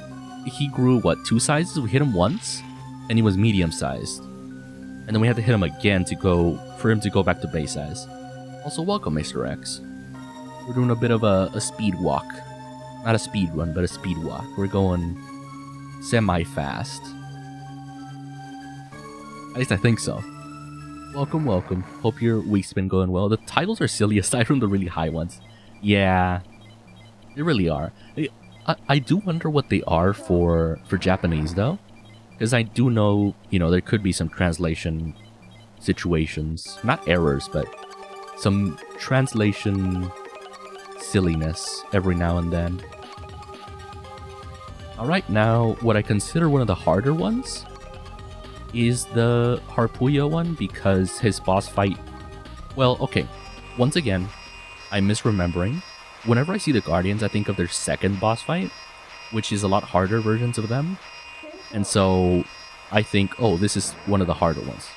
he grew, what, 2 sizes? We hit him once, and he was medium sized. And then we had to hit him again for him to go back to base size. Also, welcome, Mr. X. We're doing a bit of a speed walk. Not a speed run, but a speed walk. We're going semi-fast. At least I think so. Welcome, welcome. Hope your week's been going well. The titles are silly aside from the really high ones. Yeah, they really are. I do wonder what they are for Japanese, though. Because I do know, there could be some translation situations. Not errors, but some translation silliness every now and then. Alright, now what I consider one of the harder ones is the Harpuyo one, because his boss fight... Well, okay, once again, I'm misremembering. Whenever I see the Guardians, I think of their second boss fight, which is a lot harder versions of them. And so I think, oh, this is one of the harder ones.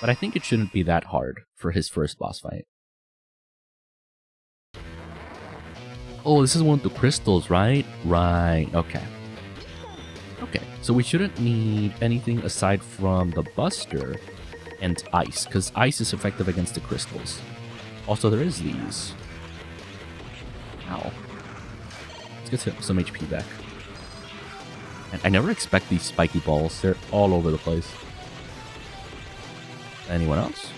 But I think it shouldn't be that hard for his first boss fight. Oh, this is one with the crystals, right? Right, okay. Okay, so we shouldn't need anything aside from the Buster and Ice, because Ice is effective against the crystals. Also, there is these. Ow. Let's get some HP back. And I never expect these spiky balls. They're all over the place. Anyone else?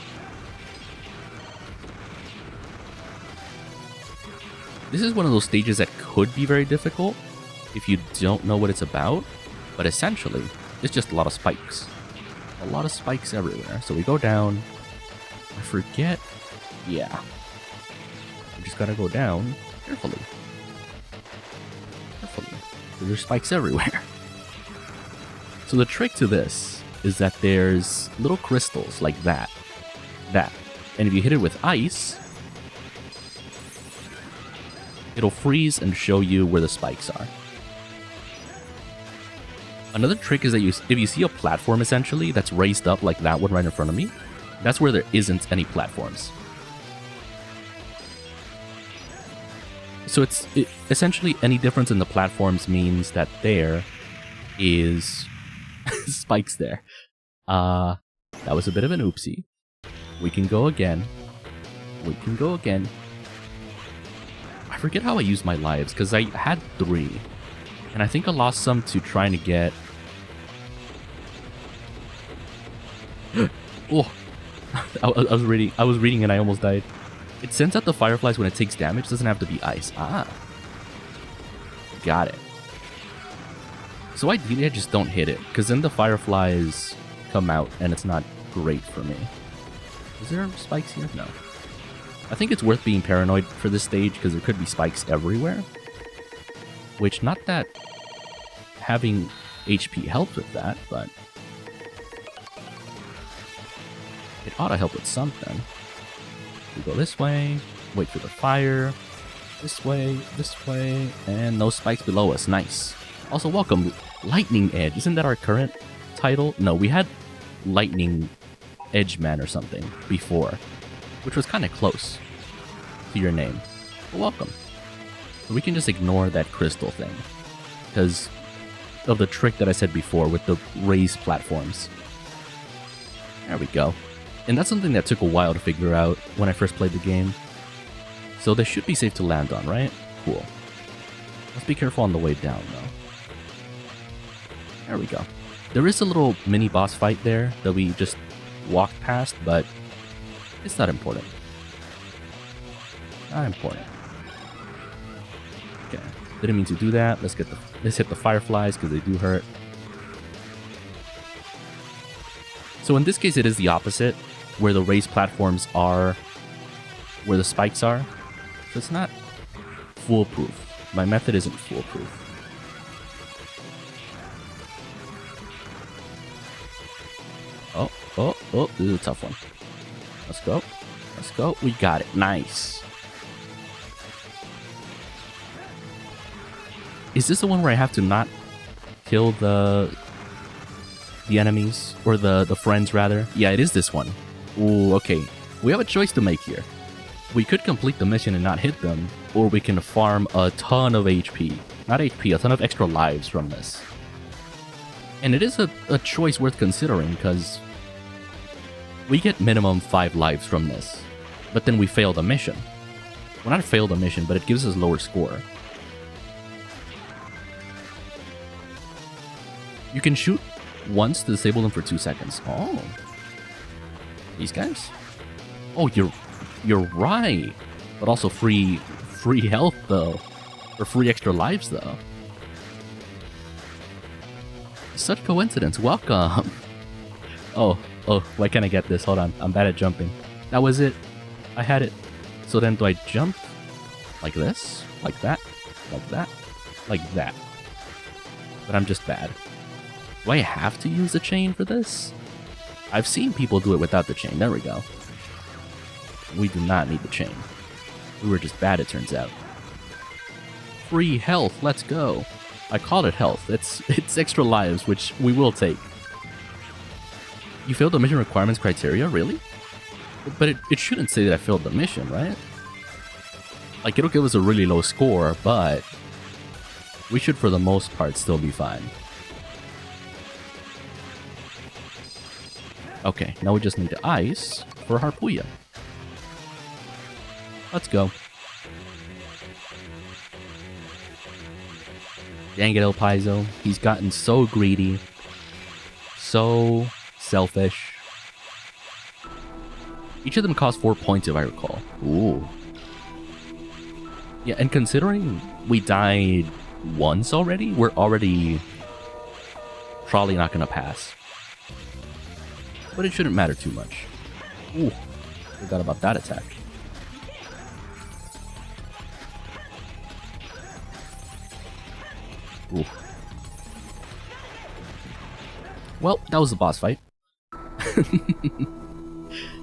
This is one of those stages that could be very difficult if you don't know what it's about. But essentially, it's just a lot of spikes. A lot of spikes everywhere. So we go down. I forget. Yeah. We just gotta go down carefully. Carefully. Because there's spikes everywhere. So the trick to this is that there's little crystals like that. And if you hit it with ice, it'll freeze and show you where the spikes are. Another trick is that if you see a platform essentially that's raised up like that one right in front of me, that's where there isn't any platforms. So essentially any difference in the platforms means that there is spikes there. That was a bit of an oopsie. We can go again. We can go again. I forget how I used my lives, because I had 3. And I think I lost some to trying to get... Oh! I was reading and I almost died. It sends out the fireflies when it takes damage. It doesn't have to be ice. Ah. Got it. So ideally I just don't hit it, because then the fireflies come out and it's not great for me. Is there spikes here? No. I think it's worth being paranoid for this stage because there could be spikes everywhere. Which, not that having HP helps with that, but it ought to help with something. We go this way, wait for the fire, this way, and no spikes below us. Nice. Also, welcome, Lightning Edge. Isn't that our current title? No, we had Lightning Edge Man or something before, which was kind of close to your name. But welcome. We can just ignore that crystal thing because of the trick that I said before with the raised platforms. There we go. And that's something that took a while to figure out when I first played the game. So they should be safe to land on, right? Cool. Let's be careful on the way down, though. There we go. There is a little mini boss fight there that we just walked past, but it's not important. Not important. Okay, didn't mean to do that. Let's hit the fireflies because they do hurt. So in this case, it is the opposite, where the raised platforms are where the spikes are. So it's not foolproof. My method isn't foolproof. Oh, this is a tough one. Let's go. Let's go. We got it. Nice. Is this the one where I have to not kill the enemies? Or the friends, rather? Yeah, it is this one. Ooh, okay. We have a choice to make here. We could complete the mission and not hit them, or we can farm a ton of HP. Not HP, a ton of extra lives from this. And it is a choice worth considering, because we get minimum 5 lives from this, but then we fail the mission. Well, not fail the mission, but it gives us lower score. You can shoot once to disable them for 2 seconds. Oh. These guys? Oh, you're right. But also free health, though. Or free extra lives, though. Such coincidence. Welcome. Oh, why can't I get this? Hold on. I'm bad at jumping. That was it. I had it. So then do I jump like this? Like that? Like that? Like that? But I'm just bad. Do I have to use the chain for this? I've seen people do it without the chain. There we go. We do not need the chain. We were just bad, it turns out. Free health, let's go. I call it health. It's extra lives, which we will take. You failed the mission requirements criteria? Really? But it shouldn't say that I failed the mission, right? Like, it'll give us a really low score, but we should, for the most part, still be fine. Okay, now we just need the ice for Harpuya. Let's go. Dang it, El Paizo. He's gotten so greedy. So selfish. Each of them costs 4 points, if I recall. Ooh. Yeah, and considering we died once already, we're already probably not going to pass. But it shouldn't matter too much. Ooh, forgot about that attack. Ooh. Well, that was the boss fight.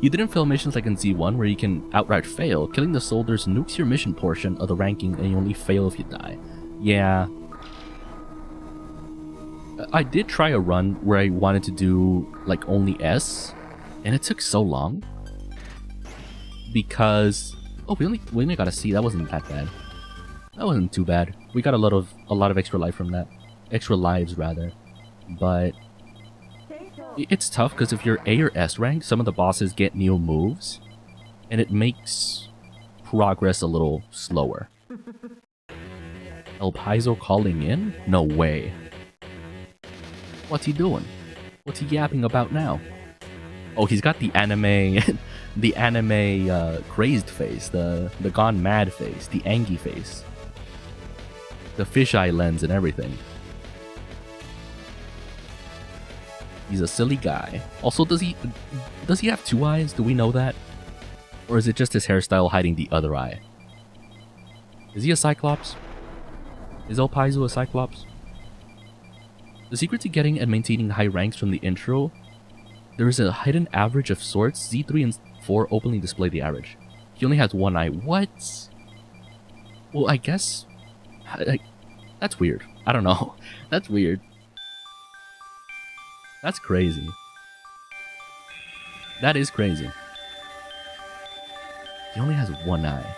You didn't fail missions like in Z1 where you can outright fail. Killing the soldiers nukes your mission portion of the ranking and you only fail if you die. Yeah. I did try a run where I wanted to do like only S, and it took so long. Because we only got a C. That wasn't that bad. That wasn't too bad. We got a lot of extra life from that. Extra lives rather. But it's tough because if you're A or S rank, some of the bosses get new moves, and it makes progress a little slower. El Paizo calling in? No way. What's he doing? What's he yapping about now? Oh, he's got the anime, the anime crazed face, the gone mad face, the Angie face, the fisheye lens and everything. He's a silly guy. Also, does he have 2 eyes? Do we know that? Or is it just his hairstyle hiding the other eye? Is he a Cyclops? Is El Paizo a Cyclops? The secret to getting and maintaining high ranks from the intro, there is a hidden average of sorts. Z3 and 4 openly display the average. He only has 1 eye. What? Well, I guess... that's weird. I don't know. That's weird. That's crazy. That is crazy. He only has 1 eye.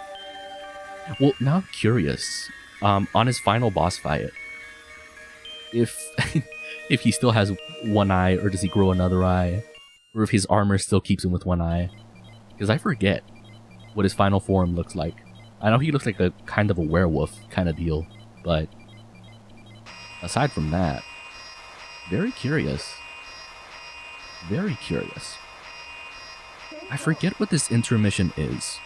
Well, now I'm curious. On his final boss fight, if he still has 1 eye, or does he grow another eye, or if his armor still keeps him with 1 eye, because I forget what his final form looks like. I know he looks like a kind of a werewolf kind of deal, but aside from that, very curious. Very curious. I forget what this intermission is.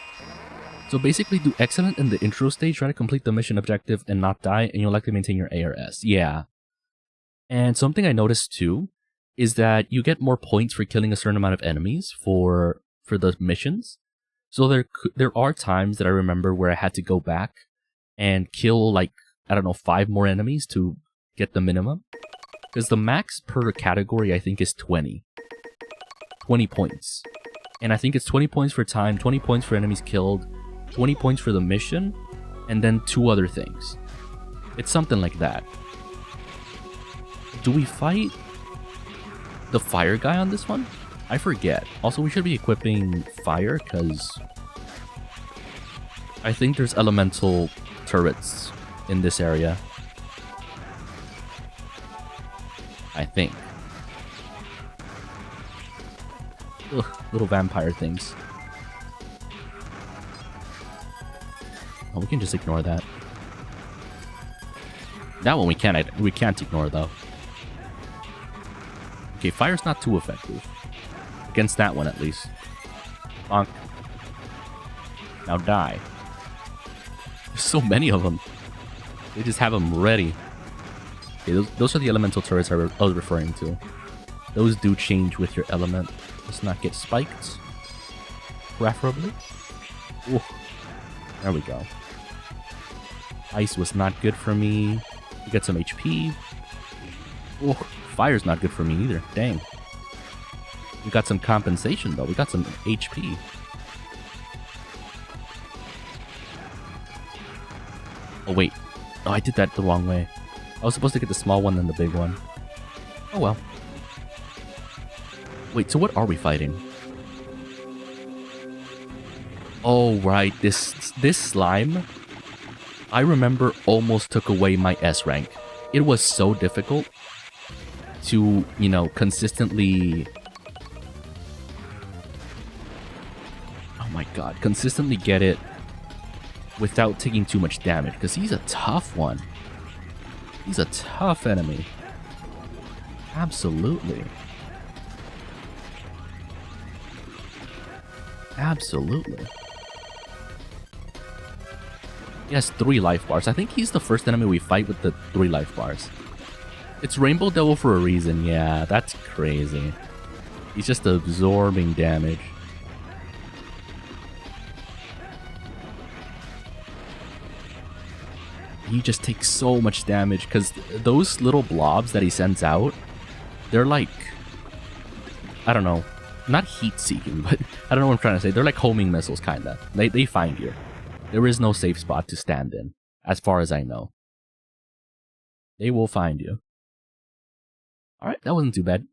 So basically, do excellent in the intro stage, try to complete the mission objective and not die, and you'll likely maintain your ARS. Yeah. And something I noticed too is that you get more points for killing a certain amount of enemies for the missions. So there are times that I remember where I had to go back and kill like, I don't know, 5 more enemies to get the minimum. Because the max per category I think is 20. 20 points. And I think it's 20 points for time, 20 points for enemies killed, 20 points for the mission, and then 2 other things. It's something like that. Do we fight the fire guy on this one? I forget. Also, we should be equipping fire, because I think there's elemental turrets in this area. I think. Ugh, little vampire things. Oh, we can just ignore that. That one we can't ignore though. Okay, fire's not too effective. Against that one at least. Bonk. Now die. There's so many of them. They just have them ready. Okay, those are the elemental turrets I was referring to. Those do change with your element. Let's not get spiked. Preferably. Ooh. There we go. Ice was not good for me. We got some HP. Ooh. Fire's not good for me either. Dang. We got some compensation though. We got some HP. Oh wait. Oh, I did that the wrong way. I was supposed to get the small one, then the big one. Oh well. Wait, so what are we fighting? Oh right, this slime, I remember, almost took away my S rank. It was so difficult to, you know, consistently... Oh my god, consistently get it without taking too much damage, because he's a tough one. He's a tough enemy. Absolutely. Absolutely. He has 3 life bars. I think he's the first enemy we fight with the 3 life bars. It's Rainbow Devil for a reason. Yeah, that's crazy. He's just absorbing damage. He just takes so much damage because those little blobs that he sends out, they're like, I don't know, not heat-seeking, but I don't know what I'm trying to say. They're like homing missiles, kinda. They find you. There is no safe spot to stand in, as far as I know. They will find you. Alright, that wasn't too bad.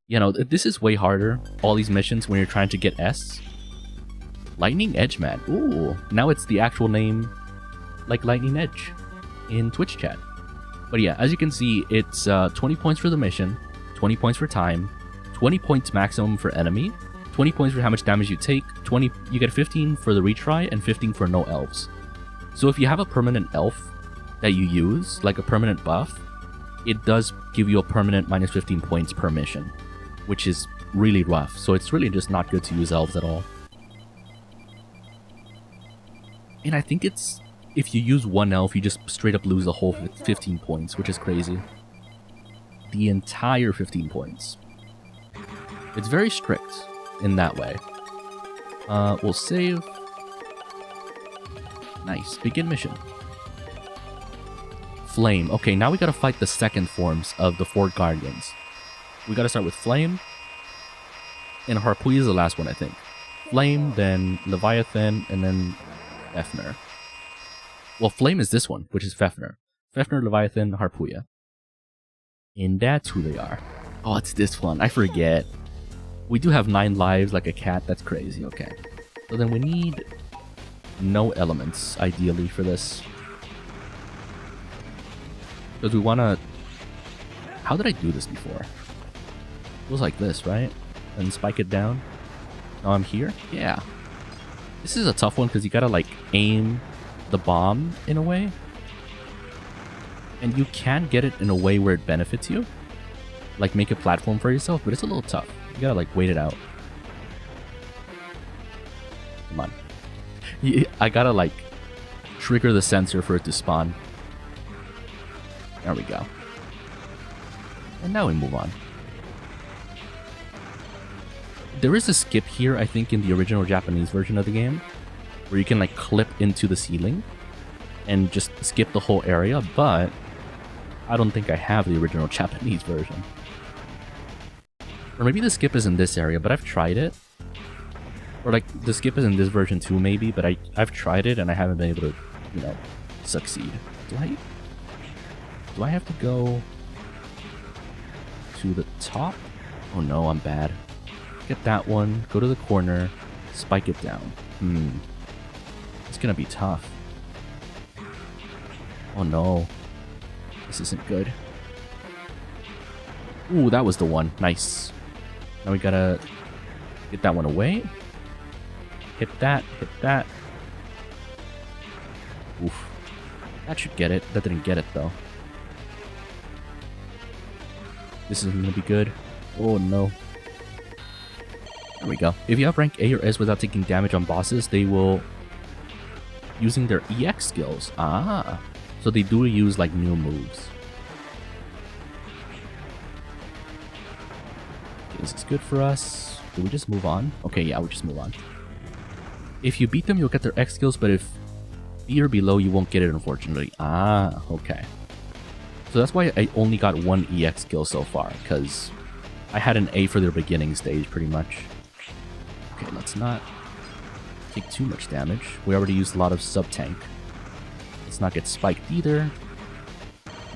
You know, this is way harder, all these missions, when you're trying to get S. Lightning Edge Man. Ooh, now it's the actual name, like Lightning Edge, in Twitch chat. But yeah, as you can see, it's 20 points for the mission, 20 points for time, 20 points maximum for enemy, 20 points for how much damage you take, 20, you get 15 for the retry, and 15 for no elves. So if you have a permanent elf that you use, like a permanent buff, it does give you a permanent minus 15 points per mission, which is really rough. So it's really just not good to use elves at all. And I think it's, if you use one elf, you just straight up lose the whole 15 points, which is crazy. The entire 15 points. It's very strict in that way. We'll save. Nice. Begin mission. Flame. Okay, now we gotta fight the second forms of the 4 guardians. We gotta start with Flame. And Harpuya is the last one, I think. Flame, then Leviathan, and then Fafnir. Well, Flame is this one, which is Fafnir. Fafnir, Leviathan, Harpuya. And that's who they are. Oh, it's this one. I forget. We do have 9 lives like a cat. That's crazy. Okay. So then we need no elements, ideally, for this. Because we want to... How did I do this before? It was like this, right? And spike it down. Now I'm here? Yeah. This is a tough one because you gotta, like, aim the bomb in a way. And you can get it in a way where it benefits you. Like, make a platform for yourself, but it's a little tough. You gotta, like, wait it out. Come on. I gotta, like, trigger the sensor for it to spawn. There we go. And now we move on. There is a skip here, I think, in the original Japanese version of the game, where you can, like, clip into the ceiling and just skip the whole area, but I don't think I have the original Japanese version. Or maybe the skip is in this area, but I've tried it. Or, like, the skip is in this version too, maybe, but I've tried it and I haven't been able to, you know, succeed. Do I have to go to the top? Oh no, I'm bad. Get that one, go to the corner, spike it down. It's gonna be tough. Oh no. This isn't good. Ooh, that was the one. Nice. Now we gotta get that one away. Hit that, hit that. Oof. That should get it. That didn't get it though. This isn't gonna be good. Oh no. There we go. If you have rank A or S without taking damage on bosses, they will... using their EX skills. Ah. So they do use like new moves. Okay, this is good for us. Do we just move on? Okay, yeah, we just move on. If you beat them, you'll get their X skills, but if B or below, you won't get it, unfortunately. Ah, okay. So that's why I only got one EX skill so far, because I had an A for their beginning stage, pretty much. Okay, let's not take too much damage. We already used a lot of sub-tank. Let's not get spiked either.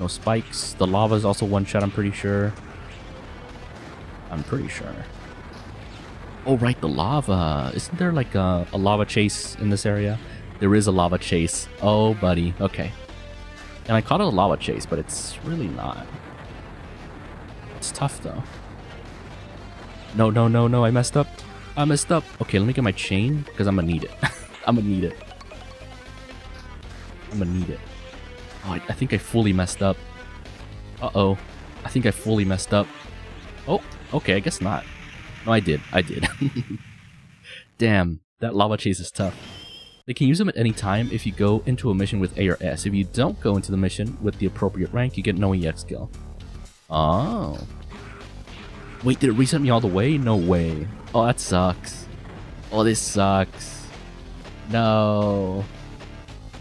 No spikes. The lava is also one-shot, I'm pretty sure. I'm pretty sure. Oh, right, the lava. Isn't there like a lava chase in this area? There is a lava chase. Oh, buddy. Okay. And I called it a lava chase, but it's really not. It's tough, though. No, no, no, no. I messed up. I messed up. Okay, let me get my chain, because I'm going to need it. I'm going to need it. I'm going to need it. Oh, I think I fully messed up. Uh-oh. I think I fully messed up. Oh, okay. I guess not. No, I did. I did. Damn. That lava chase is tough. They can use them at any time if you go into a mission with A or S. If you don't go into the mission with the appropriate rank, you get no EX skill. Oh. Wait, did it reset me all the way? No way. Oh, that sucks. Oh, this sucks. No.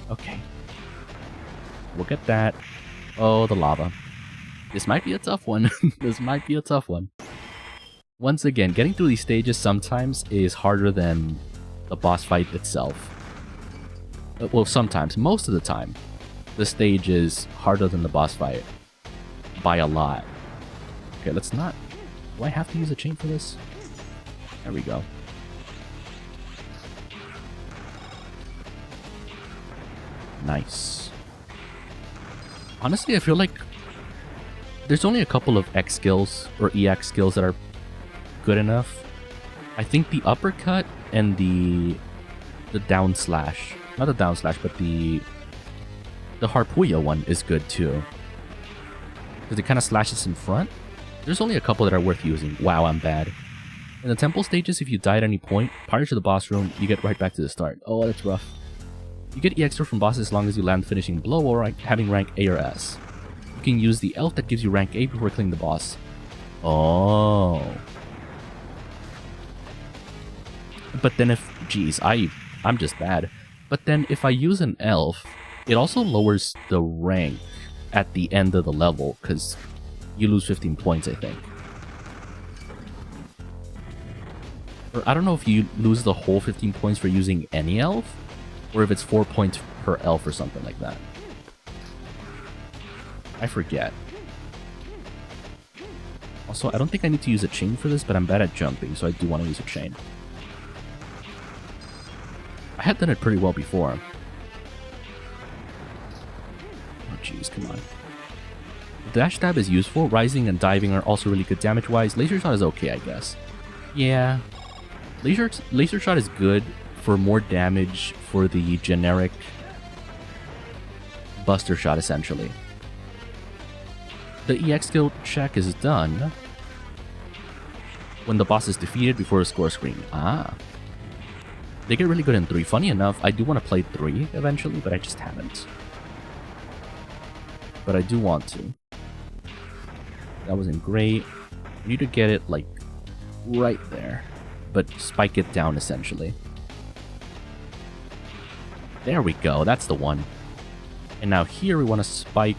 Okay. We'll get that. Oh, the lava. This might be a tough one. This might be a tough one. Once again, getting through these stages sometimes is harder than the boss fight itself. Well, sometimes. Most of the time, the stage is harder than the boss fight. By a lot. Okay, let's not... Do I have to use a chain for this? There we go. Nice. Honestly, I feel like there's only a couple of X skills or EX skills that are good enough. I think the uppercut and the down slash, not the down slash, but the Harpuya one is good too, because it kind of slashes in front. There's only a couple that are worth using. Wow, I'm bad. In the temple stages, if you die at any point prior to the boss room, you get right back to the start. Oh, that's rough. You get EX from bosses as long as you land finishing blow or having rank A or S. You can use the elf that gives you rank A before killing the boss. Oh. But then if... Geez, I'm just bad. But then if I use an elf, it also lowers the rank at the end of the level, because you lose 15 points, I think. Or I don't know if you lose the whole 15 points for using any elf, or if it's 4 points per elf or something like that. I forget. Also, I don't think I need to use a chain for this, but I'm bad at jumping, so I do want to use a chain. I had done it pretty well before. Oh jeez, come on. The dash stab is useful. Rising and diving are also really good damage-wise. Laser shot is okay, I guess. Yeah. Laser shot is good for more damage for the generic buster shot, essentially. The EX skill check is done when the boss is defeated before a score screen. Ah. They get really good in 3. Funny enough, I do want to play 3 eventually, but I just haven't. But I do want to. That wasn't great. We need to get it, like, right there. But spike it down, essentially. There we go. That's the one. And now here we want to spike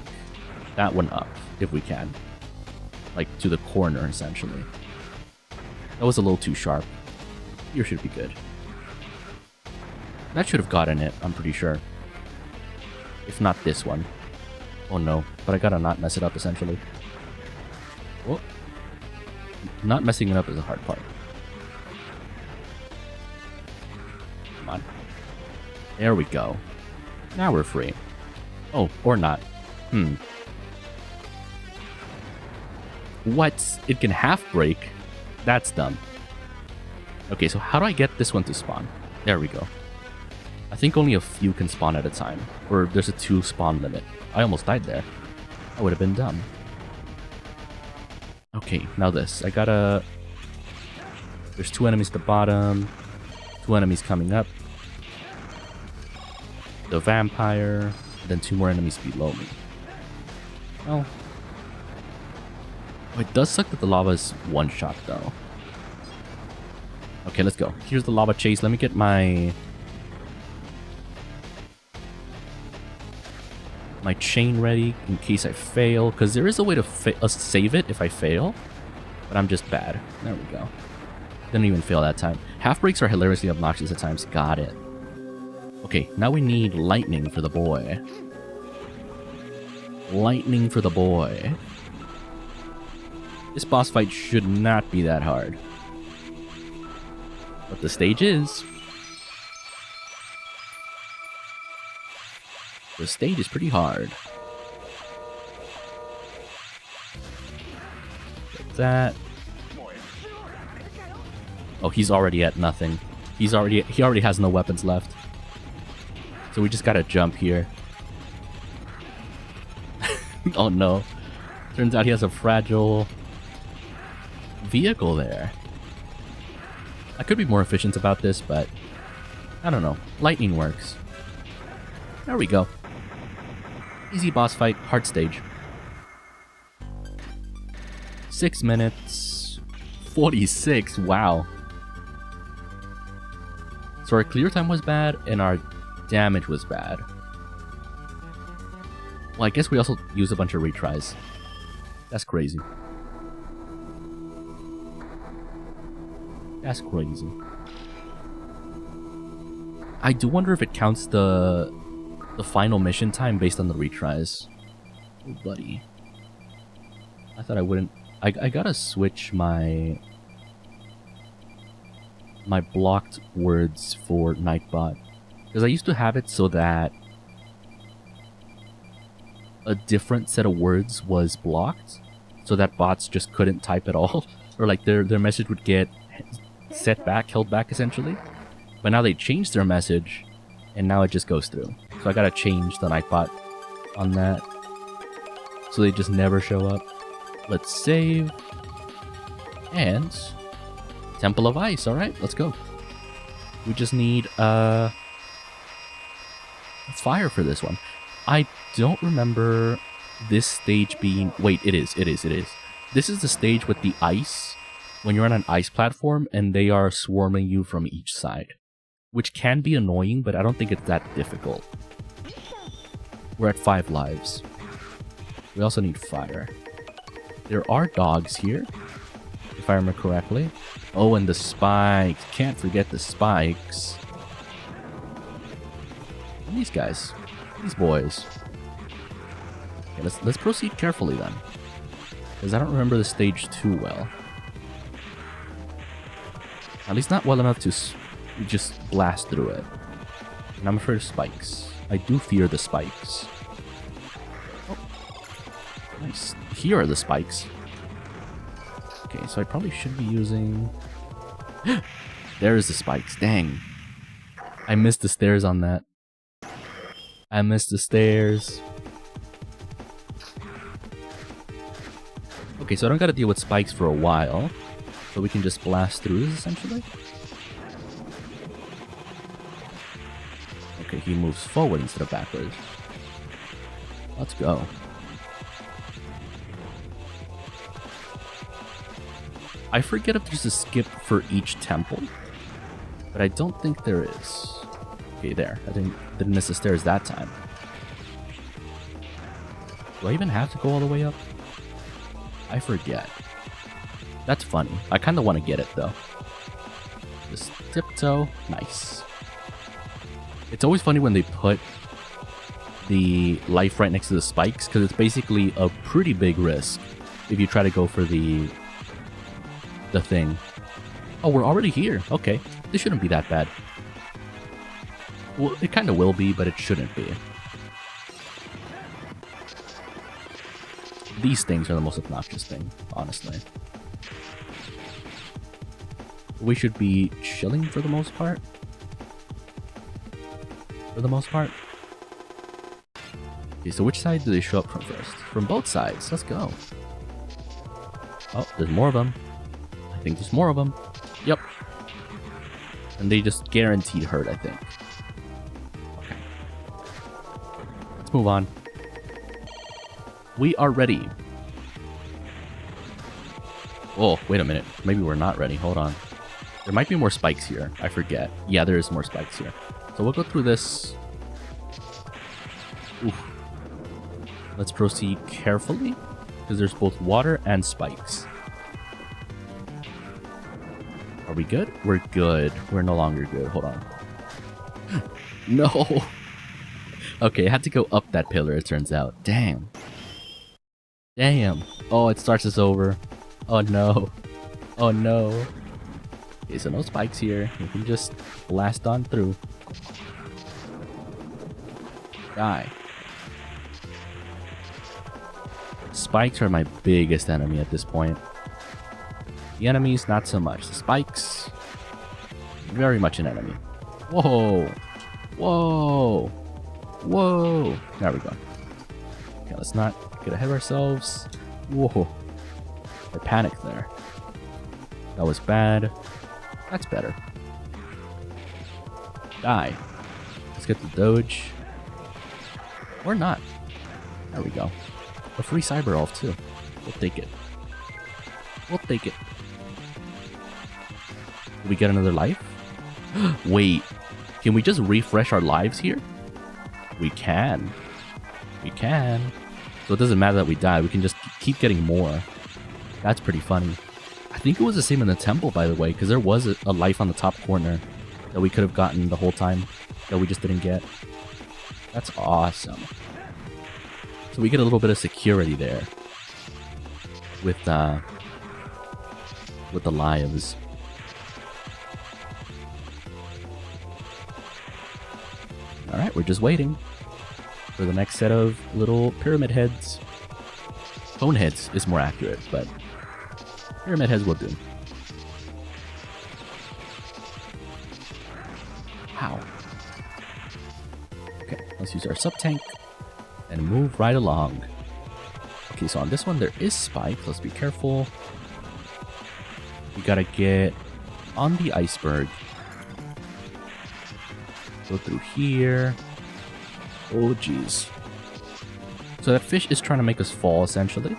that one up, if we can. Like, to the corner, essentially. That was a little too sharp. Here should be good. That should have gotten it, I'm pretty sure. If not this one. Oh no, but I gotta not mess it up, essentially. Oh. Not messing it up is the hard part. Come on. There we go. Now we're free. Oh, or not. What? It can half break? That's dumb. Okay, so how do I get this one to spawn? There we go. I think only a few can spawn at a time. Or there's a 2 spawn limit. I almost died there. That would have been dumb. Okay, now this. I gotta... There's 2 enemies at the bottom. 2 enemies coming up. The vampire. Then 2 more enemies below me. Oh. Oh, it does suck that the lava is one shot though. Okay, let's go. Here's the lava chase. Let me get my chain ready in case I fail, because there is a way to save it if I fail, but I'm just bad. There we go. Didn't even fail that time. Half breaks are hilariously obnoxious at times. Got it. Okay, now we need lightning for the boy. Lightning for the boy. This boss fight should not be that hard. But the stage is. The stage is pretty hard. Get that. Oh, he's already at nothing. He already has no weapons left. So we just gotta jump here. Oh no. Turns out he has a fragile vehicle there. I could be more efficient about this, but I don't know. Lightning works. There we go. Easy boss fight, hard stage. 6 minutes. 46, wow. So our clear time was bad, and our damage was bad. Well, I guess we also used a bunch of retries. That's crazy. That's crazy. I do wonder if it counts the final mission time based on the retries. Oh, buddy. I thought I wouldn't. I gotta switch my blocked words for Nightbot, because I used to have it so that a different set of words was blocked, so that bots just couldn't type at all, or like their message would get held back essentially. But now they changed their message, and now it just goes through. So I gotta change the Nightbot on that, so they just never show up. Let's save. And Temple of Ice. Alright, let's go. We just need fire for this one. I don't remember this stage being... Wait, it is. This is the stage with the ice, when you're on an ice platform and they are swarming you from each side, which can be annoying, but I don't think it's that difficult. We're at 5 lives. We also need fire. There are dogs here, if I remember correctly. Oh, and the spikes. Can't forget the spikes. And these guys. These boys. Okay, let's proceed carefully then, because I don't remember the stage too well. At least not well enough to just blast through it. And I'm afraid of spikes. I do fear the spikes. Oh. Nice. Here are the spikes. Okay, so I probably should be using... There's the spikes. Dang. I missed the stairs on that. I missed the stairs. Okay, so I don't gotta deal with spikes for a while. So we can just blast through this, essentially. Okay, he moves forward instead of backwards. Let's go. I forget if there's a skip for each temple, but I don't think there is. Okay, there. I didn't miss the stairs that time. Do I even have to go all the way up? I forget. That's funny. I kind of want to get it, though. Just tiptoe. Nice. It's always funny when they put the life right next to the spikes, because it's basically a pretty big risk if you try to go for the thing. Oh, we're already here. Okay. This shouldn't be that bad. Well, it kind of will be, but it shouldn't be. These things are the most obnoxious thing, honestly. We should be chilling for the most part. Okay, so which side do they show up from first? From both sides. Let's go. Oh, there's more of them. I think there's more of them. Yep. And they just guaranteed hurt, I think. Okay. Let's move on. We are ready. Oh, wait a minute. Maybe we're not ready. Hold on. There might be more spikes here. I forget. Yeah, there is more spikes here. So we'll go through this. Oof. Let's proceed carefully, because there's both water and spikes. Are we good? We're good. We're no longer good. Hold on. No! Okay, I had to go up that pillar, it turns out. Damn. Damn. Oh, it starts us over. Oh no. Oh no. Okay, so no spikes here. We can just blast on through. Die. Spikes are my biggest enemy at this point. The enemies, not so much. The spikes, very much an enemy. Whoa! Whoa! Whoa! There we go. Okay, let's not get ahead of ourselves. Whoa! I panicked there. That was bad. That's better. Die. Let's get the Doge. Or not. There we go. A free Cyber Elf too. We'll take it. We'll take it. Did we get another life? Wait. Can we just refresh our lives here? We can. We can. So it doesn't matter that we die. We can just keep getting more. That's pretty funny. I think it was the same in the temple, by the way, because there was a life on the top corner that we could have gotten the whole time that we just didn't get. That's awesome. So we get a little bit of security there with the lives. All right, we're just waiting for the next set of little pyramid heads. Cone heads is more accurate, but pyramid heads will do. How? Okay, let's use our sub-tank and move right along. Okay, so on this one there is spikes. Let's be careful. We gotta get on the iceberg. Go through here. Oh, jeez. So that fish is trying to make us fall, essentially.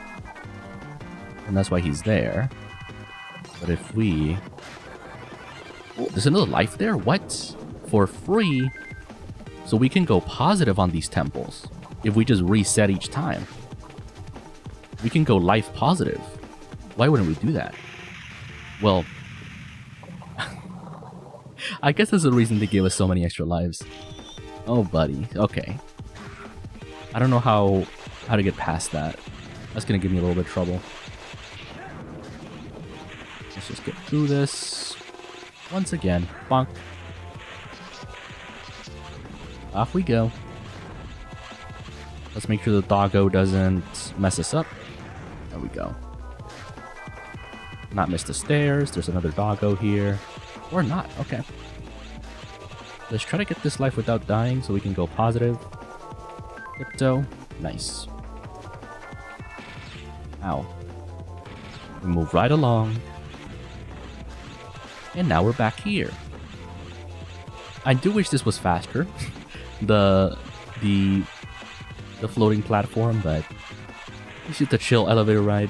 And that's why he's there. But if we... Oh, there's another life there? What? For free? So we can go positive on these temples if we just reset each time. We can go life positive. Why wouldn't we do that? Well, I guess there's a reason they gave us so many extra lives. Oh, buddy. Okay. I don't know how to get past that. That's gonna give me a little bit of trouble. Let's just get through this. Once again. Bonk. Off we go. Let's make sure the doggo doesn't mess us up. There we go. Not miss the stairs. There's another doggo here. Or not. Okay. Let's try to get this life without dying so we can go positive. Crypto. Nice. Ow. We move right along. And now we're back here. I do wish this was faster. the floating platform, but it's just a chill elevator ride.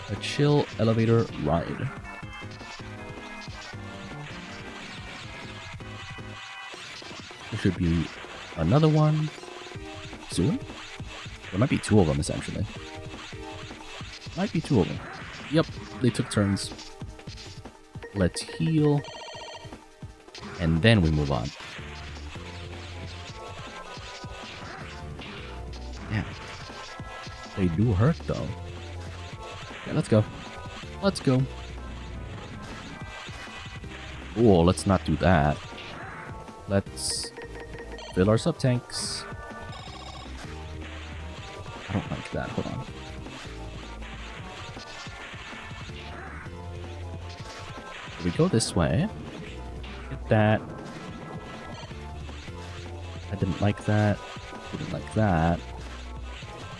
A chill elevator ride. There should be another one soon. There might be two of them, essentially. Might be two of them. Yep, they took turns. Let's heal. And then we move on. Yeah. They do hurt, though. Yeah, let's go. Let's go. Oh, let's not do that. Let's fill our sub-tanks. I don't like that. Hold on. We go this way. Get that. I didn't like that. Didn't like that.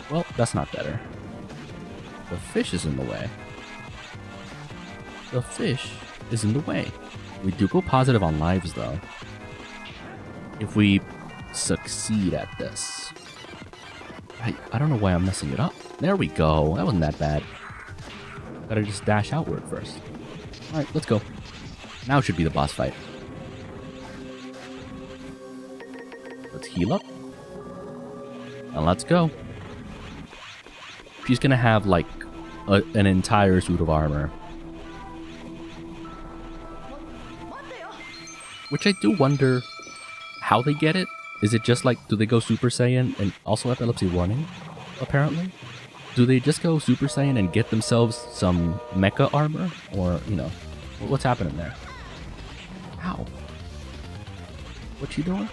Well, that's not better. The fish is in the way. The fish is in the way. We do go positive on lives, though. If we succeed at this. I don't know why I'm messing it up. There we go. That wasn't that bad. Gotta just dash outward first. Alright, let's go. Now should be the boss fight. Let's heal up. And let's go. She's gonna have, like, an entire suit of armor. Which I do wonder how they get it. Is it just like, do they go Super Saiyan and also epilepsy warning, apparently? Do they just go Super Saiyan and get themselves some mecha armor? Or, you know, what's happening there? Ow. What you doing?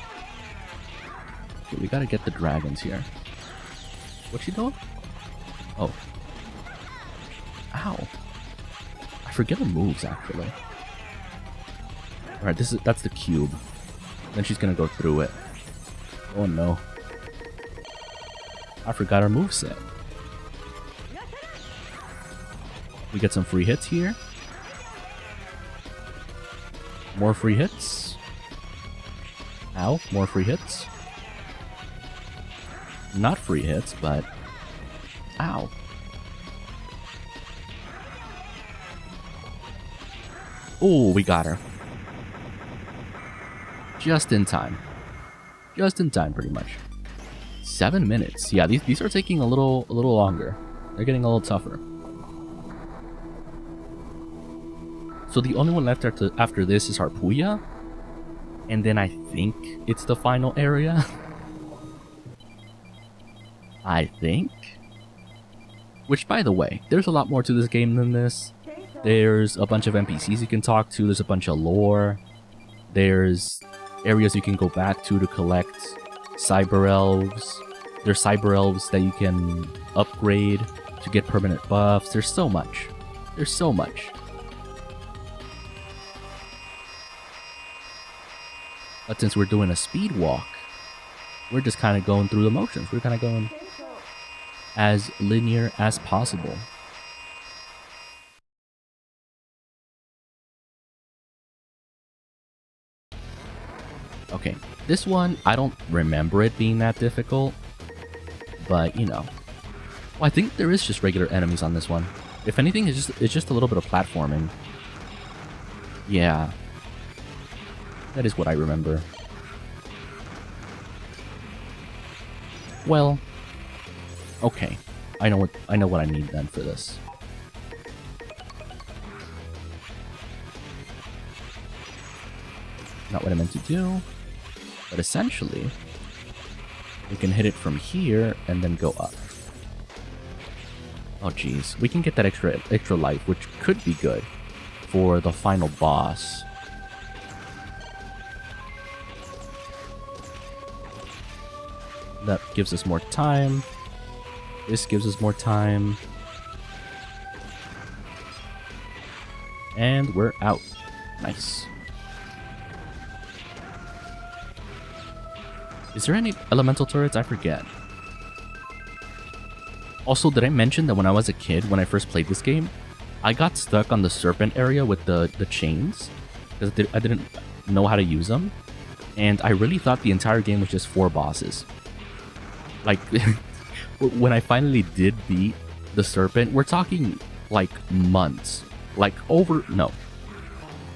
Okay, we gotta get the dragons here. What you doing? Oh. Ow. I forget the moves, actually. Alright, that's the cube. Then she's gonna go through it. Oh no. I forgot our moveset. We get some free hits here. More free hits. Ow, more free hits. Not free hits, but... Ow. Oh, we got her. Just in time. Just in time, pretty much. 7 minutes. Yeah, these are taking a little longer. They're getting a little tougher. So the only one left after this is Harpuya. And then I think it's the final area. I think. Which, by the way, there's a lot more to this game than this. There's a bunch of NPCs you can talk to. There's a bunch of lore. There's areas you can go back to collect cyber elves. There's cyber elves that you can upgrade to get permanent buffs. There's so much. There's so much. But since we're doing a speed walk, we're just kind of going through the motions. We're kind of going as linear as possible. Okay, this one, I don't remember it being that difficult, but, you know. Well, I think there is just regular enemies on this one. If anything, it's just a little bit of platforming. Yeah. That is what I remember. Well, okay. I know what I need then for this. Not what I meant to do. But essentially, we can hit it from here and then go up. Oh jeez, we can get that extra life, which could be good for the final boss. That gives us more time. This gives us more time. And we're out. Nice. Is there any elemental turrets? I forget. Also, did I mention that when I was a kid, when I first played this game, I got stuck on the serpent area with the chains? Because I didn't know how to use them. And I really thought the entire game was just 4 bosses. Like, when I finally did beat the serpent, we're talking, like, months. Like,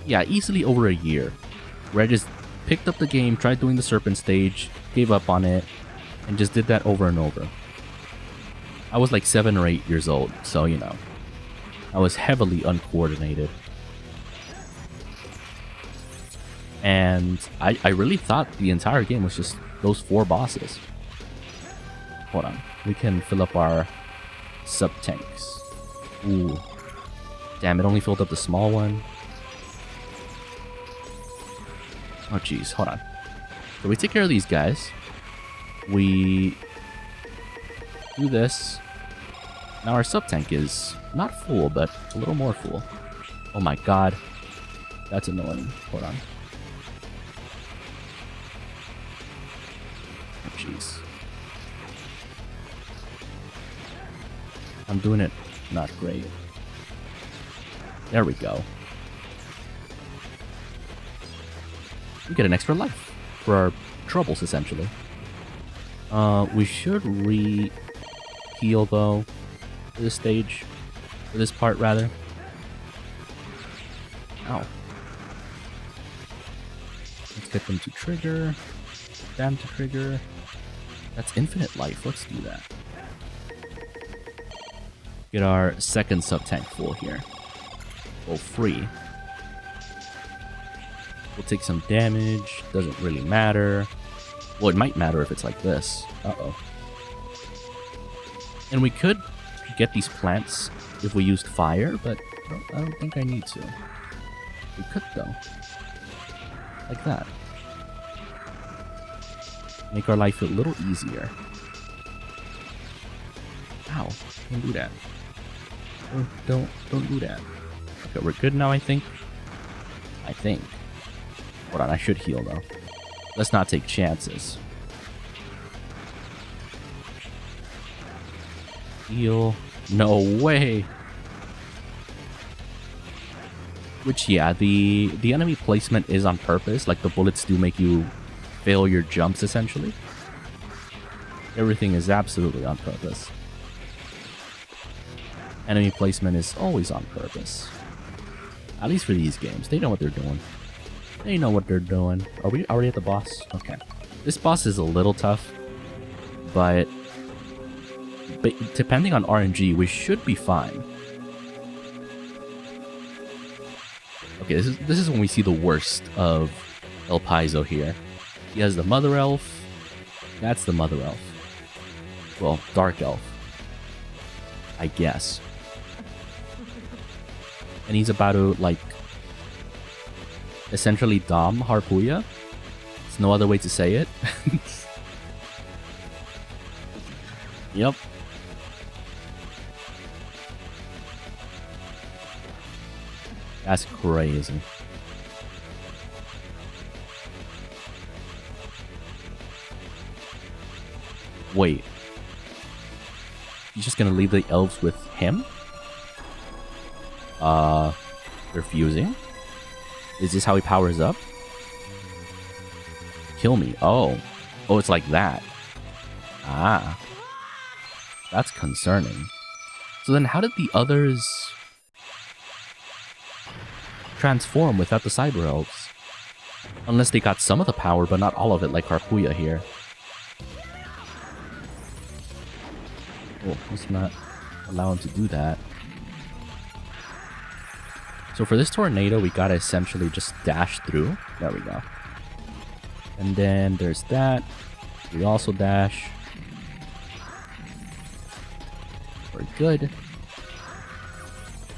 easily over a year. Where I just picked up the game, tried doing the serpent stage, gave up on it, and just did that over and over. I was like 7 or 8 years old, so, you know, I was heavily uncoordinated. And I really thought the entire game was just those 4 bosses. Hold on. We can fill up our sub-tanks. Ooh. Damn, it only filled up the small one. Oh, jeez. Hold on. So we take care of these guys. We do this. Now our sub-tank is not full, but a little more full. Oh my god. That's annoying. Hold on. Oh jeez. I'm doing it not great. There we go. We get an extra life for our troubles, essentially. We should re-heal, though, for this stage. For this part, rather. Ow. Let's get them to trigger. Them to trigger. That's infinite life. Let's do that. Get our second sub-tank full here. Well, free. We'll take some damage. Doesn't really matter. Well, it might matter if it's like this. Uh-oh. And we could get these plants if we used fire, but I don't think I need to. We could, though. Like that. Make our life a little easier. Ow. Don't do that. Don't do that. Okay, we're good now, I think. Hold on, I should heal, though. Let's not take chances. Heal. No way! Which, yeah, the enemy placement is on purpose. Like, the bullets do make you fail your jumps, essentially. Everything is absolutely on purpose. Enemy placement is always on purpose. At least for these games. They know what they're doing. They know what they're doing. Are we already at the boss? Okay. This boss is a little tough. But depending on RNG, we should be fine. Okay, this is when we see the worst of El Paizo here. He has the Mother Elf. That's the Mother Elf. Well, Dark Elf. I guess. And he's about to, like, essentially dom Harpuya. There's no other way to say it. Yep. That's crazy. Wait. He's just gonna leave the elves with him? They're fusing? Is this how he powers up? Kill me. Oh. Oh, it's like that. Ah. That's concerning. So then how did the others transform without the cyber elves? Unless they got some of the power, but not all of it, like Harpuya here. Oh, let's not allow him to do that. So for this tornado, we gotta essentially just dash through. There we go. And then there's that. We also dash. We're good.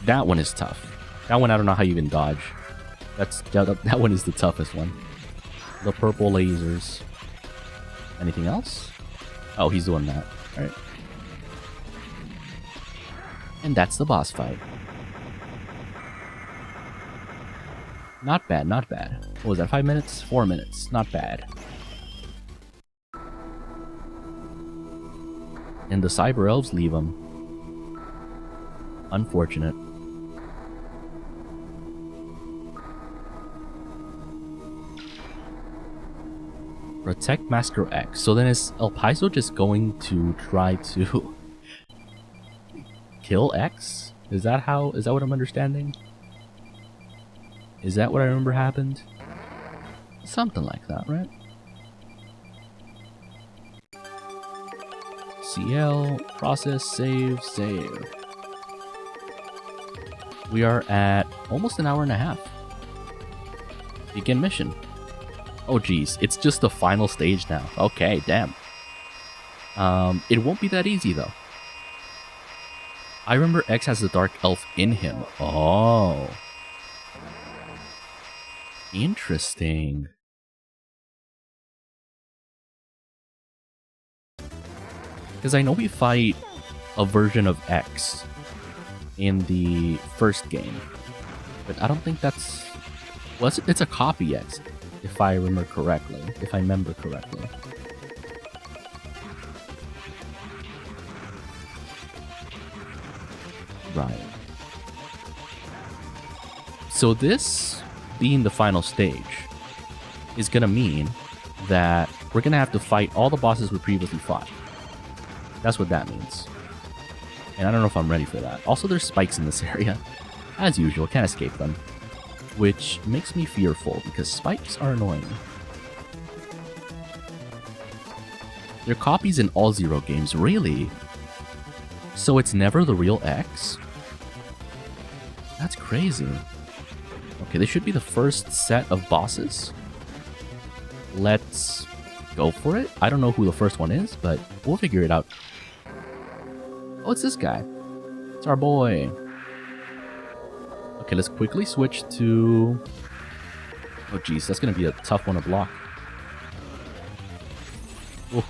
That one is tough. That one I don't know how you even dodge. That one is the toughest one. The purple lasers. Anything else? Oh, he's doing that. Alright. And that's the boss fight. Not bad, not bad. What was that, 5 minutes? 4 minutes. Not bad. And the cyber elves leave him. Unfortunate. Protect Master X. So then is El Paizo just going to try to kill X? Is that what I'm understanding? Is that what I remember happened? Something like that, right? CL, process, save. We are at almost an hour and a half. Begin mission. Oh geez, it's just the final stage now. Okay, damn. It won't be that easy though. I remember X has the Dark Elf in him. Oh. Interesting. Because I know we fight a version of X in the first game, but I don't think that's... Well, it's a copy X, if I remember correctly. Right. So this being the final stage is gonna mean that we're gonna have to fight all the bosses we previously fought. That's what that means. And I don't know if I'm ready for that. Also, there's spikes in this area. As usual, can't escape them. Which makes me fearful, because spikes are annoying. They're copies in all Zero games, really? So it's never the real X? That's crazy. Okay, this should be the first set of bosses. Let's go for it. I don't know who the first one is, but we'll figure it out. Oh, it's this guy. It's our boy. Okay, let's quickly switch to... Oh, geez, that's going to be a tough one to block. Oh.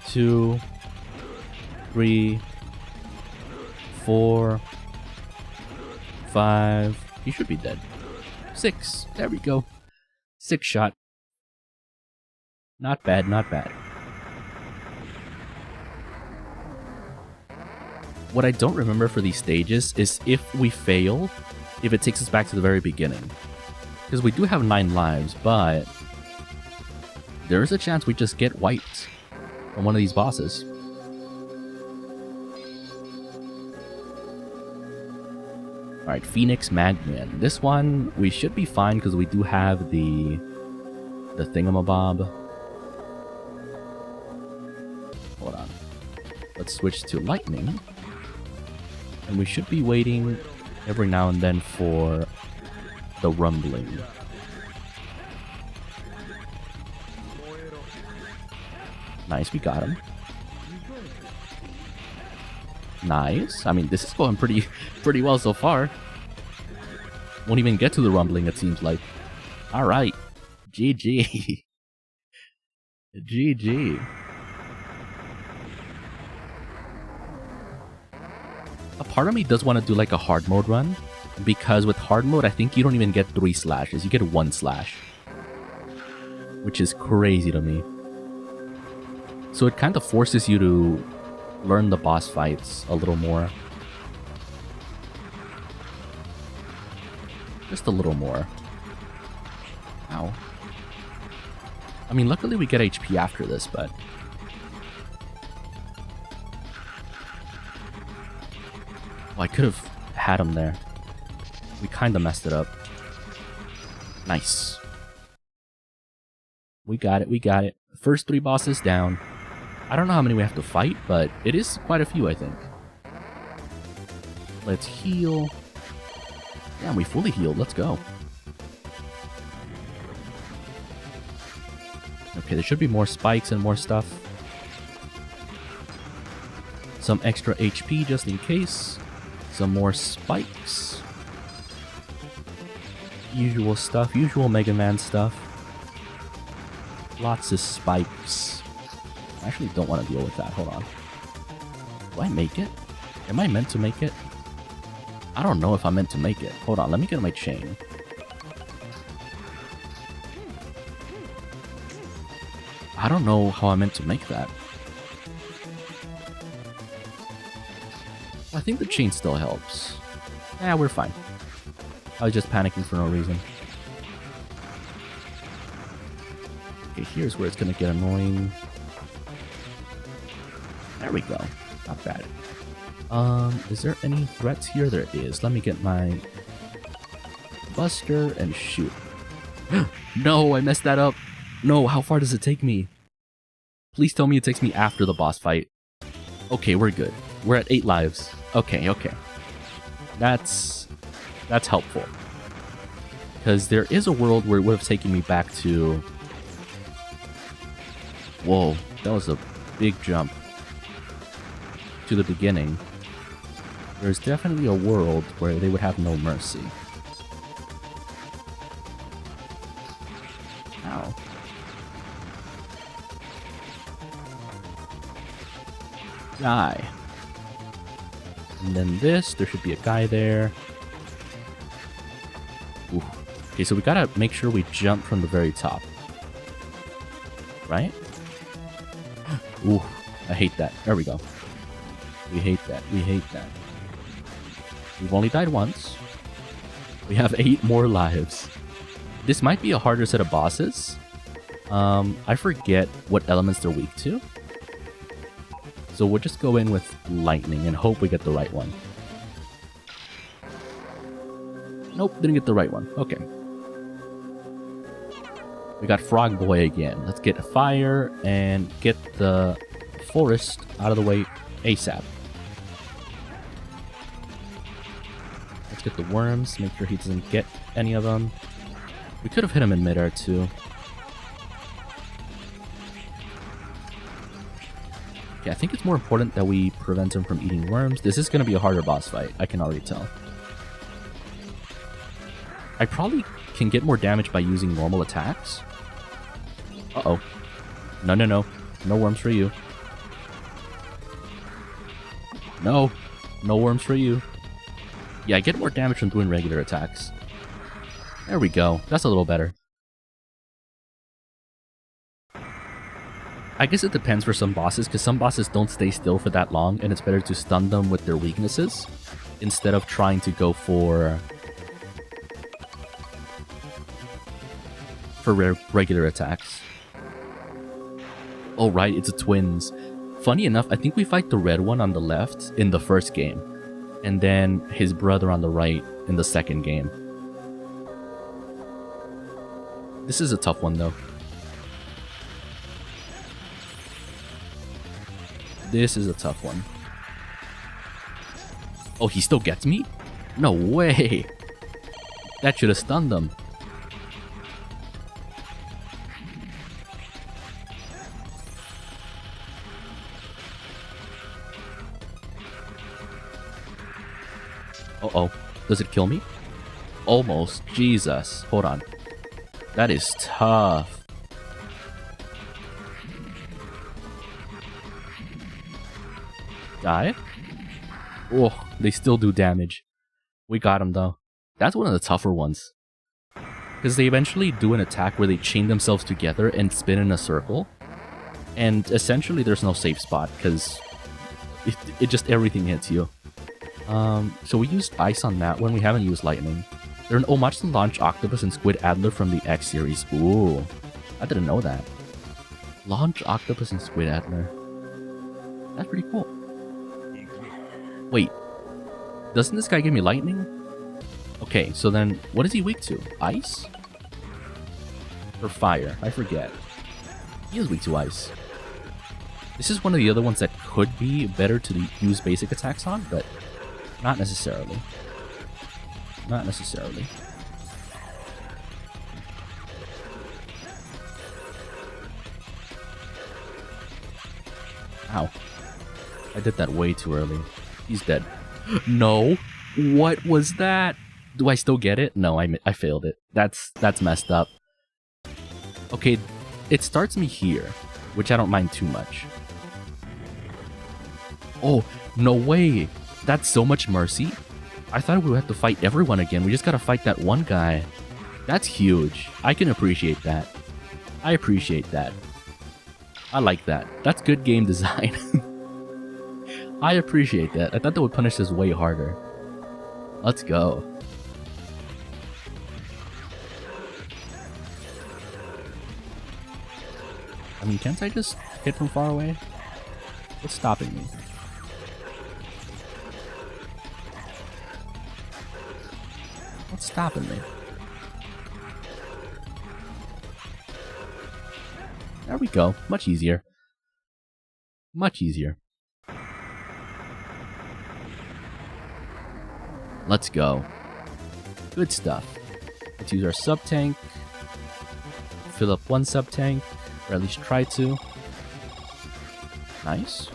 2, 3, 4, 5. He should be dead. 6. There we go. 6 shot. Not bad, not bad. What I don't remember for these stages is if we fail, if it takes us back to the very beginning. Because we do have 9 lives, but there's a chance we just get wiped from one of these bosses. Alright, Phoenix Madman. This one, we should be fine because we do have the thingamabob. Hold on. Let's switch to Lightning. And we should be waiting every now and then for the rumbling. Nice, we got him. Nice. I mean, this is going pretty well so far. Won't even get to the rumbling, it seems like. Alright. GG. GG. A part of me does want to do like a hard mode run, because with hard mode, I think you don't even get 3 slashes. You get 1 slash. Which is crazy to me. So it kind of forces you to learn the boss fights a little more. Just a little more. Ow. I mean, luckily we get HP after this, but... Oh, I could have had him there. We kind of messed it up. Nice. We got it, we got it. First 3 bosses down. I don't know how many we have to fight, but it is quite a few, I think. Let's heal. Yeah, we fully healed. Let's go. Okay, there should be more spikes and more stuff. Some extra HP just in case. Some more spikes. Usual stuff. Usual Megaman stuff. Lots of spikes. I actually don't want to deal with that. Hold on. Do I make it? Am I meant to make it? I don't know if I'm meant to make it. Hold on, let me get my chain. I don't know how I'm meant to make that. I think the chain still helps. Yeah, we're fine. I was just panicking for no reason. Okay, here's where it's gonna get annoying. There we go. Not bad. Is there any threats here? There is. Let me get my Buster and shoot. No, I messed that up. No, how far does it take me? Please tell me it takes me after the boss fight. Okay, we're good. We're at 8 lives. Okay, okay. That's helpful. Because there is a world where it would have taken me back to... Whoa, that was a big jump. To the beginning. There's definitely a world where they would have no mercy. Ow. Die. And then this, there should be a guy there. Ooh. Okay, so we gotta make sure we jump from the very top. Right? Ooh, I hate that. There we go. We hate that. We hate that. We've only died once. We have 8 more lives. This might be a harder set of bosses. I forget what elements they're weak to. So we'll just go in with lightning and hope we get the right one. Nope, didn't get the right one. Okay. We got Frog Boy again. Let's get fire and get the forest out of the way ASAP. Let's get the worms, make sure he doesn't get any of them. We could have hit him in midair too. Okay, I think it's more important that we prevent him from eating worms. This is going to be a harder boss fight, I can already tell. I probably can get more damage by using normal attacks. Uh-oh. No, no, no. No worms for you. No. No worms for you. Yeah, I get more damage from doing regular attacks. There we go. That's a little better. I guess it depends for some bosses, because some bosses don't stay still for that long, and it's better to stun them with their weaknesses instead of trying to go for regular attacks. Oh right, it's a twins. Funny enough, I think we fight the red one on the left in the first game, and then his brother on the right in the second game. This is a tough one though. This is a tough one. Oh, he still gets me? No way! That should have stunned them. Uh-oh. Does it kill me? Almost. Jesus. Hold on. That is tough. Die? Oh, they still do damage. We got him though. That's one of the tougher ones. Because they eventually do an attack where they chain themselves together and spin in a circle. And essentially there's no safe spot because it just everything hits you. So we used ice on that one. We haven't used lightning. They're an homage to Launch Octopus and Squid Adler from the X series. Ooh, I didn't know that. Launch Octopus and Squid Adler. That's pretty cool. Wait, doesn't this guy give me lightning? Okay, so then what is he weak to? Ice? Or fire? I forget. He is weak to ice. This is one of the other ones that could be better to use basic attacks on, but not necessarily. Not necessarily. Ow. I did that way too early. He's dead. No! What was that? Do I still get it? No, I failed it. That's messed up. Okay, it starts me here, which I don't mind too much. Oh, no way! That's so much mercy. I thought we would have to fight everyone again. We just gotta fight that one guy. That's huge. I can appreciate that. I appreciate that. I like that. That's good game design. I appreciate that. I thought that would punish us way harder. Let's go. I mean, can't I just hit from far away? What's stopping me? What's stopping me? There we go. Much easier. Much easier. Let's go. Good stuff. Let's use our sub-tank. Fill up one sub-tank, or at least try to. Nice.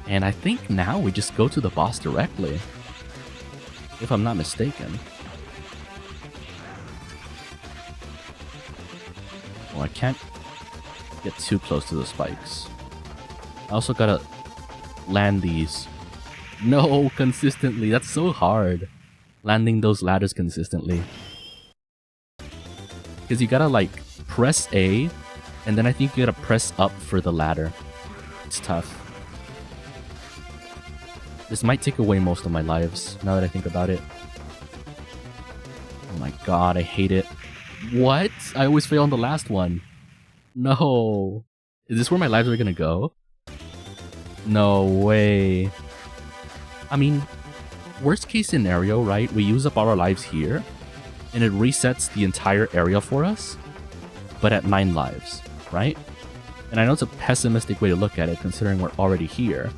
And I think now we just go to the boss directly. If I'm not mistaken. Well, I can't get too close to the spikes. I also gotta land these. No, consistently. That's so hard. Landing those ladders consistently. Because you gotta like press A, and then I think you gotta press up for the ladder. It's tough. This might take away most of my lives, now that I think about it. Oh my god, I hate it. What? I always fail on the last one. No. Is this where my lives are gonna go? No way. I mean, worst case scenario, right? We use up our lives here, and it resets the entire area for us, but at 9 lives, right? And I know it's a pessimistic way to look at it, considering we're already here,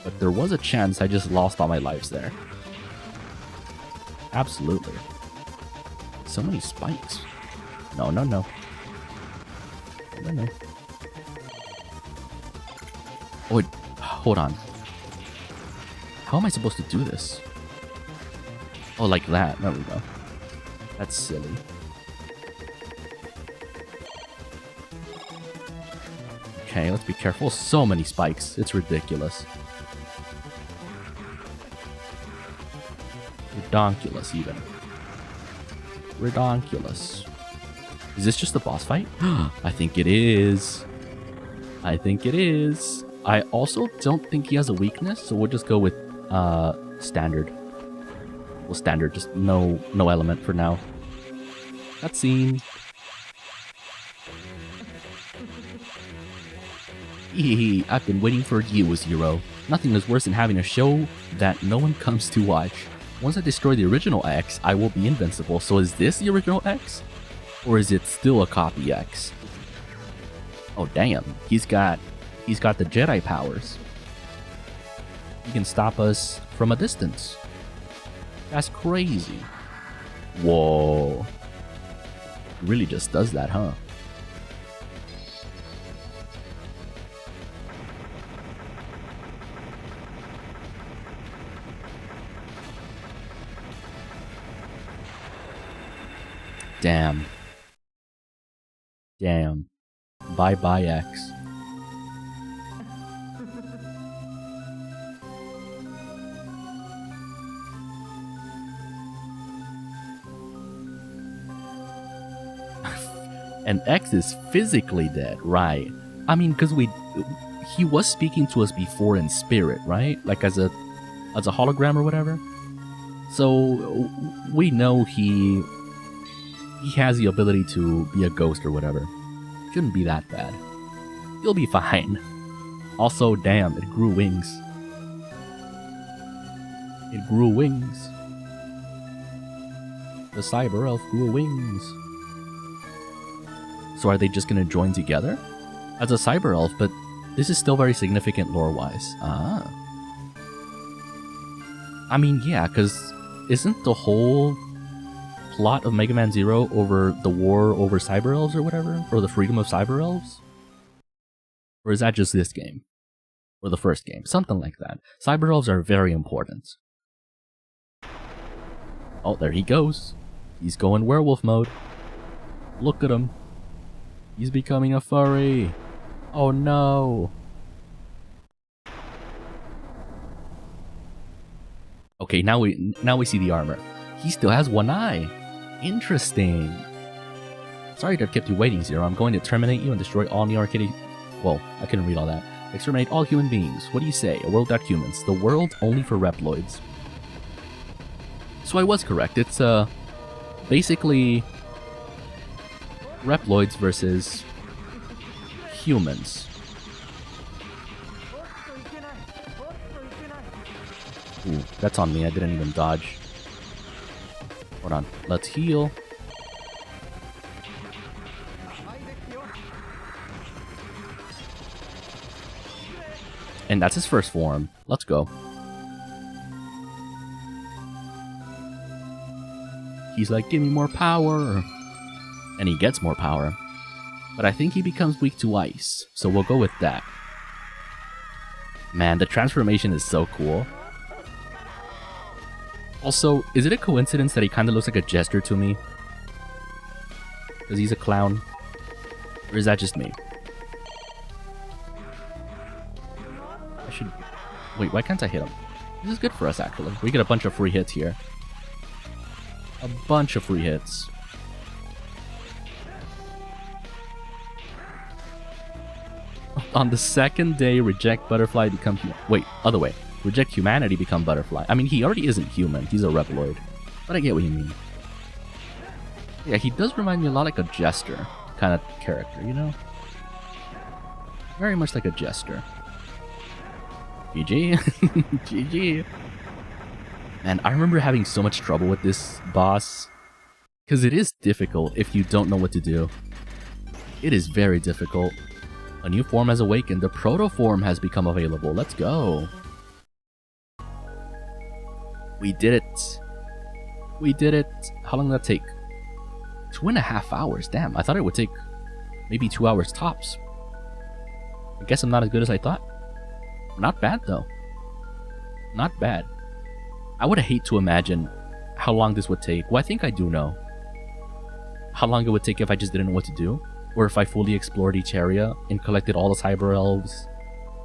but there was a chance I just lost all my lives there. Absolutely. So many spikes. No, no, no. No, no. Oh, wait. Hold on. How am I supposed to do this? Oh, like that. There we go. That's silly. Okay, let's be careful. So many spikes. It's ridiculous. Redonkulous, even. Redonkulous. Is this just the boss fight? I think it is. I think it is. I also don't think he has a weakness, so we'll just go with standard. Well, standard, just no element for now. Cutscene. Hehehe, I've been waiting for you, Zero. Nothing is worse than having a show that no one comes to watch. Once I destroy the original X, I will be invincible. So is this the original X? Or is it still a copy X? Oh damn, he's got the Jedi powers. He can stop us from a distance. That's crazy. Whoa. He really just does that, huh? Damn. Damn. Bye-bye, X. And X is physically dead, right? I mean, because he was speaking to us before in spirit, right? Like as a hologram or whatever. So we know he has the ability to be a ghost or whatever. Shouldn't be that bad. You'll be fine. Also, damn, it grew wings. It grew wings. The cyber elf grew wings. So are they just gonna join together? As a cyber elf, but this is still very significant lore-wise. Ah. I mean, yeah, because isn't the whole plot of Mega Man Zero over the war over cyber elves or whatever? Or the freedom of cyber elves? Or is that just this game? Or the first game? Something like that. Cyber elves are very important. Oh, there he goes. He's going werewolf mode. Look at him. He's becoming a furry. Oh no. Okay, now we see the armor. He still has one eye. Interesting. Sorry to have kept you waiting, Zero. I'm going to terminate you and destroy all Neo-Arcade... Well, I couldn't read all that. Exterminate all human beings. What do you say? A world without humans. The world only for Reploids. So I was correct. It's, basically... Reploids versus... humans. Ooh, that's on me. I didn't even dodge. Hold on. Let's heal. And that's his first form. Let's go. He's like, give me more power. And he gets more power. But I think he becomes weak to ice. So we'll go with that. Man, the transformation is so cool. Also, is it a coincidence that he kind of looks like a jester to me? Because he's a clown? Or is that just me? Wait, why can't I hit him? This is good for us, actually. We get a bunch of free hits here. A bunch of free hits. On the second day, reject butterfly, become human. Wait, other way. Reject humanity, become butterfly. I mean, he already isn't human. He's a Reploid. But I get what you mean. Yeah, he does remind me a lot like a Jester kind of character, you know? Very much like a Jester. GG. GG. And I remember having so much trouble with this boss. Because it is difficult if you don't know what to do. It is very difficult. A new form has awakened. The proto form has become available. Let's go. We did it. We did it. How long did that take? 2.5 hours. Damn, I thought it would take maybe 2 hours tops. I guess I'm not as good as I thought. Not bad though. Not bad. I would hate to imagine how long this would take. Well, I think I do know how long it would take if I just didn't know what to do. Or if I fully explored each area and collected all the cyber elves.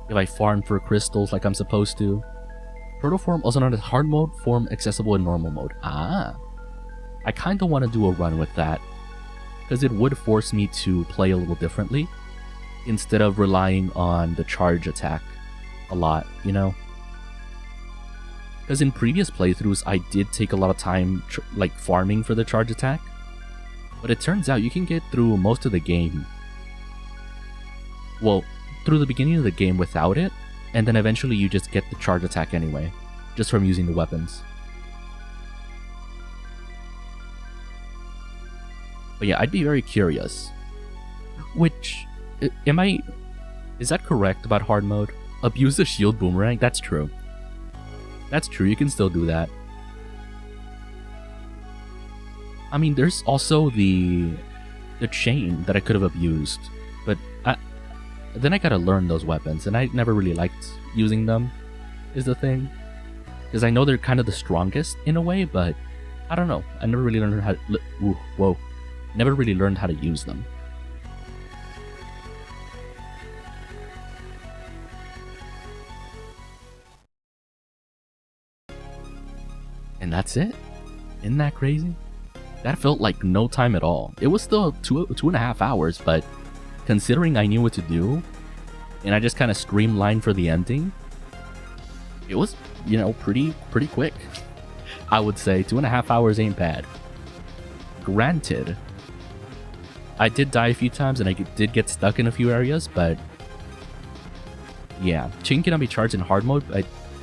If I farmed for crystals like I'm supposed to. Proto form also known as hard mode, form accessible in normal mode. Ah. I kinda wanna do a run with that. Because it would force me to play a little differently. Instead of relying on the charge attack a lot, you know? Because in previous playthroughs, I did take a lot of time like farming for the charge attack. But it turns out you can get through most of the game. Well, through the beginning of the game without it, and then eventually you just get the charge attack anyway, just from using the weapons. But yeah, I'd be very curious. Which, is that correct about hard mode? Abuse the shield boomerang? That's true. That's true, you can still do that. I mean, there's also the chain that I could have abused, but then I gotta learn those weapons, and I never really liked using them, is the thing. Because I know they're kind of the strongest in a way, but I don't know. I never really learned how to... Never really learned how to use them. And that's it? Isn't that crazy? That felt like no time at all. It was still 2.5 hours, but considering I knew what to do, and I just kind of streamlined for the ending, it was, you know, pretty quick. I would say 2.5 hours ain't bad. Granted, I did die a few times and I did get stuck in a few areas, but yeah, chain cannot be charged in hard mode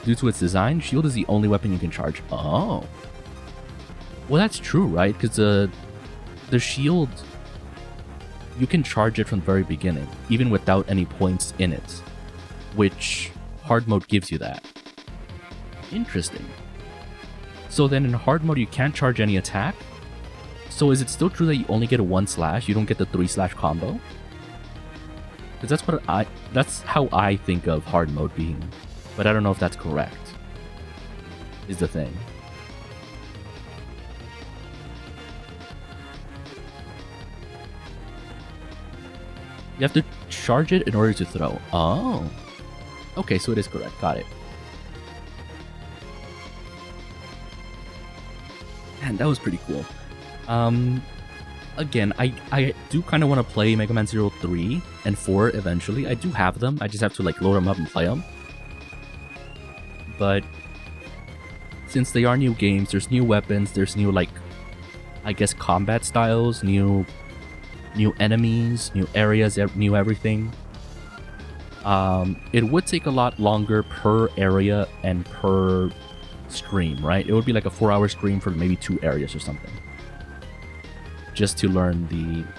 due to its design. Shield is the only weapon you can charge. Oh. Well, that's true, right? Because the shield, you can charge it from the very beginning, even without any points in it, which hard mode gives you that. Interesting. So then in hard mode, you can't charge any attack? So is it still true that you only get a 1/? You don't get the 3/ combo? Because that's how I think of hard mode being, but I don't know if that's correct. Is the thing. You have to charge it in order to throw. Oh. Okay, so it is correct. Got it. Man, that was pretty cool. Again, I do kind of want to play Mega Man 03 and 4 eventually. I do have them. I just have to like load them up and play them. But since they are new games, there's new weapons, there's new like, I guess, combat styles, new enemies, new areas, new everything. It would take a lot longer per area and per stream, right? It would be like a 4-hour stream for maybe 2 areas or something. Just to learn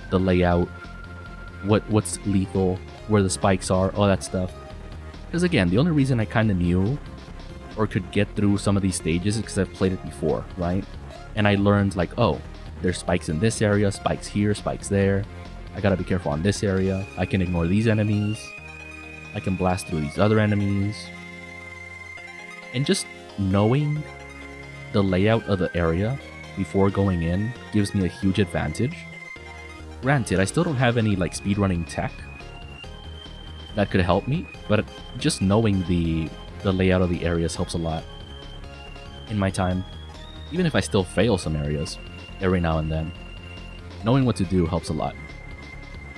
the layout, what's lethal, where the spikes are, all that stuff. Because again, the only reason I kind of knew or could get through some of these stages is because I've played it before, right? And I learned like, oh, there's spikes in this area, spikes here, spikes there. I gotta be careful on this area. I can ignore these enemies. I can blast through these other enemies. And just knowing the layout of the area before going in gives me a huge advantage. Granted, I still don't have any like speedrunning tech that could help me, but just knowing the the layout of the areas helps a lot. In my time, even if I still fail some areas every now and then, knowing what to do helps a lot.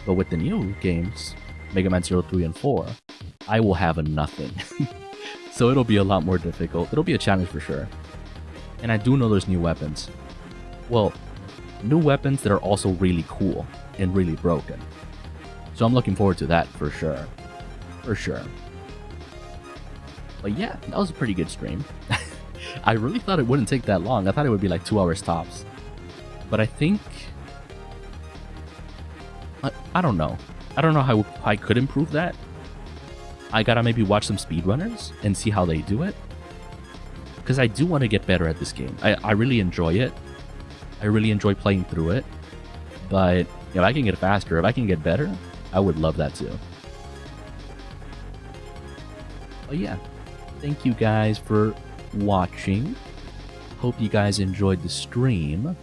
But with the new games, Mega Man 0, 3, and 4, I will have a nothing. So it'll be a lot more difficult. It'll be a challenge for sure. And I do know there's new weapons. Well, new weapons that are also really cool and really broken. So I'm looking forward to that for sure. For sure. But yeah, that was a pretty good stream. I really thought it wouldn't take that long. I thought it would be like 2 hours tops. But I think... I don't know. I don't know how I could improve that. I gotta maybe watch some speedrunners and see how they do it. Because I do want to get better at this game. I really enjoy it. I really enjoy playing through it. But if I can get faster, if I can get better, I would love that too. But yeah, thank you guys for watching. Hope you guys enjoyed the stream.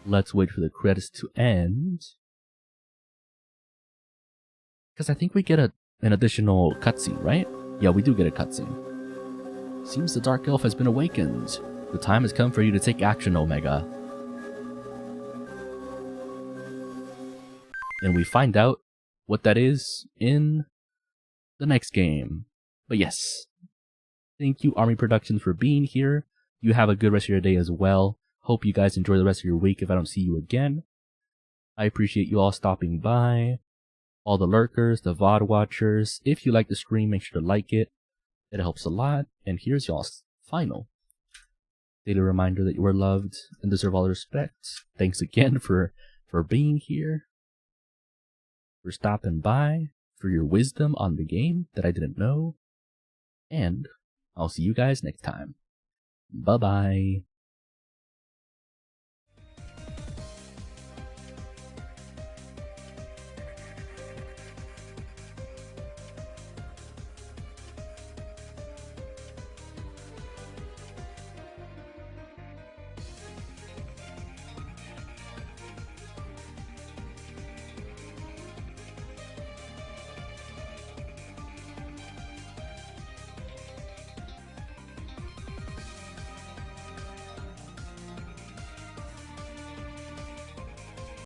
Let's wait for the credits to end. Because I think we get an additional cutscene, right? Yeah, we do get a cutscene. Seems the Dark Elf has been awakened. The time has come for you to take action, Omega. And we find out what that is in the next game. But yes, thank you Army Productions for being here. You have a good rest of your day as well. Hope you guys enjoy the rest of your week if I don't see you again. I appreciate you all stopping by. All the lurkers, the VOD watchers. If you like the stream, make sure to like it. It helps a lot. And here's y'all's final daily reminder that you are loved and deserve all the respect. Thanks again for being here, for stopping by, for your wisdom on the game that I didn't know. And I'll see you guys next time. Bye-bye.